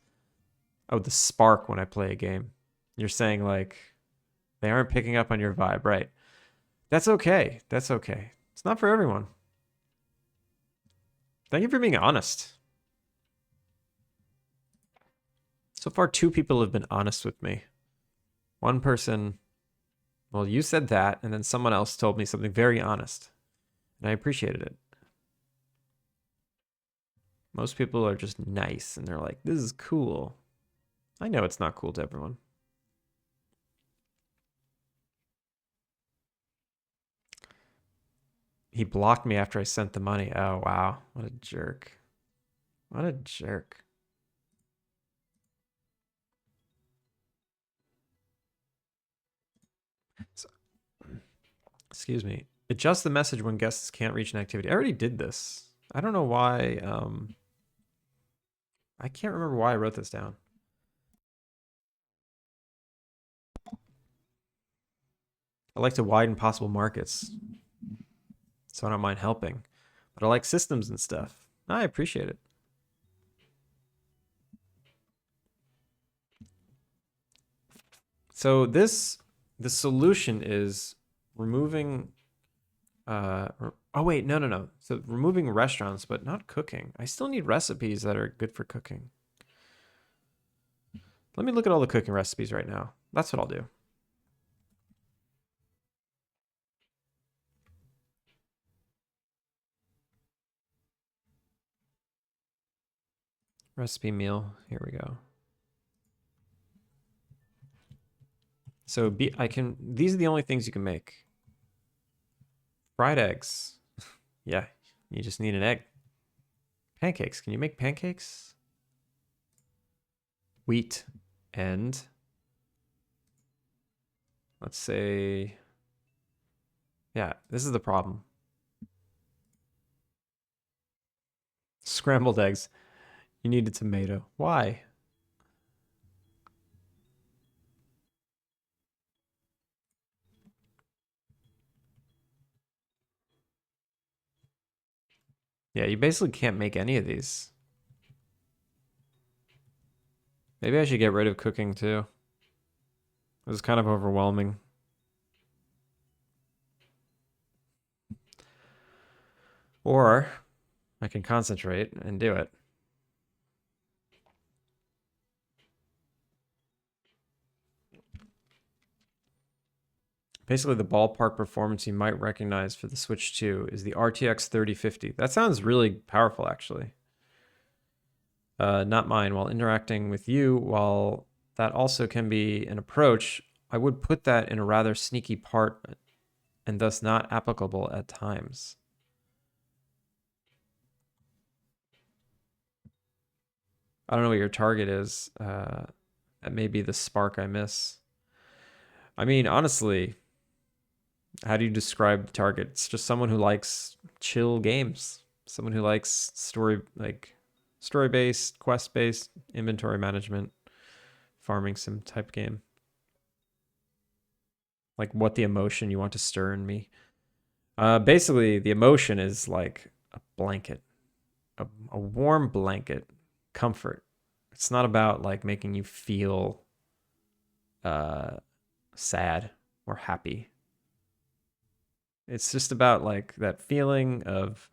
oh, the spark when I play a game. You're saying like they aren't picking up on your vibe, right? That's okay. That's okay. It's not for everyone. Thank you for being honest. So far, 2 people have been honest with me. One person, well, you said that, and then someone else told me something very honest, and I appreciated it. Most people are just nice, and they're like, this is cool. I know it's not cool to everyone. He blocked me after I sent the money. Oh, wow. What a jerk. What a jerk. So, excuse me. Adjust the message when guests can't reach an activity. I already did this. I don't know why. I can't remember why I wrote this down. I like to widen possible markets, so I don't mind helping. But I like systems and stuff. I appreciate it. So the solution is removing oh wait, no. So removing restaurants, but not cooking. I still need recipes that are good for cooking. Let me look at all the cooking recipes right now. That's what I'll do. Recipe meal. Here we go. So these are the only things you can make. Fried eggs. Yeah, you just need an egg. Pancakes. Can you make pancakes? Wheat and let's say, yeah, this is the problem. Scrambled eggs. You need a tomato. Why? Yeah, you basically can't make any of these. Maybe I should get rid of cooking too. It was kind of overwhelming. Or I can concentrate and do it. Basically, the ballpark performance you might recognize for the Switch 2 is the RTX 3050. That sounds really powerful, actually. Not mine. While interacting with you, while that also can be an approach, I would put that in a rather sneaky part and thus not applicable at times. I don't know what your target is. That may be the spark I miss. I mean, honestly, how do you describe the target? It's just someone who likes chill games. Someone who likes story-based, quest-based, inventory management, farming sim type game. Like what the emotion you want to stir in me. Basically, the emotion is like a blanket, a warm blanket, comfort. It's not about like making you feel sad or happy. It's just about like that feeling of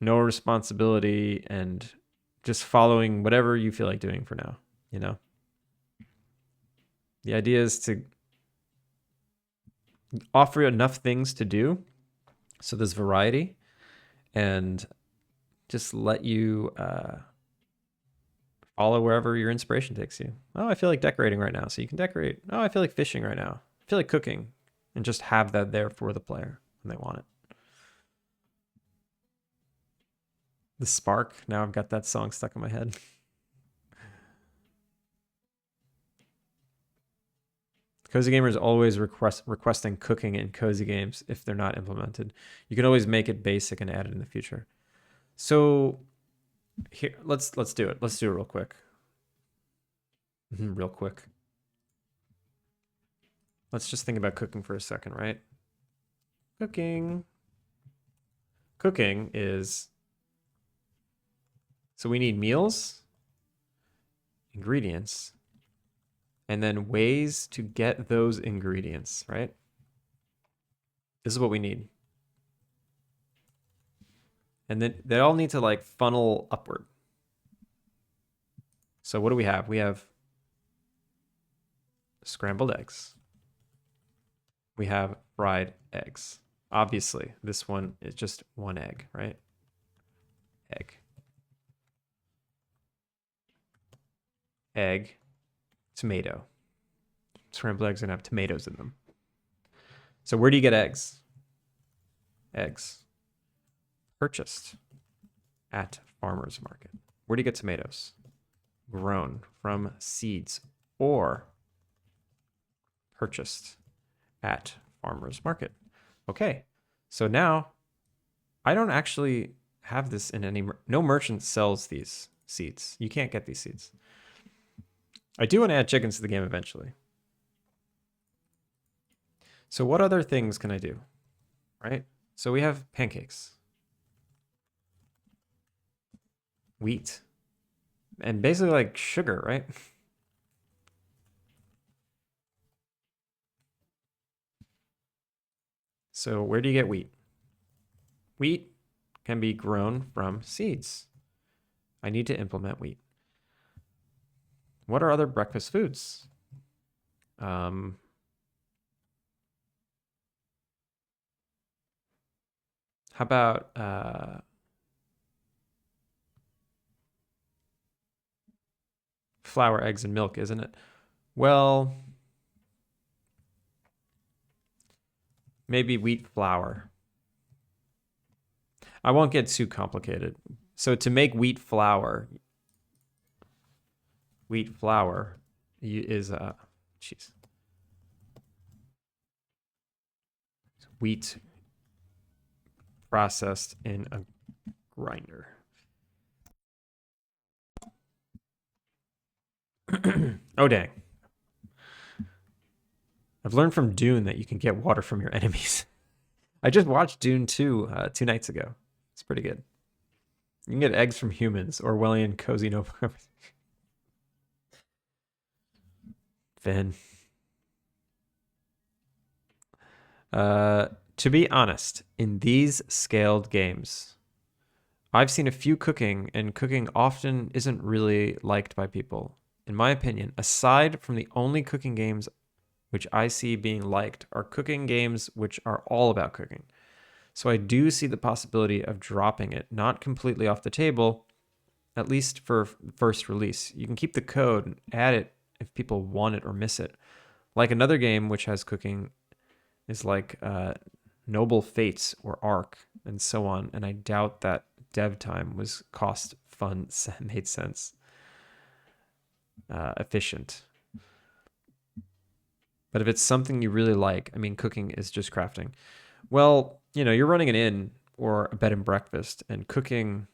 no responsibility and just following whatever you feel like doing for now, you know? The idea is to offer enough things to do so there's variety and just let you follow wherever your inspiration takes you. Oh, I feel like decorating right now, so you can decorate. Oh, I feel like fishing right now. I feel like cooking, and just have that there for the player when they want it. The spark. Now I've got that song stuck in my head. Cozy gamers always requesting cooking in cozy games if they're not implemented. You can always make it basic and add it in the future. So here, let's do it. Let's do it real quick. Real quick. Let's just think about cooking for a second, right? Cooking. Cooking is, so we need meals, ingredients, and then ways to get those ingredients, right? This is what we need. And then they all need to like funnel upward. So what do we have? We have scrambled eggs. We have fried eggs. Obviously, this one is just one egg, right? Egg. Egg. Tomato. Scrambled eggs are gonna have tomatoes in them. So where do you get eggs? Eggs. Purchased at farmer's market. Where do you get tomatoes? Grown from seeds or purchased at farmer's market. Okay, so now I don't actually have this in any, no merchant sells these seeds. You can't get these seeds. I do want to add chickens to the game eventually. So what other things can I do, right? So we have pancakes, wheat, and basically like sugar, right? So where do you get wheat? Wheat can be grown from seeds. I need to implement wheat. What are other breakfast foods? How about flour, eggs, and milk, isn't it? Well, maybe wheat flour. I won't get too complicated. So to make wheat flour is jeez. Wheat processed in a grinder. Oh dang. I've learned from Dune that you can get water from your enemies. I just watched Dune 2 2 nights ago. It's pretty good. You can get eggs from humans. Orwellian cozy no. Finn. To be honest, in these scaled games, I've seen a few cooking, and cooking often isn't really liked by people. In my opinion, aside from the only cooking games which I see being liked are cooking games which are all about cooking. So I do see the possibility of dropping it, not completely off the table, at least for first release. You can keep the code and add it if people want it or miss it. Like another game which has cooking is like Noble Fates or Ark and so on. And I doubt that dev time was cost fun, made sense, efficient. But if it's something you really like, I mean, cooking is just crafting. Well, you know, you're running an inn or a bed and breakfast, and cooking,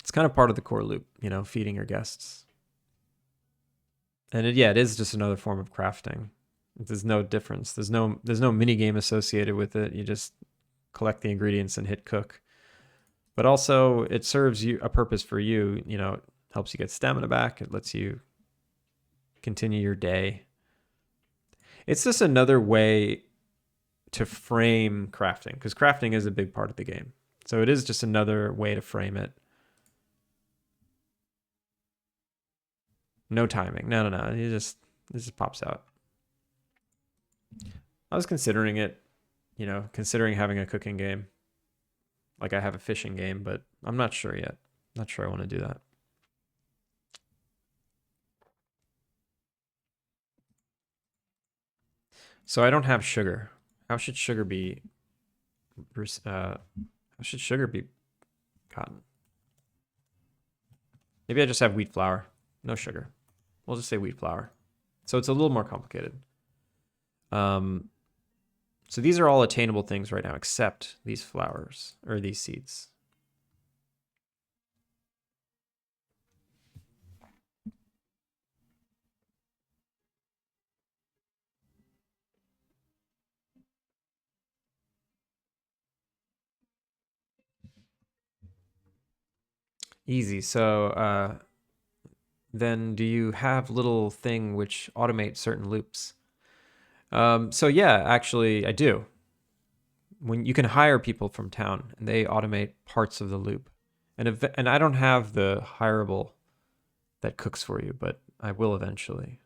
it's kind of part of the core loop, you know, feeding your guests. And it is just another form of crafting. There's no difference. There's no mini game associated with it. You just collect the ingredients and hit cook. But also, it serves you a purpose for you. You know, it helps you get stamina back. It lets you continue your day. It's just another way to frame crafting, because crafting is a big part of the game. So it is just another way to frame it. No timing. No. It just pops out. I was considering it, you know, considering having a cooking game. Like I have a fishing game, but I'm not sure yet. Not sure I want to do that. So I don't have sugar. How should sugar be? How should sugar be gotten? Maybe I just have wheat flour, no sugar. We'll just say wheat flour. So it's a little more complicated. So these are all attainable things right now, except these flowers or these seeds. Easy. So then do you have little thing which automate certain loops? So yeah, actually I do. When you can hire people from town and they automate parts of the loop. And I don't have the hireable that cooks for you, but I will eventually.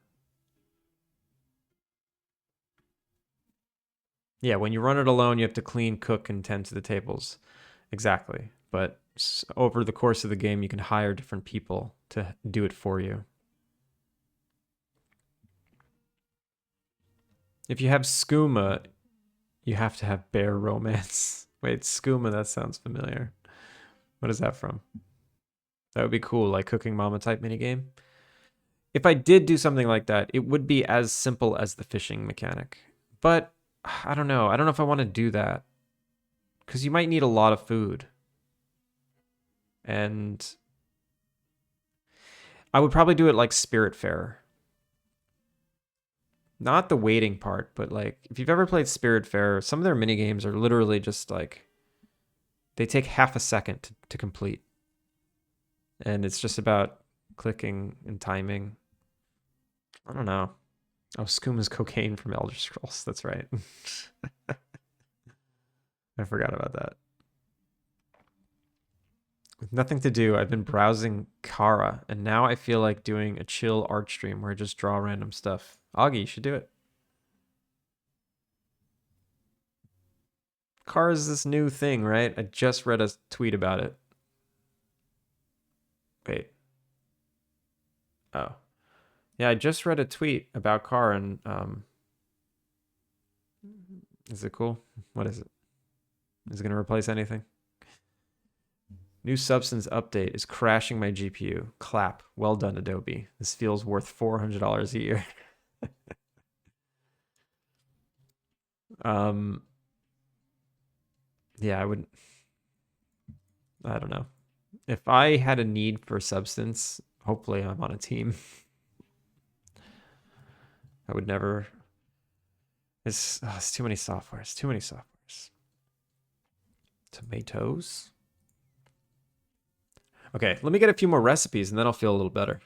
Yeah, when you run it alone, you have to clean, cook, and tend to the tables. Exactly. But over the course of the game, you can hire different people to do it for you. If you have skooma, you have to have bear romance. Wait, skooma, that sounds familiar. What is that from? That would be cool, like Cooking Mama type minigame. If I did do something like that, it would be as simple as the fishing mechanic. But I don't know. I don't know if I want to do that. Because you might need a lot of food. And I would probably do it like Spiritfarer. Not the waiting part, but like if you've ever played Spiritfarer, some of their mini games are literally just like they take half a second to complete. And it's just about clicking and timing. I don't know. Oh, Skooma's cocaine from Elder Scrolls. That's right. I forgot about that. With nothing to do, I've been browsing Kara, and now I feel like doing a chill art stream where I just draw random stuff. Augie, you should do it. Kara's this new thing, right? I just read a tweet about it. Wait. Oh. Yeah, I just read a tweet about Kara, and is it cool? What is it? Is it going to replace anything? New substance update is crashing my GPU. Clap. Well done, Adobe. This feels worth $400 a year. Yeah, I don't know. If I had a need for substance, hopefully I'm on a team. I would never. It's too many softwares. Too many softwares. Tomatoes. Okay, let me get a few more recipes and then I'll feel a little better.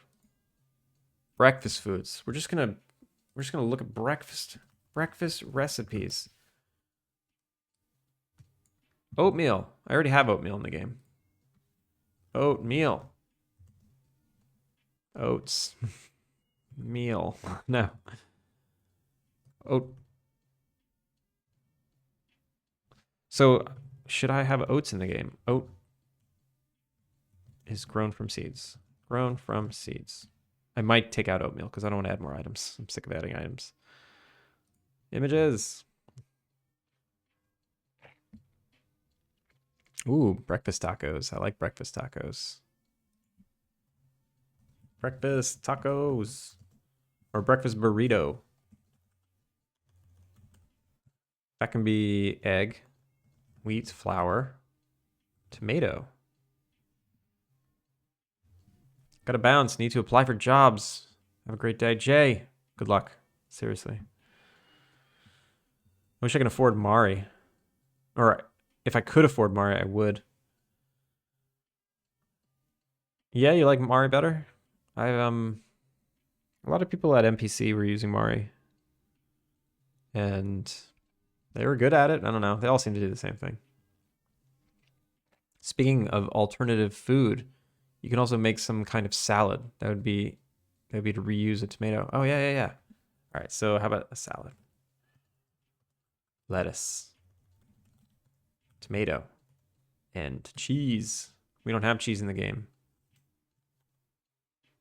Breakfast foods. We're just gonna We're just gonna look at breakfast recipes. Oatmeal. I already have oatmeal in the game. Oatmeal. Oats. Meal. No. Oat. So, should I have oats in the game? Oat is grown from seeds. Grown from seeds. I might take out oatmeal because I don't want to add more items. I'm sick of adding items. Images. Ooh, breakfast tacos. I like breakfast tacos. Breakfast tacos. Or breakfast burrito. That can be egg, wheat, flour, tomato. Gotta bounce. Need to apply for jobs. Have a great day. Jay, good luck. Seriously. I wish I could afford Mari. Or if I could afford Mari, I would. Yeah, you like Mari better? A lot of people at NPC were using Mari. And they were good at it. I don't know. They all seem to do the same thing. Speaking of alternative food, you can also make some kind of salad. That would be to reuse a tomato. Oh, yeah. All right, so how about a salad? Lettuce, tomato, and cheese. We don't have cheese in the game.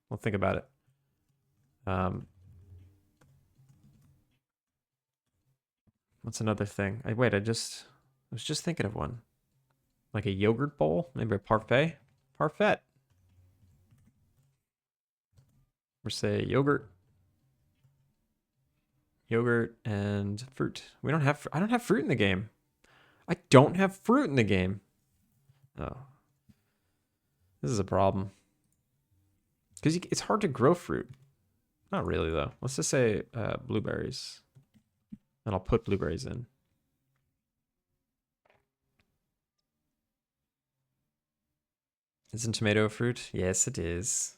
We'll think about it. What's another thing? I was just thinking of one. Like a yogurt bowl? Maybe a parfait? Parfait. Or say yogurt. Yogurt and fruit. I don't have fruit in the game. I don't have fruit in the game. Oh. This is a problem. Because it's hard to grow fruit. Not really, though. Let's just say blueberries. And I'll put blueberries in. Isn't tomato a fruit? Yes, it is.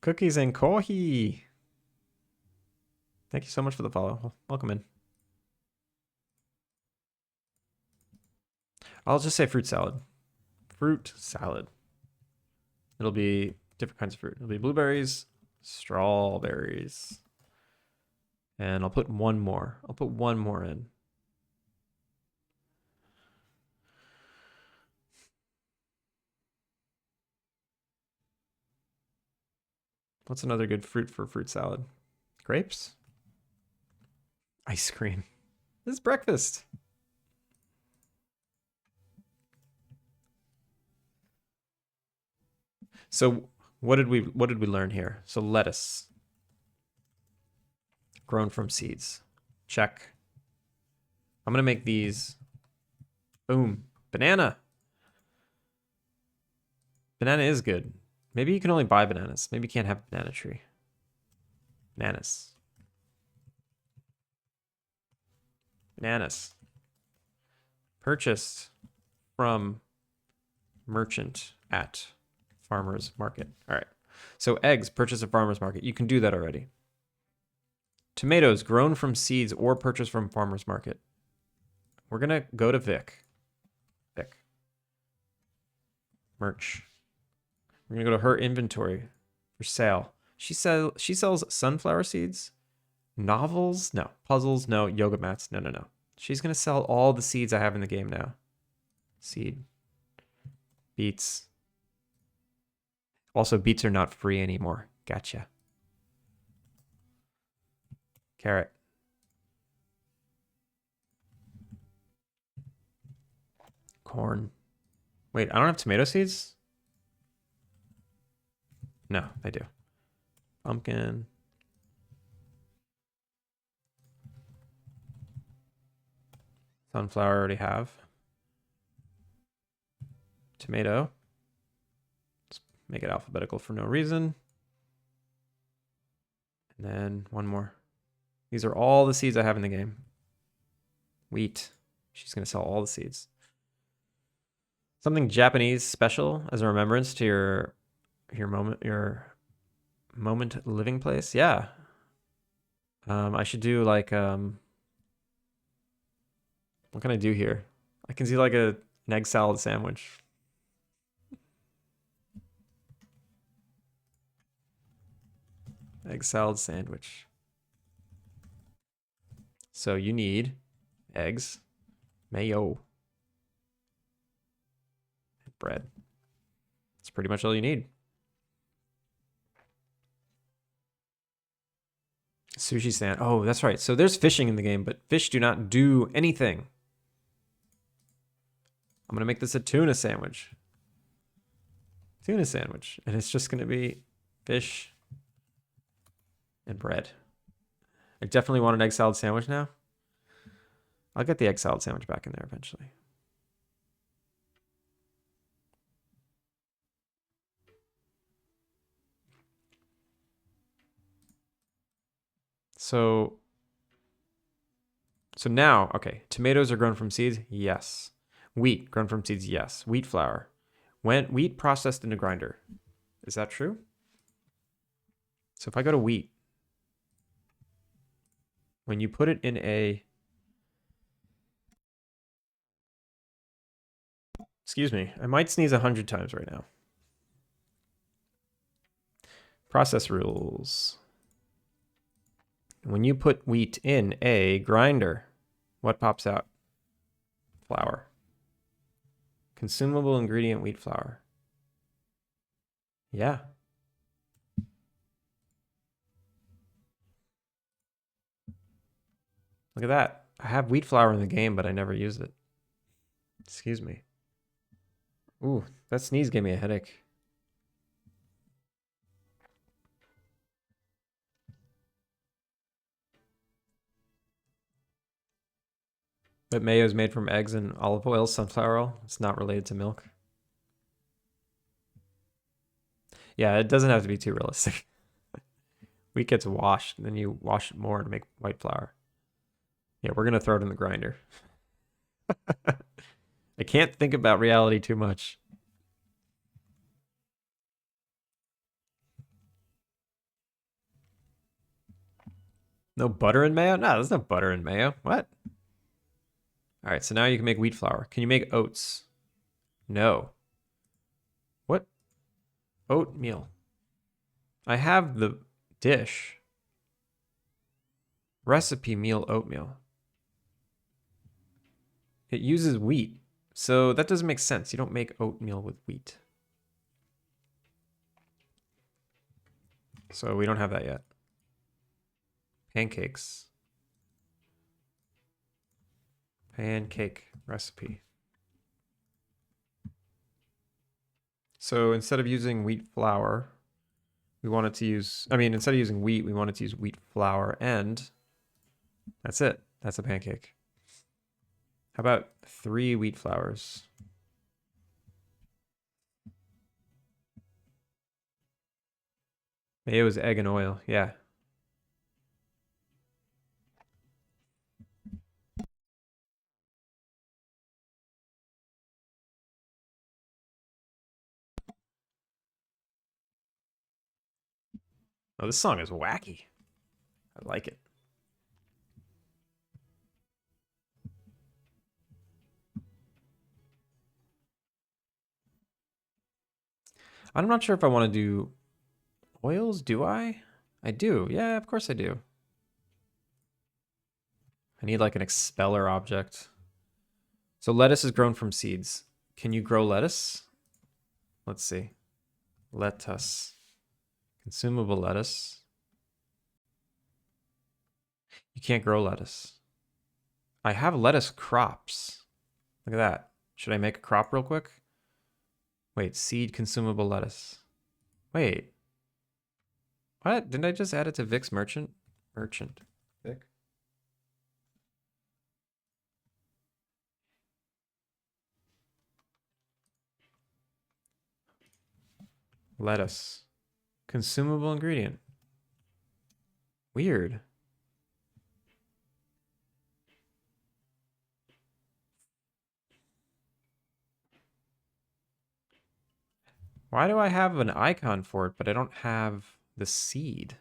Cookies and coffee. Thank you so much for the follow. Welcome in. I'll just say fruit salad. Fruit salad. It'll be different kinds of fruit. It'll be blueberries, strawberries. And I'll put one more. I'll put one more in. What's another good fruit for fruit salad? Grapes? Ice cream. This is breakfast. So what did we learn here? So lettuce. Grown from seeds. Check. I'm gonna make these. Boom. Banana. Banana is good. Maybe you can only buy bananas. Maybe you can't have a banana tree. Bananas. Bananas. Purchased from merchant at farmer's market. All right. So eggs, purchased at farmer's market. You can do that already. Tomatoes, grown from seeds or purchased from farmer's market. We're going to go to Vic. Vic. Merch. We're going to go to her inventory for sale. She sells sunflower seeds, novels, no, puzzles, no, yoga mats, no. She's going to sell all the seeds I have in the game now. Seed. Beets. Also, beets are not free anymore. Gotcha. Carrot. Corn. Wait, I don't have tomato seeds? No, I do. Pumpkin. Sunflower I already have. Tomato. Let's make it alphabetical for no reason. And then one more. These are all the seeds I have in the game. Wheat. She's going to sell all the seeds. Something Japanese special as a remembrance to your Moment living place? Yeah. I should do like what can I do here? I can see like an egg salad sandwich. Egg salad sandwich. So you need eggs, mayo, and bread. That's pretty much all you need. Sushi stand. Oh, that's right. So there's fishing in the game, but fish do not do anything. I'm going to make this a tuna sandwich. Tuna sandwich. And it's just going to be fish and bread. I definitely want an egg salad sandwich now. I'll get the egg salad sandwich back in there eventually. So now, okay, tomatoes are grown from seeds? Yes. Wheat grown from seeds? Yes. Wheat flour. Wheat processed in a grinder. Is that true? So if I go to wheat, when you put it in a... Excuse me, I might sneeze 100 times right now. Process rules. When you put wheat in a grinder, what pops out? Flour. Consumable ingredient wheat flour. Yeah. Look at that. I have wheat flour in the game, but I never use it. Excuse me. Ooh, that sneeze gave me a headache. But mayo is made from eggs and olive oil, sunflower oil. It's not related to milk. Yeah, it doesn't have to be too realistic. Wheat gets washed, and then you wash it more to make white flour. Yeah, we're going to throw it in the grinder. I can't think about reality too much. No butter in mayo? No, there's no butter in mayo. What? All right, so now you can make wheat flour. Can you make oats? No. What? Oatmeal. I have the dish. Recipe meal oatmeal. It uses wheat, so that doesn't make sense. You don't make oatmeal with wheat. So we don't have that yet. Pancakes. Pancake recipe. So instead of using wheat flour, we wanted to use, instead of using wheat, we wanted to use wheat flour, and that's it. That's a pancake. How about 3 wheat flours? Mayo is egg and oil. Yeah. Oh, this song is wacky. I like it. I'm not sure if I want to do oils. Do I? I do. Yeah, of course I do. I need like an expeller object. So lettuce is grown from seeds. Can you grow lettuce? Let's see. Lettuce. Consumable lettuce. You can't grow lettuce. I have lettuce crops. Look at that. Should I make a crop real quick? Wait, seed consumable lettuce. Wait. What? Didn't I just add it to Vic's merchant? Merchant. Vic? Lettuce. Consumable ingredient. Weird. Why do I have an icon for it, but I don't have the seed.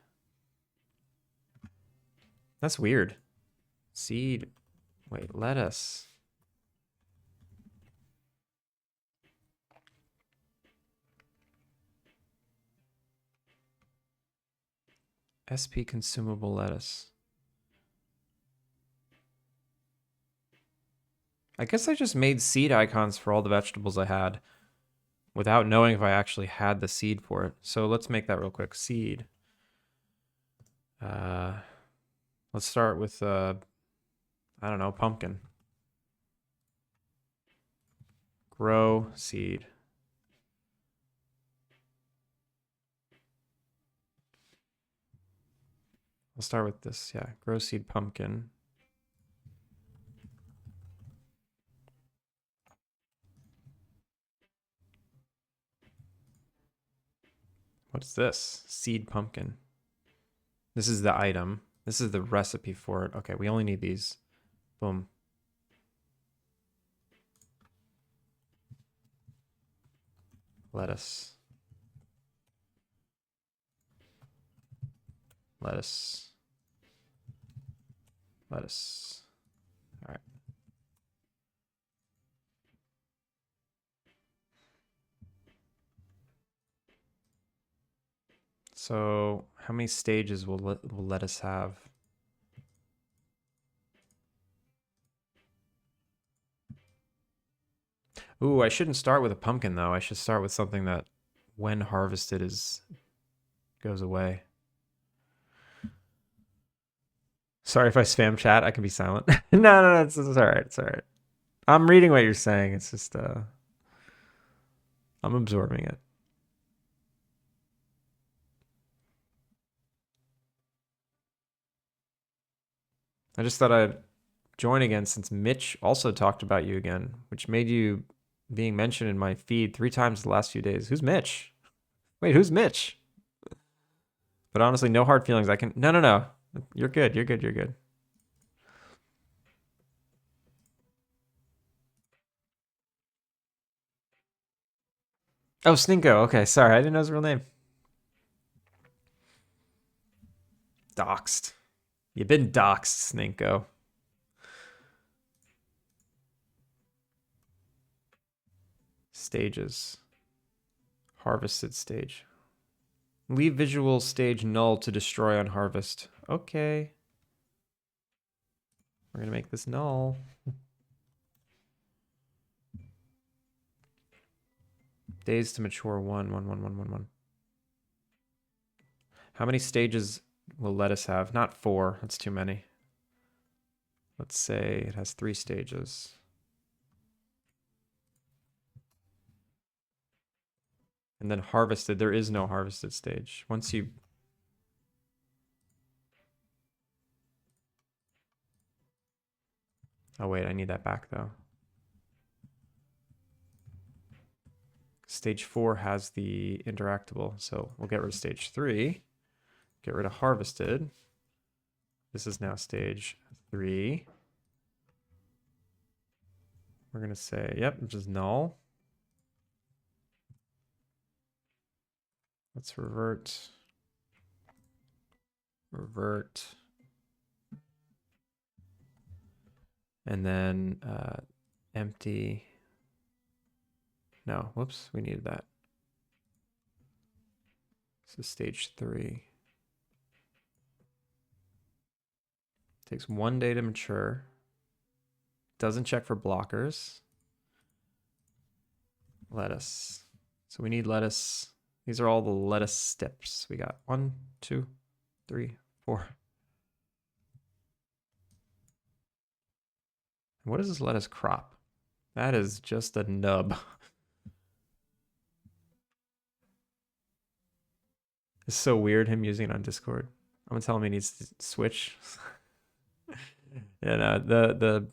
That's weird. Seed. Wait, lettuce. SP consumable lettuce. I guess I just made seed icons for all the vegetables I had without knowing if I actually had the seed for it. So let's make that real quick. Seed. Let's start with, I don't know, pumpkin. Grow seed. I'll start with this, yeah. Grow seed pumpkin. What's this? Seed pumpkin. This is the item. This is the recipe for it. Okay, we only need these. Boom. Lettuce. Lettuce. Lettuce. All right. So how many stages will lettuce have? Ooh, I shouldn't start with a pumpkin though. I should start with something that when harvested goes away. Sorry if I spam chat. I can be silent. No, it's all right. It's all right. I'm reading what you're saying. It's just I'm absorbing it. I just thought I'd join again since Mitch also talked about you again, which made you being mentioned in my feed 3 times the last few days. Who's Mitch? Wait, who's Mitch? But honestly, no hard feelings. I can. No. You're good. You're good. You're good. Oh, Sninko. Okay, sorry. I didn't know his real name. Doxed. You've been doxed, Sninko. Stages. Harvested stage. Leave visual stage null to destroy on harvest. Okay. We're going to make this null. Days to mature 1. How many stages will lettuce have? Not 4. That's too many. Let's say it has 3 stages. And then harvested. There is no harvested stage. Once you... Oh, wait. I need that back, though. Stage 4 has the interactable. So we'll get rid of stage 3. Get rid of harvested. This is now stage 3. We're going to say, yep, which is null. Let's revert. And then empty. No, whoops, we needed that. This is stage 3. Takes 1 day to mature. Doesn't check for blockers. Lettuce. So we need lettuce. These are all the lettuce steps. We got 1, 2, 3, 4. What is this lettuce crop? That is just a nub. It's so weird him using it on Discord. I'm gonna tell him he needs to switch. And the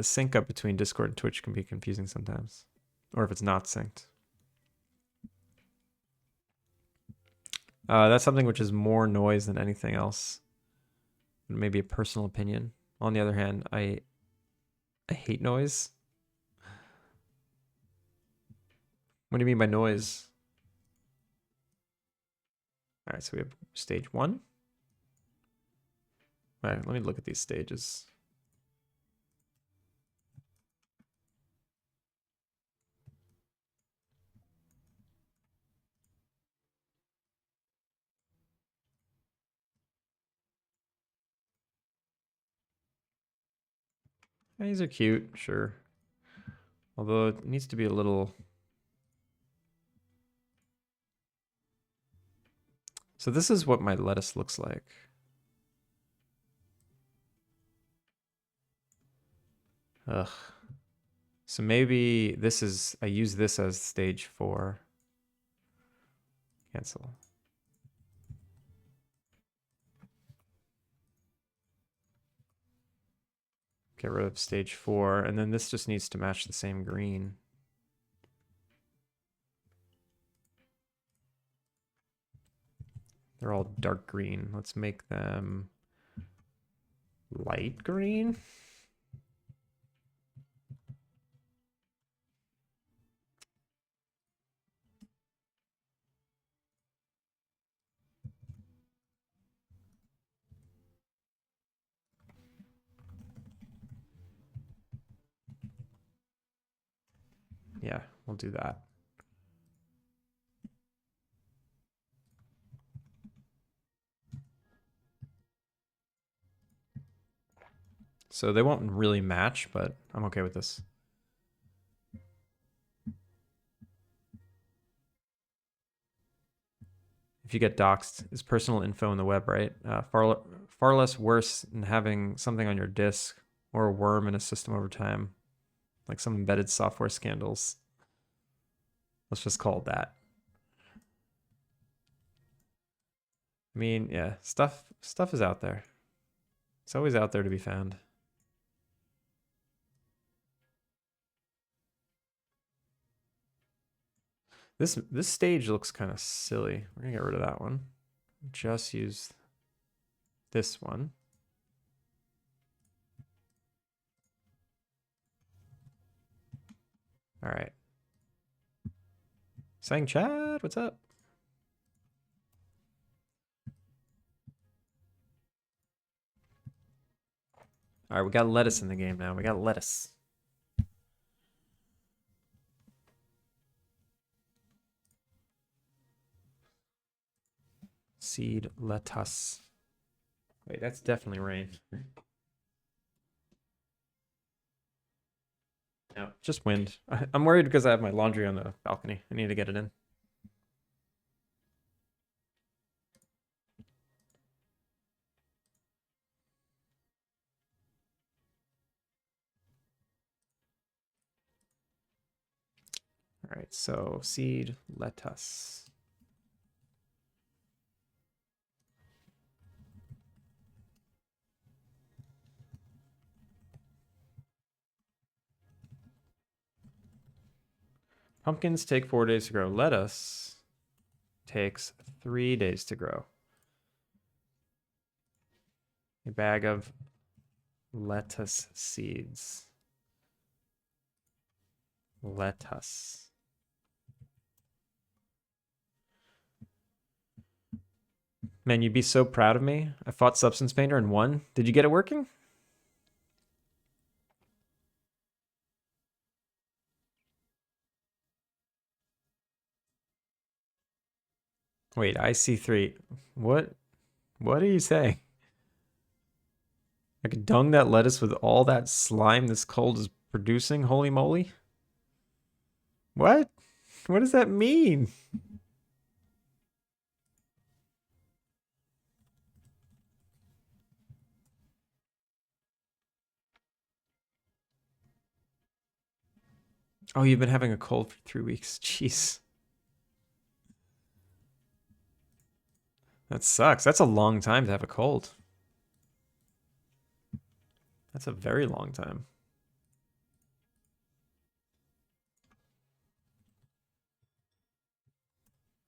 sync up between Discord and Twitch can be confusing sometimes, or if it's not synced. That's something which is more noise than anything else. Maybe a personal opinion. On the other hand, I hate noise. What do you mean by noise? All right, so we have stage 1. All right, let me look at these stages. Yeah, these are cute, sure. Although it needs to be a little... So this is what my lettuce looks like. Ugh. So maybe this is... I use this as stage 4. Cancel. Get rid of stage 4. And then this just needs to match the same green. They're all dark green. Let's make them light green. Yeah, we'll do that. So they won't really match, but I'm okay with this. If you get doxxed, it's personal info in the web, right? Far less worse than having something on your disk or a worm in a system over time, like some embedded software scandals. Let's just call it that. I mean, yeah, stuff is out there. It's always out there to be found. This stage looks kind of silly. We're gonna get rid of that one. Just use this one. All right. Sang Chad, what's up? All right, we got lettuce in the game now. We got lettuce. Seed lettuce. Wait, that's definitely rain. No, just wind. I'm worried because I have my laundry on the balcony. I need to get it in. All right, so seed lettuce. Pumpkins take 4 days to grow. Lettuce takes 3 days to grow. A bag of lettuce seeds. Lettuce. Man, you'd be so proud of me. I fought Substance Painter and won. Did you get it working? Wait, IC3. What are you saying? I could dung that lettuce with all that slime this cold is producing? Holy moly. What? What does that mean? Oh, you've been having a cold for 3 weeks. Jeez. That sucks. That's a long time to have a cold. That's a very long time.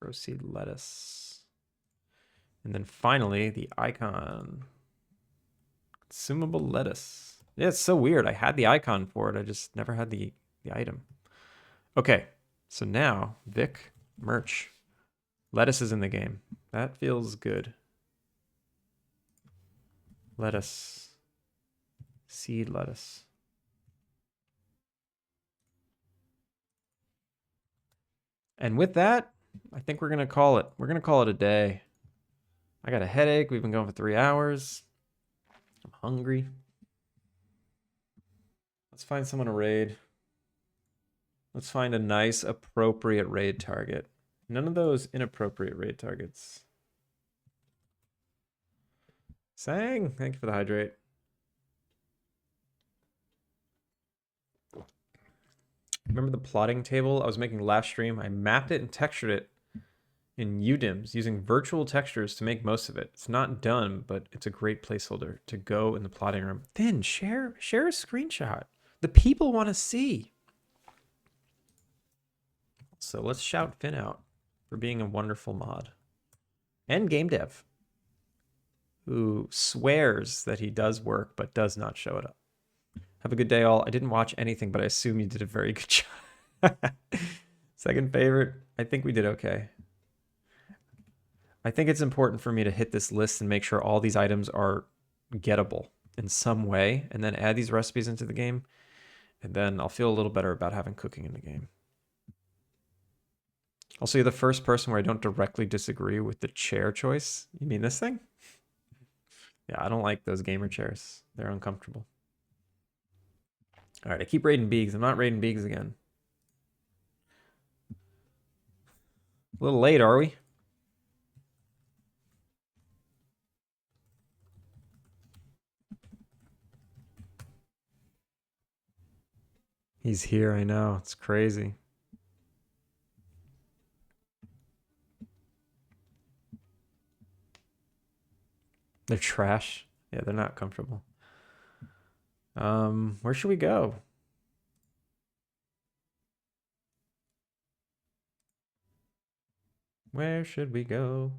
Proceed lettuce. And then finally, the icon. Consumable lettuce. Yeah, it's so weird. I had the icon for it. I just never had the item. Okay, so now, Vic, merch. Lettuce is in the game. That feels good. Lettuce. Seed lettuce. And with that, I think we're going to call it. We're going to call it a day. I got a headache. We've been going for 3 hours. I'm hungry. Let's find someone to raid. Let's find a nice, appropriate raid target. None of those inappropriate raid targets. Sang, thank you for the hydrate. Remember the plotting table I was making last stream? I mapped it and textured it in UDIMs using virtual textures to make most of it. It's not done, but it's a great placeholder to go in the plotting room. Then share a screenshot. The people want to see. So let's shout Finn out for being a wonderful mod. And game dev, who swears that he does work but does not show it up. Have a good day, all. I didn't watch anything, but I assume you did a very good job. Second favorite, I think we did okay. I think it's important for me to hit this list and make sure all these items are gettable in some way, and then add these recipes into the game, and then I'll feel a little better about having cooking in the game. Also, you're the first person where I don't directly disagree with the chair choice. You mean this thing? Yeah, I don't like those gamer chairs. They're uncomfortable. All right, I keep raiding Beegs. I'm not raiding Beegs again. A little late, are we? He's here, I know. It's crazy. They're trash. Yeah, they're not comfortable. Where should we go? Where should we go?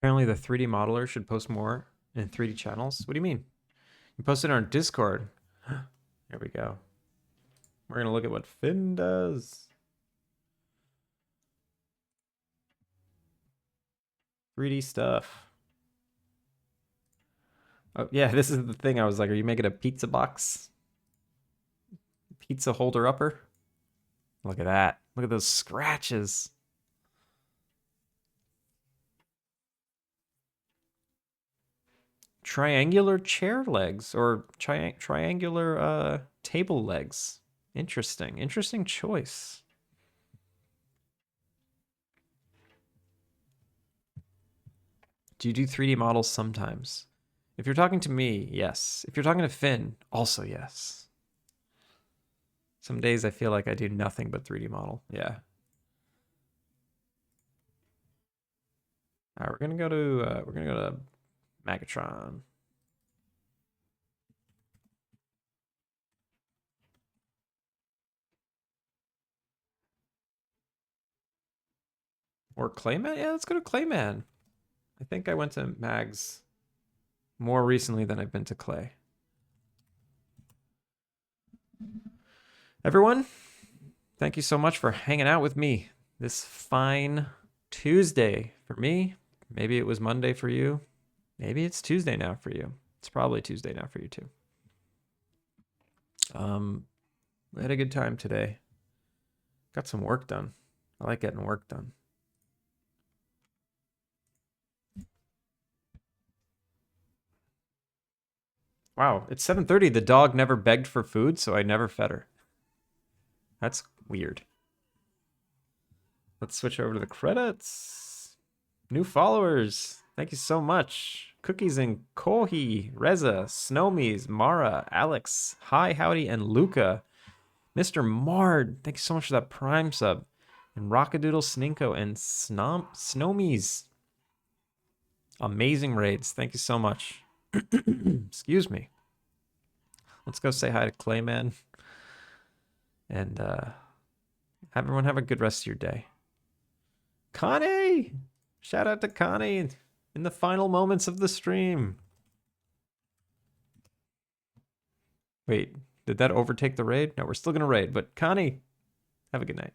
Apparently the 3D modeler should post more in 3D channels. What do you mean? You posted on Discord. There we go. We're going to look at what Finn does. 3D stuff. Oh, yeah, this is the thing. I was like, are you making a pizza box? Pizza holder upper? Look at that. Look at those scratches. Triangular chair legs or triangular table legs. Interesting. Interesting choice. Do you do 3D models sometimes? If you're talking to me, yes. If you're talking to Finn, also yes. Some days I feel like I do nothing but 3D model. Yeah. All right, we're gonna go to Megatron. Or Clayman? Yeah, let's go to Clayman. I think I went to Mags more recently than I've been to Clay. Everyone, thank you so much for hanging out with me this fine Tuesday for me. Maybe it was Monday for you. Maybe it's Tuesday now for you. It's probably Tuesday now for you too. We had a good time today. Got some work done. I like getting work done. Wow, it's 7:30. The dog never begged for food, so I never fed her. That's weird. Let's switch over to the credits. New followers. Thank you so much. Cookies and Kohi, Reza, Snowmies, Mara, Alex, Hi, Howdy, and Luca. Mr. Mard, thank you so much for that Prime sub. And Rockadoodle, Sninko, and Snowmies. Amazing raids. Thank you so much. Excuse me. Let's go say hi to Clayman. And everyone have a good rest of your day. Connie! Shout out to Connie in the final moments of the stream. Wait, did that overtake the raid? No, we're still going to raid. But Connie, have a good night.